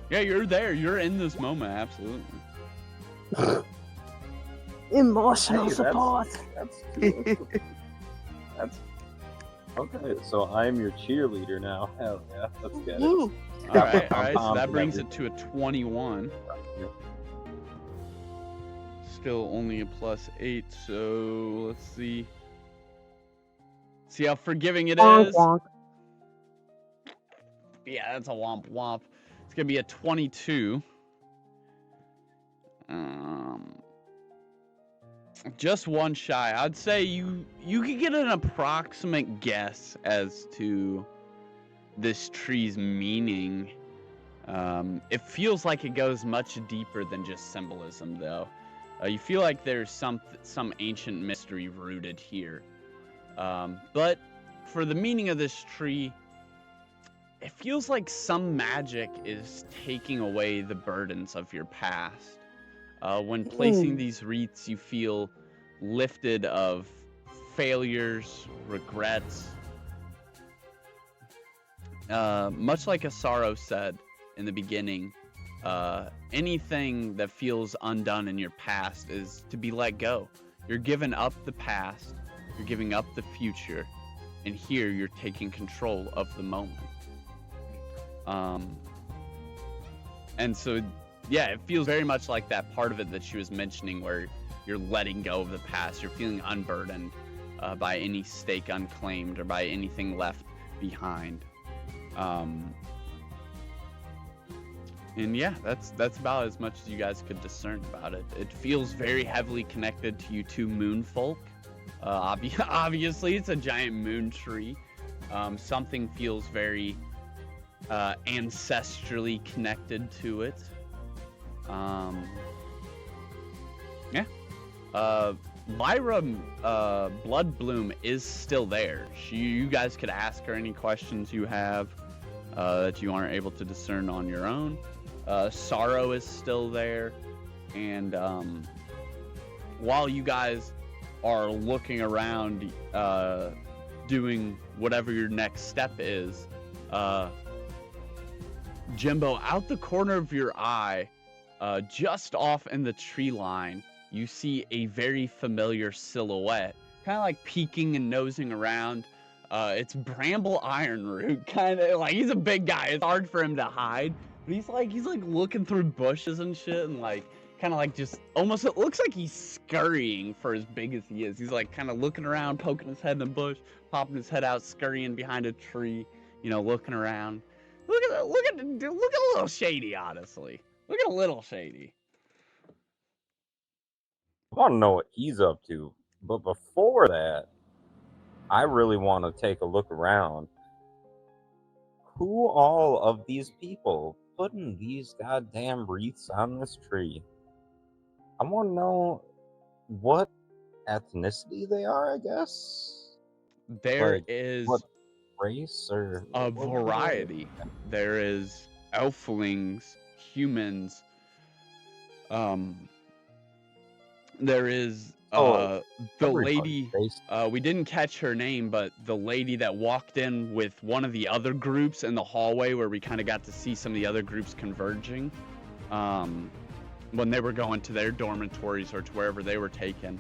S2: Yeah, you're there. You're in this moment. Absolutely.
S4: Emotional
S3: Hey,
S4: support.
S3: That's cool. That's okay. So I'm your cheerleader now. Hell yeah, let's get it.
S1: Woo.
S2: All right. So that brings it to a 21. Still only a +8. So let's see. See how forgiving it
S4: Wonk,
S2: is.
S4: wonk.
S2: Yeah, that's a womp womp. It's gonna be a 22. Just one shy. I'd say you could get an approximate guess as to this tree's meaning. It feels like it goes much deeper than just symbolism, though. You feel like there's some ancient mystery rooted here. But for the meaning of this tree, it feels like some magic is taking away the burdens of your past. When placing these wreaths, you feel lifted of failures, regrets. Much like Asaro said in the beginning, anything that feels undone in your past is to be let go. You're giving up the past, you're giving up the future, and here you're taking control of the moment. And so, yeah, it feels very much like that part of it that she was mentioning where you're letting go of the past. You're feeling unburdened by any stake unclaimed or by anything left behind. And yeah, that's about as much as you guys could discern about it. It feels very heavily connected to you two moon folk. Obviously, it's a giant moon tree. Something feels very ancestrally connected to it. Yeah. Lyra Bloodbloom is still there. You guys could ask her any questions you have that you aren't able to discern on your own. Sorrow is still there, and while you guys are looking around, doing whatever your next step is, Jimbo, out the corner of your eye, just off in the tree line, you see a very familiar silhouette, kind of like peeking and nosing around. It's Bramble Ironroot, kind of like he's a big guy. It's hard for him to hide, but he's like looking through bushes and shit, and like kind of like just almost it looks like he's scurrying for as big as he is. He's like kind of looking around, poking his head in the bush, popping his head out, scurrying behind a tree, looking around. Look at a little shady, honestly. Look at a little shady.
S3: I want to know what he's up to. But before that, I really want to take a look around. Who all of these people putting these goddamn wreaths on this tree? I want to know what ethnicity they are, I guess.
S2: There
S3: Like,
S2: is
S3: what race or
S2: a
S3: what
S2: variety. There is elflings, humans. There is the lady. We didn't catch her name, but the lady that walked in with one of the other groups in the hallway, where we kind of got to see some of the other groups converging, when they were going to their dormitories or to wherever they were taken.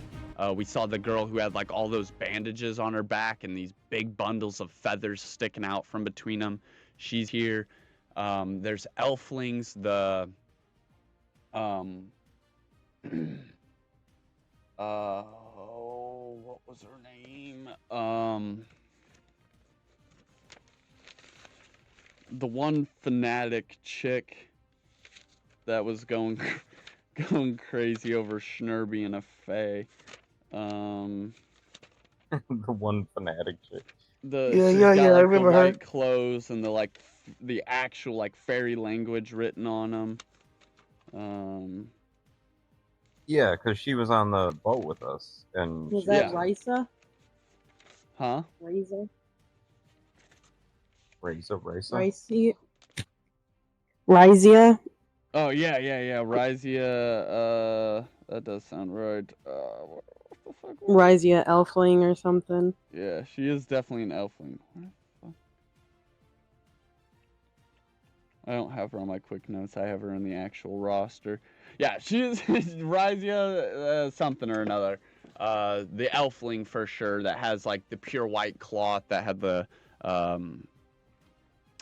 S2: We saw the girl who had like all those bandages on her back and these big bundles of feathers sticking out from between them. She's here. There's elflings. What was her name? The one fanatic chick that was going crazy over Schnur being a fae.
S3: The one fanatic chick.
S2: She's got
S1: I
S2: like
S1: remember
S2: the
S1: her.
S2: white clothes and the actual like fairy language written on them.
S3: Yeah, because she was on the boat with us, and
S4: Was
S3: she
S4: that
S2: Yeah.
S4: Risa?
S2: Huh?
S4: Risa?
S3: Risa.
S4: Risia?
S2: Oh yeah. Ryzia. That does sound right. What the fuck was it?
S4: Risia Elfling or something.
S2: Yeah, she is definitely an elfling. What the fuck? I don't have her on my quick notes. I have her in the actual roster. Yeah, she is Ryzia something or another. The elfling for sure that has like the pure white cloth that had the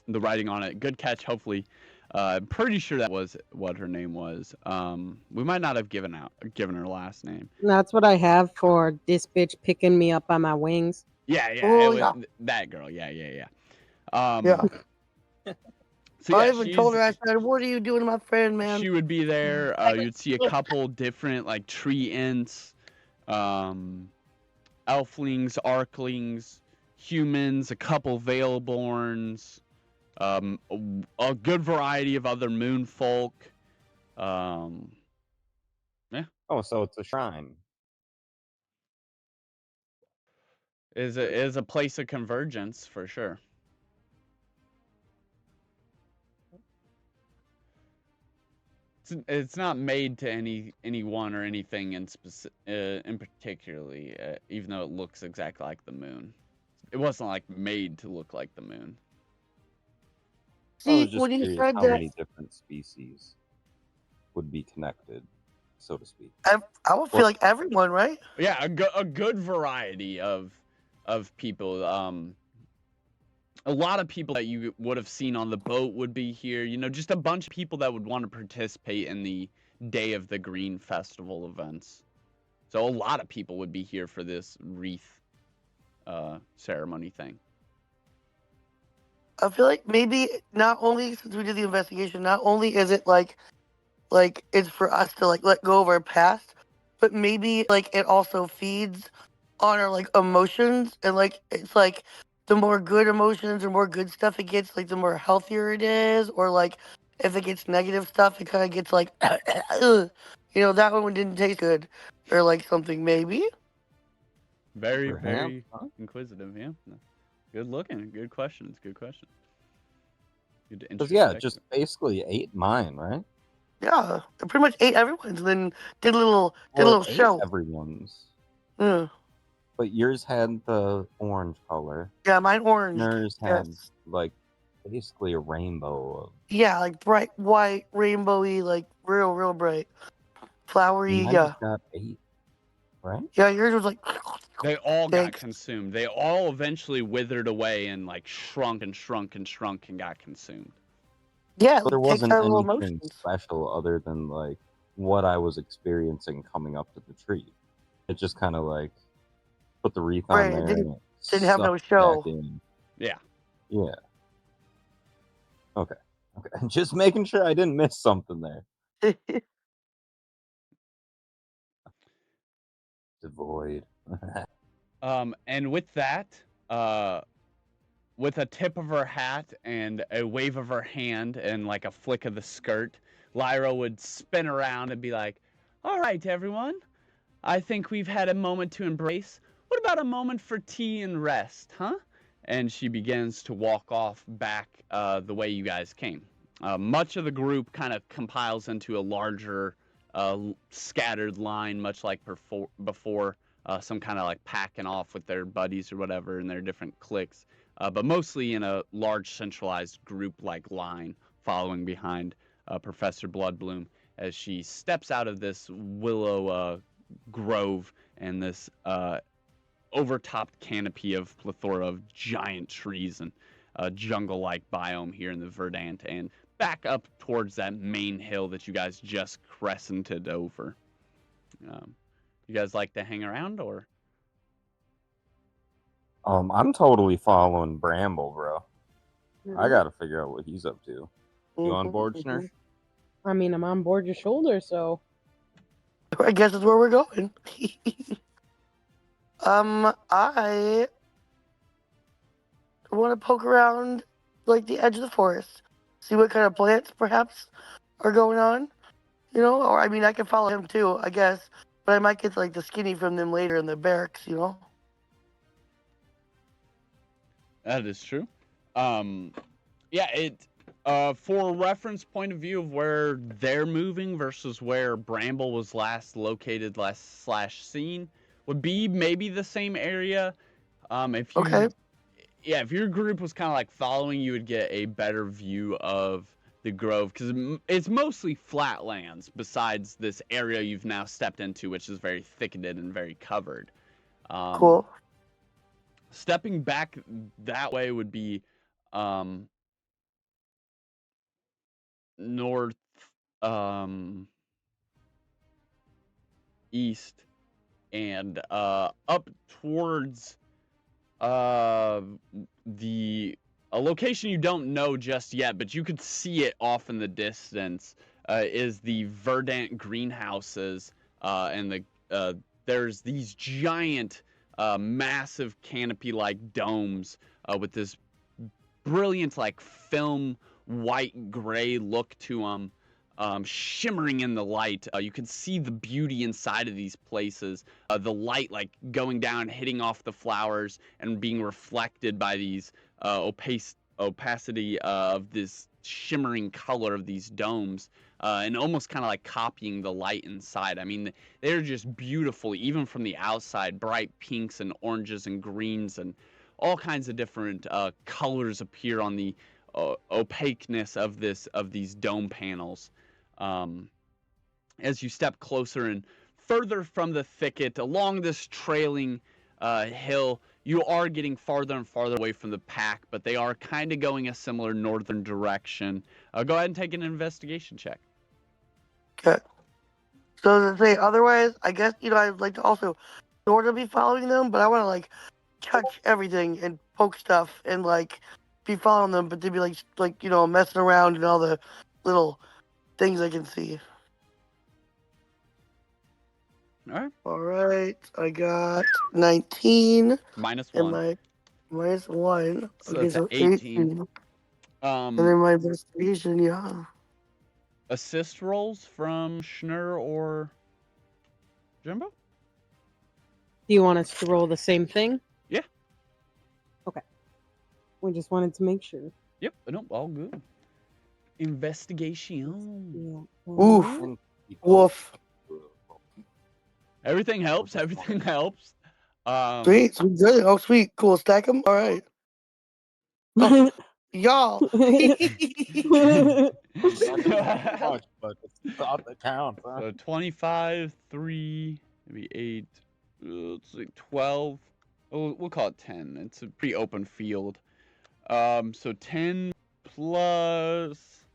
S2: writing on it. Good catch. Hopefully, I'm pretty sure that was what her name was. We might not have given her last name.
S4: That's what I have for this bitch picking me up by my wings.
S2: Yeah,
S1: Oh,
S2: it was
S1: yeah.
S2: that girl. Yeah.
S1: Yeah.
S2: So
S1: I
S2: yeah,
S1: even told her, I said, "What are you doing to my friend, man?"
S2: she would be there. You'd see a couple different like tree ints, elflings, arklings, humans, a couple veilborns, a good variety of other moon folk. Yeah.
S3: Oh, so it's a shrine.
S2: Is a place of convergence for sure. It's not made to anyone or anything in particularly, even though it looks exactly like the moon. It wasn't like made to look like the moon.
S3: I was
S1: See,
S3: just
S1: when you
S3: curious
S1: said
S3: how
S1: that,
S3: many different species would be connected, so to speak.
S1: I would feel like everyone, right?
S2: Yeah, a good variety of people. A lot of people that you would have seen on the boat would be here. Just a bunch of people that would want to participate in the Day of the Green Festival events. So a lot of people would be here for this wreath ceremony thing.
S1: I feel like maybe not only since we did the investigation, not only is it like it's for us to like let go of our past, but maybe like it also feeds on our like emotions and like it's like the more good emotions or more good stuff it gets, like the more healthier it is, or like if it gets negative stuff, it kind of gets like, that one didn't taste good, or like something maybe.
S2: Very,
S3: Perhaps,
S2: very
S3: huh?
S2: inquisitive. Yeah. No. Good looking. Good questions. Good questions. Good
S3: Because yeah, it
S2: introspective.
S3: just basically ate mine, right?
S1: Yeah, I pretty much ate everyone's and then did a
S3: Well, it
S1: little
S3: ate
S1: show.
S3: everyone's,
S1: Mm.
S3: but yours had the orange color.
S1: Yeah, mine orange.
S3: Yours had
S1: Yes.
S3: like basically a rainbow of.
S1: Yeah, like bright white, rainbowy, like real bright, flowery.
S3: Mine
S1: Yeah,
S3: just got 8, right?
S1: yeah. Yours was like,
S2: They all got
S1: thanks.
S2: consumed. They all eventually withered away and like shrunk and shrunk and shrunk and got consumed.
S1: Yeah,
S3: But there
S1: like takes
S3: wasn't
S1: our little
S3: anything
S1: emotions.
S3: special other than like what I was experiencing coming up to the tree. It just kind of like put the wreath on
S1: Right, it
S3: there and it
S1: didn't have no
S3: sucked back
S1: show.
S3: in.
S2: Yeah.
S3: Yeah. Okay. Okay. Just making sure I didn't miss something there. Devoid.
S2: And with that, with a tip of her hat and a wave of her hand and like a flick of the skirt, Lyra would spin around and be like, "All right, everyone. I think we've had a moment to embrace. What about a moment for tea and rest, huh?" And she begins to walk off back the way you guys came. Much of the group kind of compiles into a larger, scattered line, much like before, some kind of like packing off with their buddies or whatever in their different cliques, but mostly in a large centralized group like line following behind Professor Bloodbloom as she steps out of this willow grove and this overtopped canopy of plethora of giant trees and jungle-like biome here in the Verdant, and back up towards that main hill that you guys just crescented over. You guys like to hang around, or?
S3: I'm totally following Bramble, bro. I
S4: Mhm.
S3: gotta figure out what he's up to. You on board,
S1: Mhm.
S3: Snurf?
S4: I mean, I'm on board your shoulder, so
S1: I guess that's where we're going. I want to poke around like the edge of the forest, see what kind of plants perhaps are going on. Or I mean, I can follow him too, I guess, but I might get like the skinny from them later in the barracks.
S2: That is true. Yeah, it for a reference point of view of where they're moving versus where Bramble was last slash seen would be maybe the same area. If
S1: Okay,
S2: you, yeah, if your group was kind of like following, you would get a better view of the grove because it's mostly flatlands. Besides this area you've now stepped into, which is very thicketed and very covered. Um,
S1: cool.
S2: Stepping back that way would be um, north, um, east, and up towards uh, the a location you don't know just yet, but you could see it off in the distance. Is the Verdant greenhouses, and there's these giant, massive canopy-like domes with this brilliant, like film white gray look to them, shimmering in the light. You can see the beauty inside of these places. The light, like going down, hitting off the flowers, and being reflected by these opacity of this shimmering color of these domes. And almost kind of like copying the light inside. I mean, they're just beautiful, even from the outside. Bright pinks and oranges and greens and all kinds of different colors appear on the opaqueness of these dome panels. Um, as you step closer and further from the thicket along this trailing hill, you are getting farther and farther away from the pack, but they are kind of going a similar northern direction. Go ahead and take an investigation check.
S1: Okay. So to say otherwise, I guess I'd like to also sort of be following them, but I want to like touch everything and poke stuff and like be following them, but they'd be like messing around and all the little things I can see.
S2: All right.
S1: All right, I got 19
S2: Minus
S1: and
S2: 1.
S1: my minus 1.
S2: So
S1: Okay,
S2: that's an
S1: so
S2: 18.
S1: 18. And then
S2: Um,
S1: my investigation, yeah.
S2: assist rolls from Schnur or Jimbo?
S4: Do you want us to roll the same thing?
S2: Yeah.
S4: Okay. We just wanted to make sure.
S2: Yep. Nope. All good. Investigation.
S4: Yeah.
S1: Oof.
S3: And people-
S1: Woof.
S2: Everything helps. Everything helps.
S1: Sweet, sweet, good. Oh, sweet, cool. Stack them. All right. Oh, y'all.
S3: much, but it's the thought that counts. Huh?
S2: So 25, 3, maybe 8, it's like 12. Oh, we'll call it 10. It's a pretty open field. So 10 plus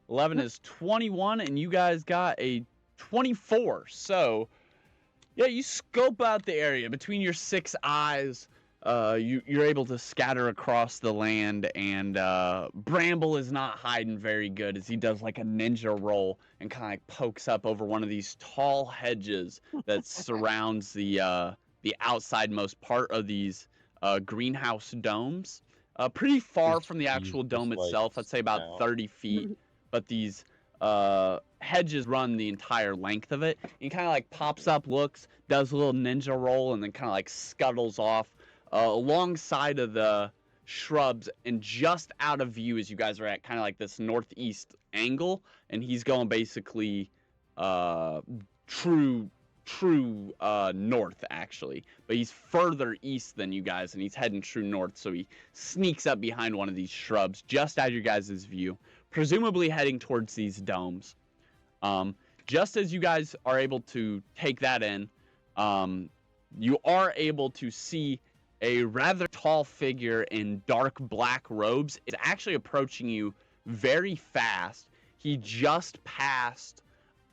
S2: 11 is 21, and you guys got a 24. So, yeah, you scope out the area between your 6 eyes. You're able to scatter across the land, and Bramble is not hiding very good as he does like a ninja roll and kind of like pokes up over one of these tall hedges that surrounds the outsidemost part of these greenhouse domes. Pretty far
S3: His
S2: from the
S3: feet
S2: actual dome
S3: just, like,
S2: itself. I'd say about
S3: out.
S2: 30 feet, but these hedges run the entire length of it. He kind of like pops up, looks, does a little ninja roll, and then kind of like scuttles off alongside of the shrubs and just out of view as you guys are at kind of like this northeast angle, and he's going basically true north actually, but he's further east than you guys and he's heading true north, so he sneaks up behind one of these shrubs just out of your guys' view, presumably heading towards these domes. Just as you guys are able to take that in, you are able to see a rather tall figure in dark black robes is actually approaching you very fast. He just passed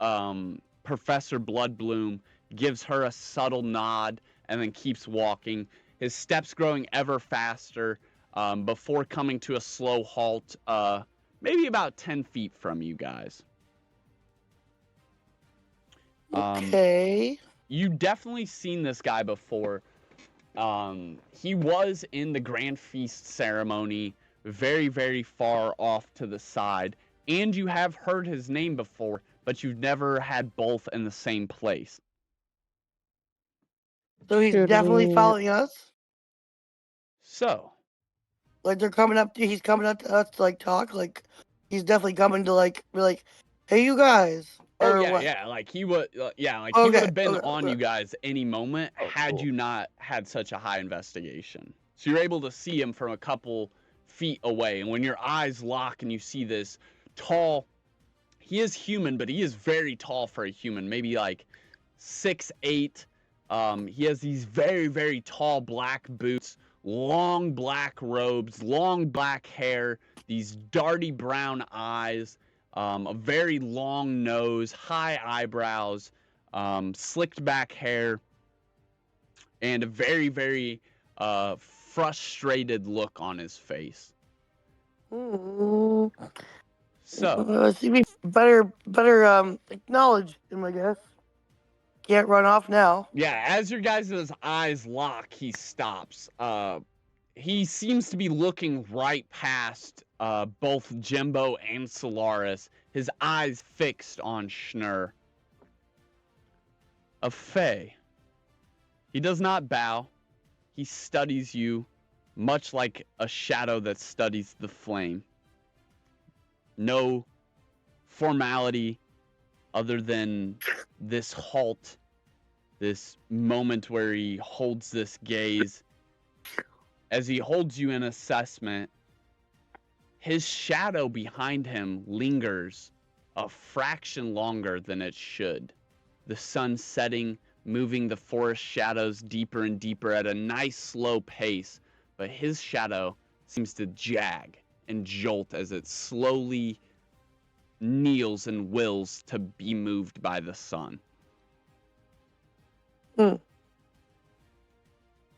S2: Professor Bloodbloom, gives her a subtle nod, and then keeps walking. His steps growing ever faster before coming to a slow halt, maybe about 10 feet from you guys.
S1: Okay.
S2: You've definitely seen this guy before. He was in the Grand Feast ceremony very, very far off to the side, and you have heard his name before, but you've never had both in the same place.
S1: So he's
S4: Should
S1: definitely
S4: we-
S1: following us.
S2: So,
S1: Like they're coming up. He's coming up to us to like talk. Like he's definitely coming to like be like, "Hey, you guys."
S2: oh
S1: Or
S2: yeah,
S1: what?
S2: yeah, like he would, he would
S1: Okay,
S2: have been
S1: okay,
S2: on
S1: okay.
S2: you guys any moment
S3: Oh,
S2: had
S3: cool.
S2: you not had such a high investigation. So you're able to see him from a couple feet away, and when your eyes lock and you see this tall, he is human, but he is very tall for a human, maybe like 6'8". He has these very, very tall black boots, long black robes, long black hair, these darty brown eyes, a very long nose, high eyebrows, slicked back hair, and a very, very frustrated look on his face.
S1: Mm,
S2: So,
S1: see me better acknowledge him, I guess. Can't run off now.
S2: yeah, as your guys' eyes lock, he stops. He seems to be looking right past both Jimbo and Solaris, his eyes fixed on Schnur. A Fey. He does not bow. He studies you, much like a shadow that studies the flame. No formality other than this halt, this moment where he holds this gaze. As he holds you in assessment, his shadow behind him lingers a fraction longer than it should. The sun setting, moving the forest shadows deeper and deeper at a nice slow pace, but his shadow seems to jag and jolt as it slowly kneels and wills to be moved by the sun.
S1: Hmm.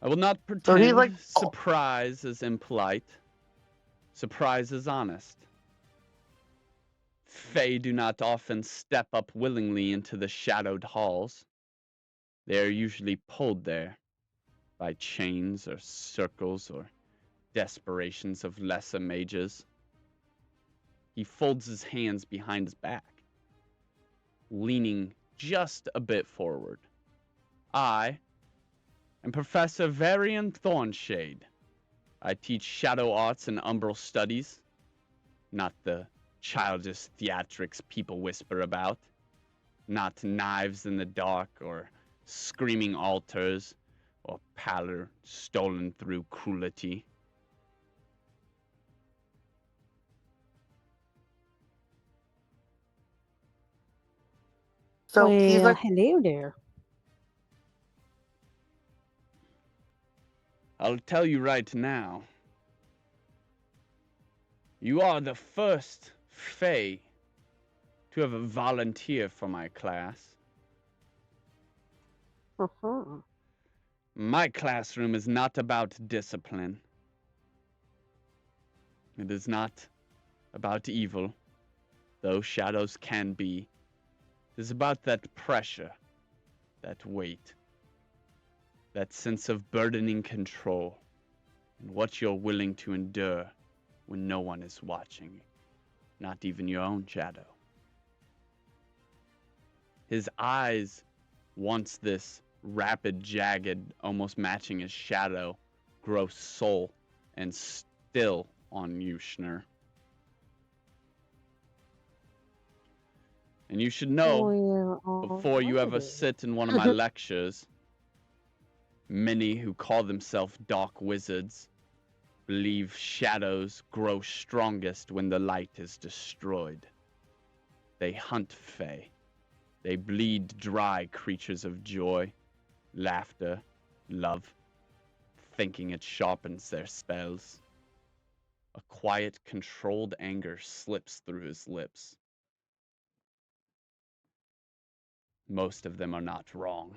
S2: I will not
S1: So he's
S2: pretend
S1: like-
S2: surprise is impolite. Surprise is honest. Fae do not often step up willingly into the shadowed halls. They are usually pulled there by chains or circles or desperations of lesser mages. He folds his hands behind his back, leaning just a bit forward. I am Professor Varian Thornshade. I teach shadow arts and umbral studies, not the childish theatrics people whisper about, not knives in the dark or screaming altars or pallor stolen through cruelty.
S1: So he's like,
S4: hello there.
S2: I'll tell you right now, you are the first Fae to ever volunteer for my class. My classroom is not about discipline. It is not about evil, though shadows can be. It is about that pressure, that weight, that sense of burdening control, and what you're willing to endure when no one is watching, not even your own shadow. His eyes, once this rapid, jagged, almost matching his shadow, grow sole and still on you, Schnur. And you should know, before you ever sit in one of my lectures, many who call themselves dark wizards believe shadows grow strongest when the light is destroyed. They hunt Fae. They bleed dry creatures of joy, laughter, love, thinking it sharpens their spells. A quiet, controlled anger slips through his lips. Most of them are not wrong.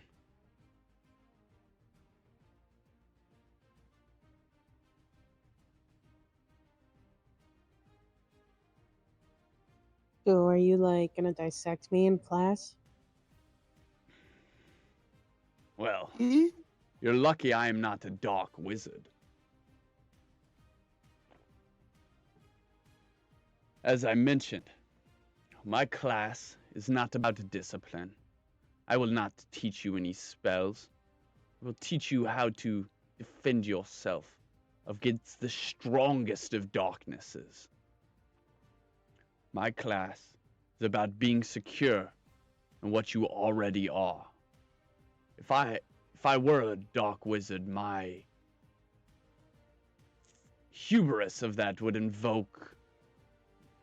S4: So are you like gonna dissect me in class?
S2: Well, you're lucky I am not a dark wizard. As I mentioned, my class is not about discipline. I will not teach you any spells. I will teach you how to defend yourself against the strongest of darknesses. My class is about being secure in what you already are. If I were a dark wizard, my hubris of that would invoke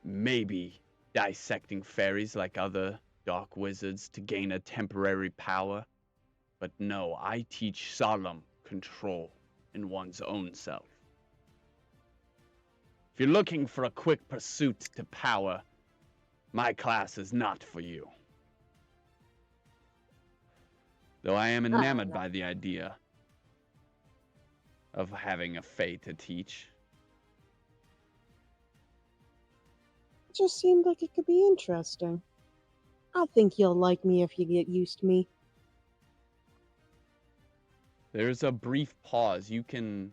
S2: maybe dissecting fairies like other dark wizards to gain a temporary power. But no, I teach solemn control in one's own self. If you're looking for a quick pursuit to power, my class is not for you. Though I am enamored by the idea of having a Fae to teach.
S4: It just seemed like it could be interesting. I think you'll like me if you get used to me.
S2: There's a brief pause. You can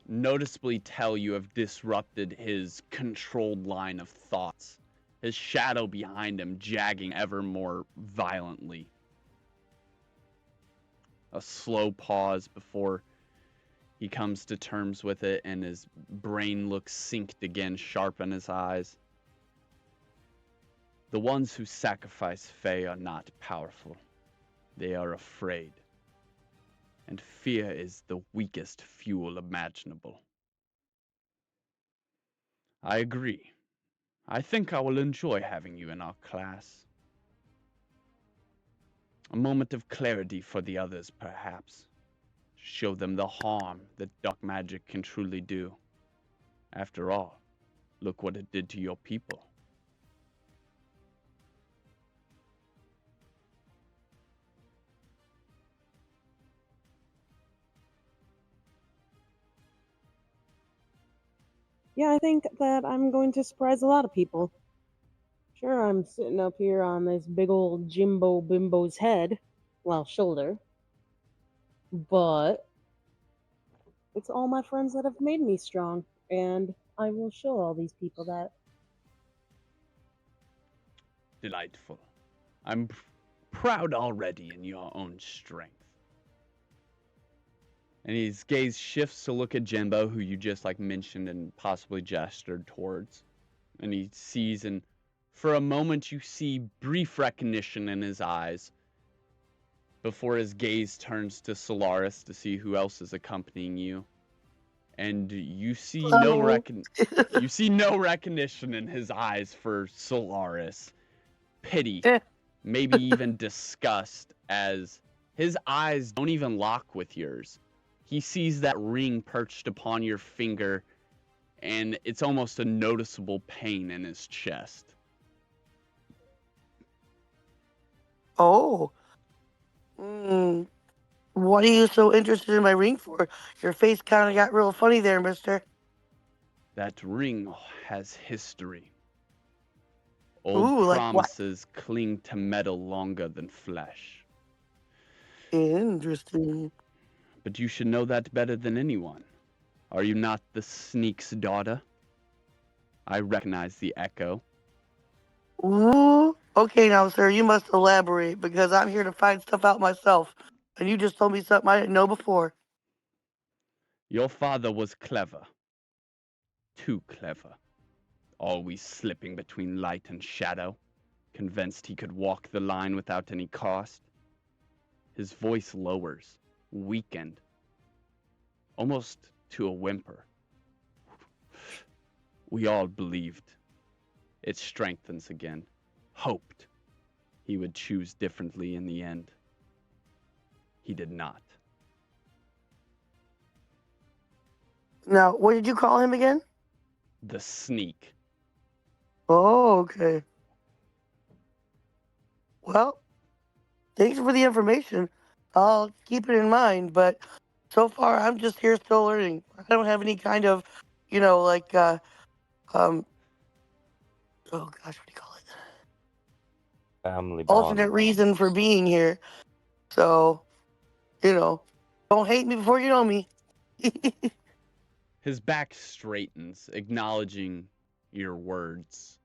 S2: noticeably tell you have disrupted his controlled line of thoughts, his shadow behind him jagging ever more violently. A slow pause before he comes to terms with it, and his brain looks synced again, sharp in his eyes. The ones who sacrifice Fae are not powerful. They are afraid. And fear is the weakest fuel imaginable. I agree. I think I will enjoy having you in our class. A moment of clarity for the others, perhaps. Show them the harm that dark magic can truly do. After all, look what it did to your people.
S4: Yeah, I think that I'm going to surprise a lot of people. Sure, I'm sitting up here on this big old Jimbo Bimbo's head, well, shoulder, but it's all my friends that have made me strong, and I will show all these people that.
S2: Delightful. I'm proud already in your own strength. And his gaze shifts to look at Jimbo, who you just like mentioned and possibly gestured towards. And he sees, and for a moment you see brief recognition in his eyes before his gaze turns to Solaris to see who else is accompanying you. And you see
S1: Hello.
S2: you see no recognition in his eyes for Solaris. Pity, maybe even disgust, as his eyes don't even lock with yours. He sees that ring perched upon your finger, and it's almost a noticeable pain in his chest.
S1: Oh. What are you so interested in my ring for? Your face kind of got real funny there, mister.
S2: That ring has history. Old
S1: Ooh, like what?
S2: promises cling to metal longer than flesh.
S1: Interesting.
S2: But you should know that better than anyone. Are you not the sneak's daughter? I recognize the echo.
S1: Ooh. Okay, now, sir, you must elaborate because I'm here to find stuff out myself. And you just told me something I didn't know before.
S2: Your father was clever. Too clever. Always slipping between light and shadow, convinced he could walk the line without any cost. His voice lowers, weakened, almost to a whimper. We all believed. It strengthens again. Hoped he would choose differently in the end. He did not.
S1: Now, what did you call him again?
S2: The sneak.
S1: Oh, okay. Well, thanks for the information. I'll keep it in mind, but so far I'm just here still learning. I don't have any kind of, like, um, oh gosh, what do you call it?
S3: Family
S1: Alternate
S3: bond.
S1: reason for being here. So, don't hate me before you know me.
S2: His back straightens, acknowledging your words,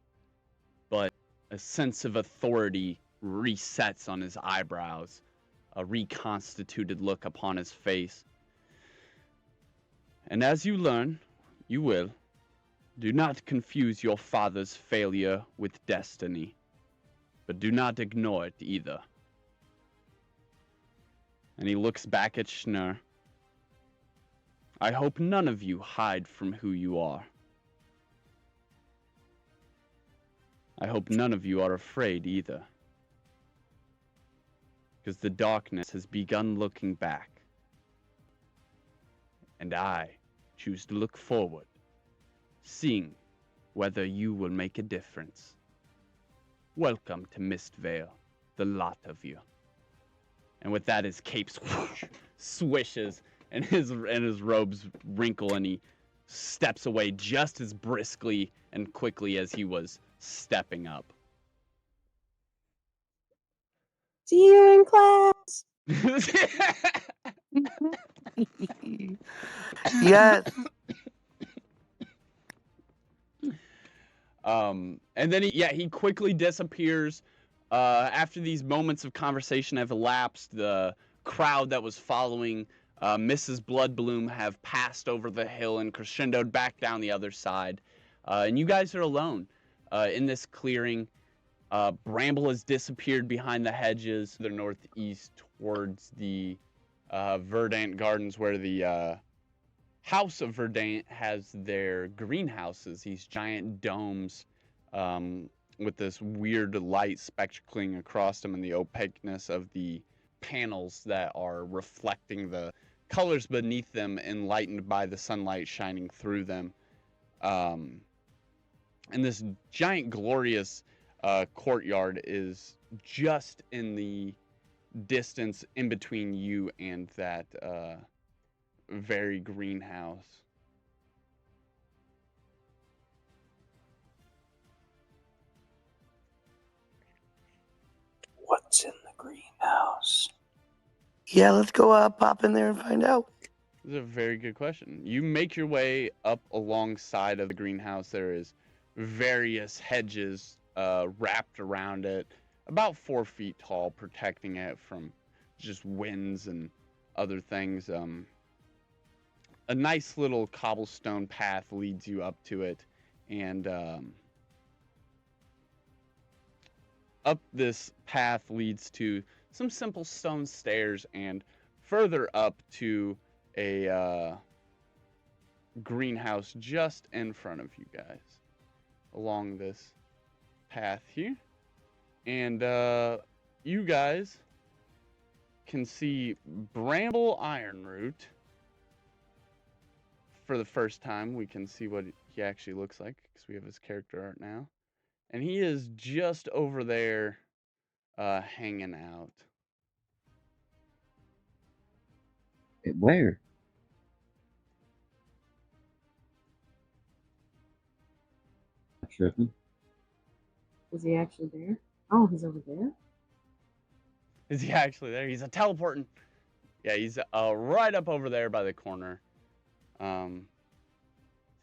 S2: but a sense of authority resets on his eyebrows, a reconstituted look upon his face. And as you learn, you will. Do not confuse your father's failure with destiny, but do not ignore it either. And he looks back at Schnur. I hope none of you hide from who you are. I hope none of you are afraid either. Because the darkness has begun looking back. And I choose to look forward, seeing whether you will make a difference. Welcome to Mistvale, the lot of you. And with that, his cape swishes and his robes wrinkle, and he steps away just as briskly and quickly as he was stepping up.
S4: See you in class!
S1: Yes.
S2: And then he quickly disappears. After these moments of conversation have elapsed, the crowd that was following Mrs. Bloodbloom have passed over the hill and crescendoed back down the other side. And you guys are alone in this clearing. Bramble has disappeared behind the hedges to the northeast towards the Verdant Gardens, where the House of Verdant has their greenhouses, these giant domes with this weird light spectacling across them and the opaqueness of the panels that are reflecting the colors beneath them, enlightened by the sunlight shining through them. And this giant, glorious courtyard is just in the distance in between you and that very greenhouse.
S5: greenhouse?
S1: Yeah, let's go pop in there and find out.
S2: This is a very good question. You make your way up alongside of the greenhouse. There is various hedges wrapped around it, about 4 feet tall, protecting it from just winds and other things. A nice little cobblestone path leads you up to it, and up this path leads to some simple stone stairs, and further up to a greenhouse just in front of you guys along this path here. And you guys can see Bramble Ironroot for the first time. We can see what he actually looks like because we have his character art now. And he is just over there hanging out.
S3: Where? Tripping.
S4: Is he actually there? Oh, he's over there?
S2: Is he actually there? He's a teleporting. Yeah, he's right up over there by the corner. Is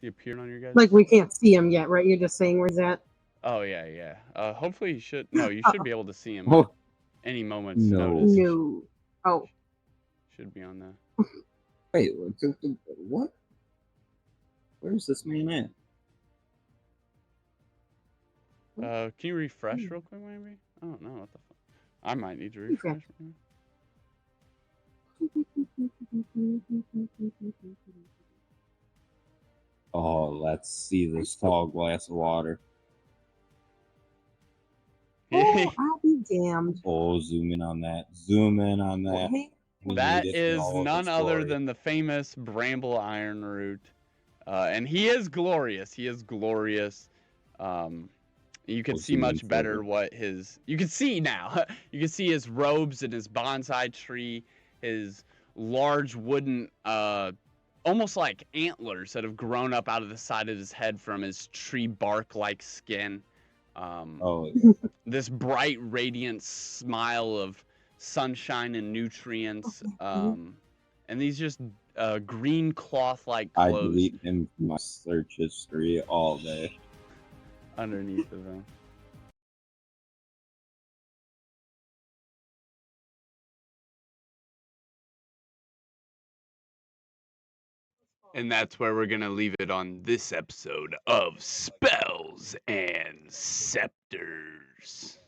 S2: he appearing on your guys?
S4: Like, we can't see him yet, right? You're just saying where he's at?
S2: Oh, yeah. Hopefully you should. No, you should be able to see him
S3: Oh.
S2: at any moment's
S3: No.
S2: notice.
S4: No. Oh.
S2: Should be on the.
S3: Wait, what? Where's this man at?
S2: Can you refresh real quick, maybe? I don't know what the fuck. I might need to refresh. Maybe.
S3: Oh, let's see this tall glass of water.
S4: Oh, I'll be damned.
S3: Oh, zoom in on that. Zoom in on that. We
S2: That
S3: need it in
S2: is
S3: all of
S2: none
S3: its
S2: other
S3: glory.
S2: than the famous Bramble Ironroot. And he is glorious. He is glorious. You can
S3: We'll
S2: see
S3: zoom in
S2: much better
S3: further.
S2: what his. You can see now. You can see his robes and his bonsai tree, his large wooden, almost like antlers that have grown up out of the side of his head from his tree bark-like skin.
S3: Oh,
S2: This bright, radiant smile of sunshine and nutrients, and these just green cloth-like
S3: I
S2: clothes
S3: delete him from my search history all day.
S2: underneath of them. And that's where we're gonna leave it on this episode of Spells and Scepters.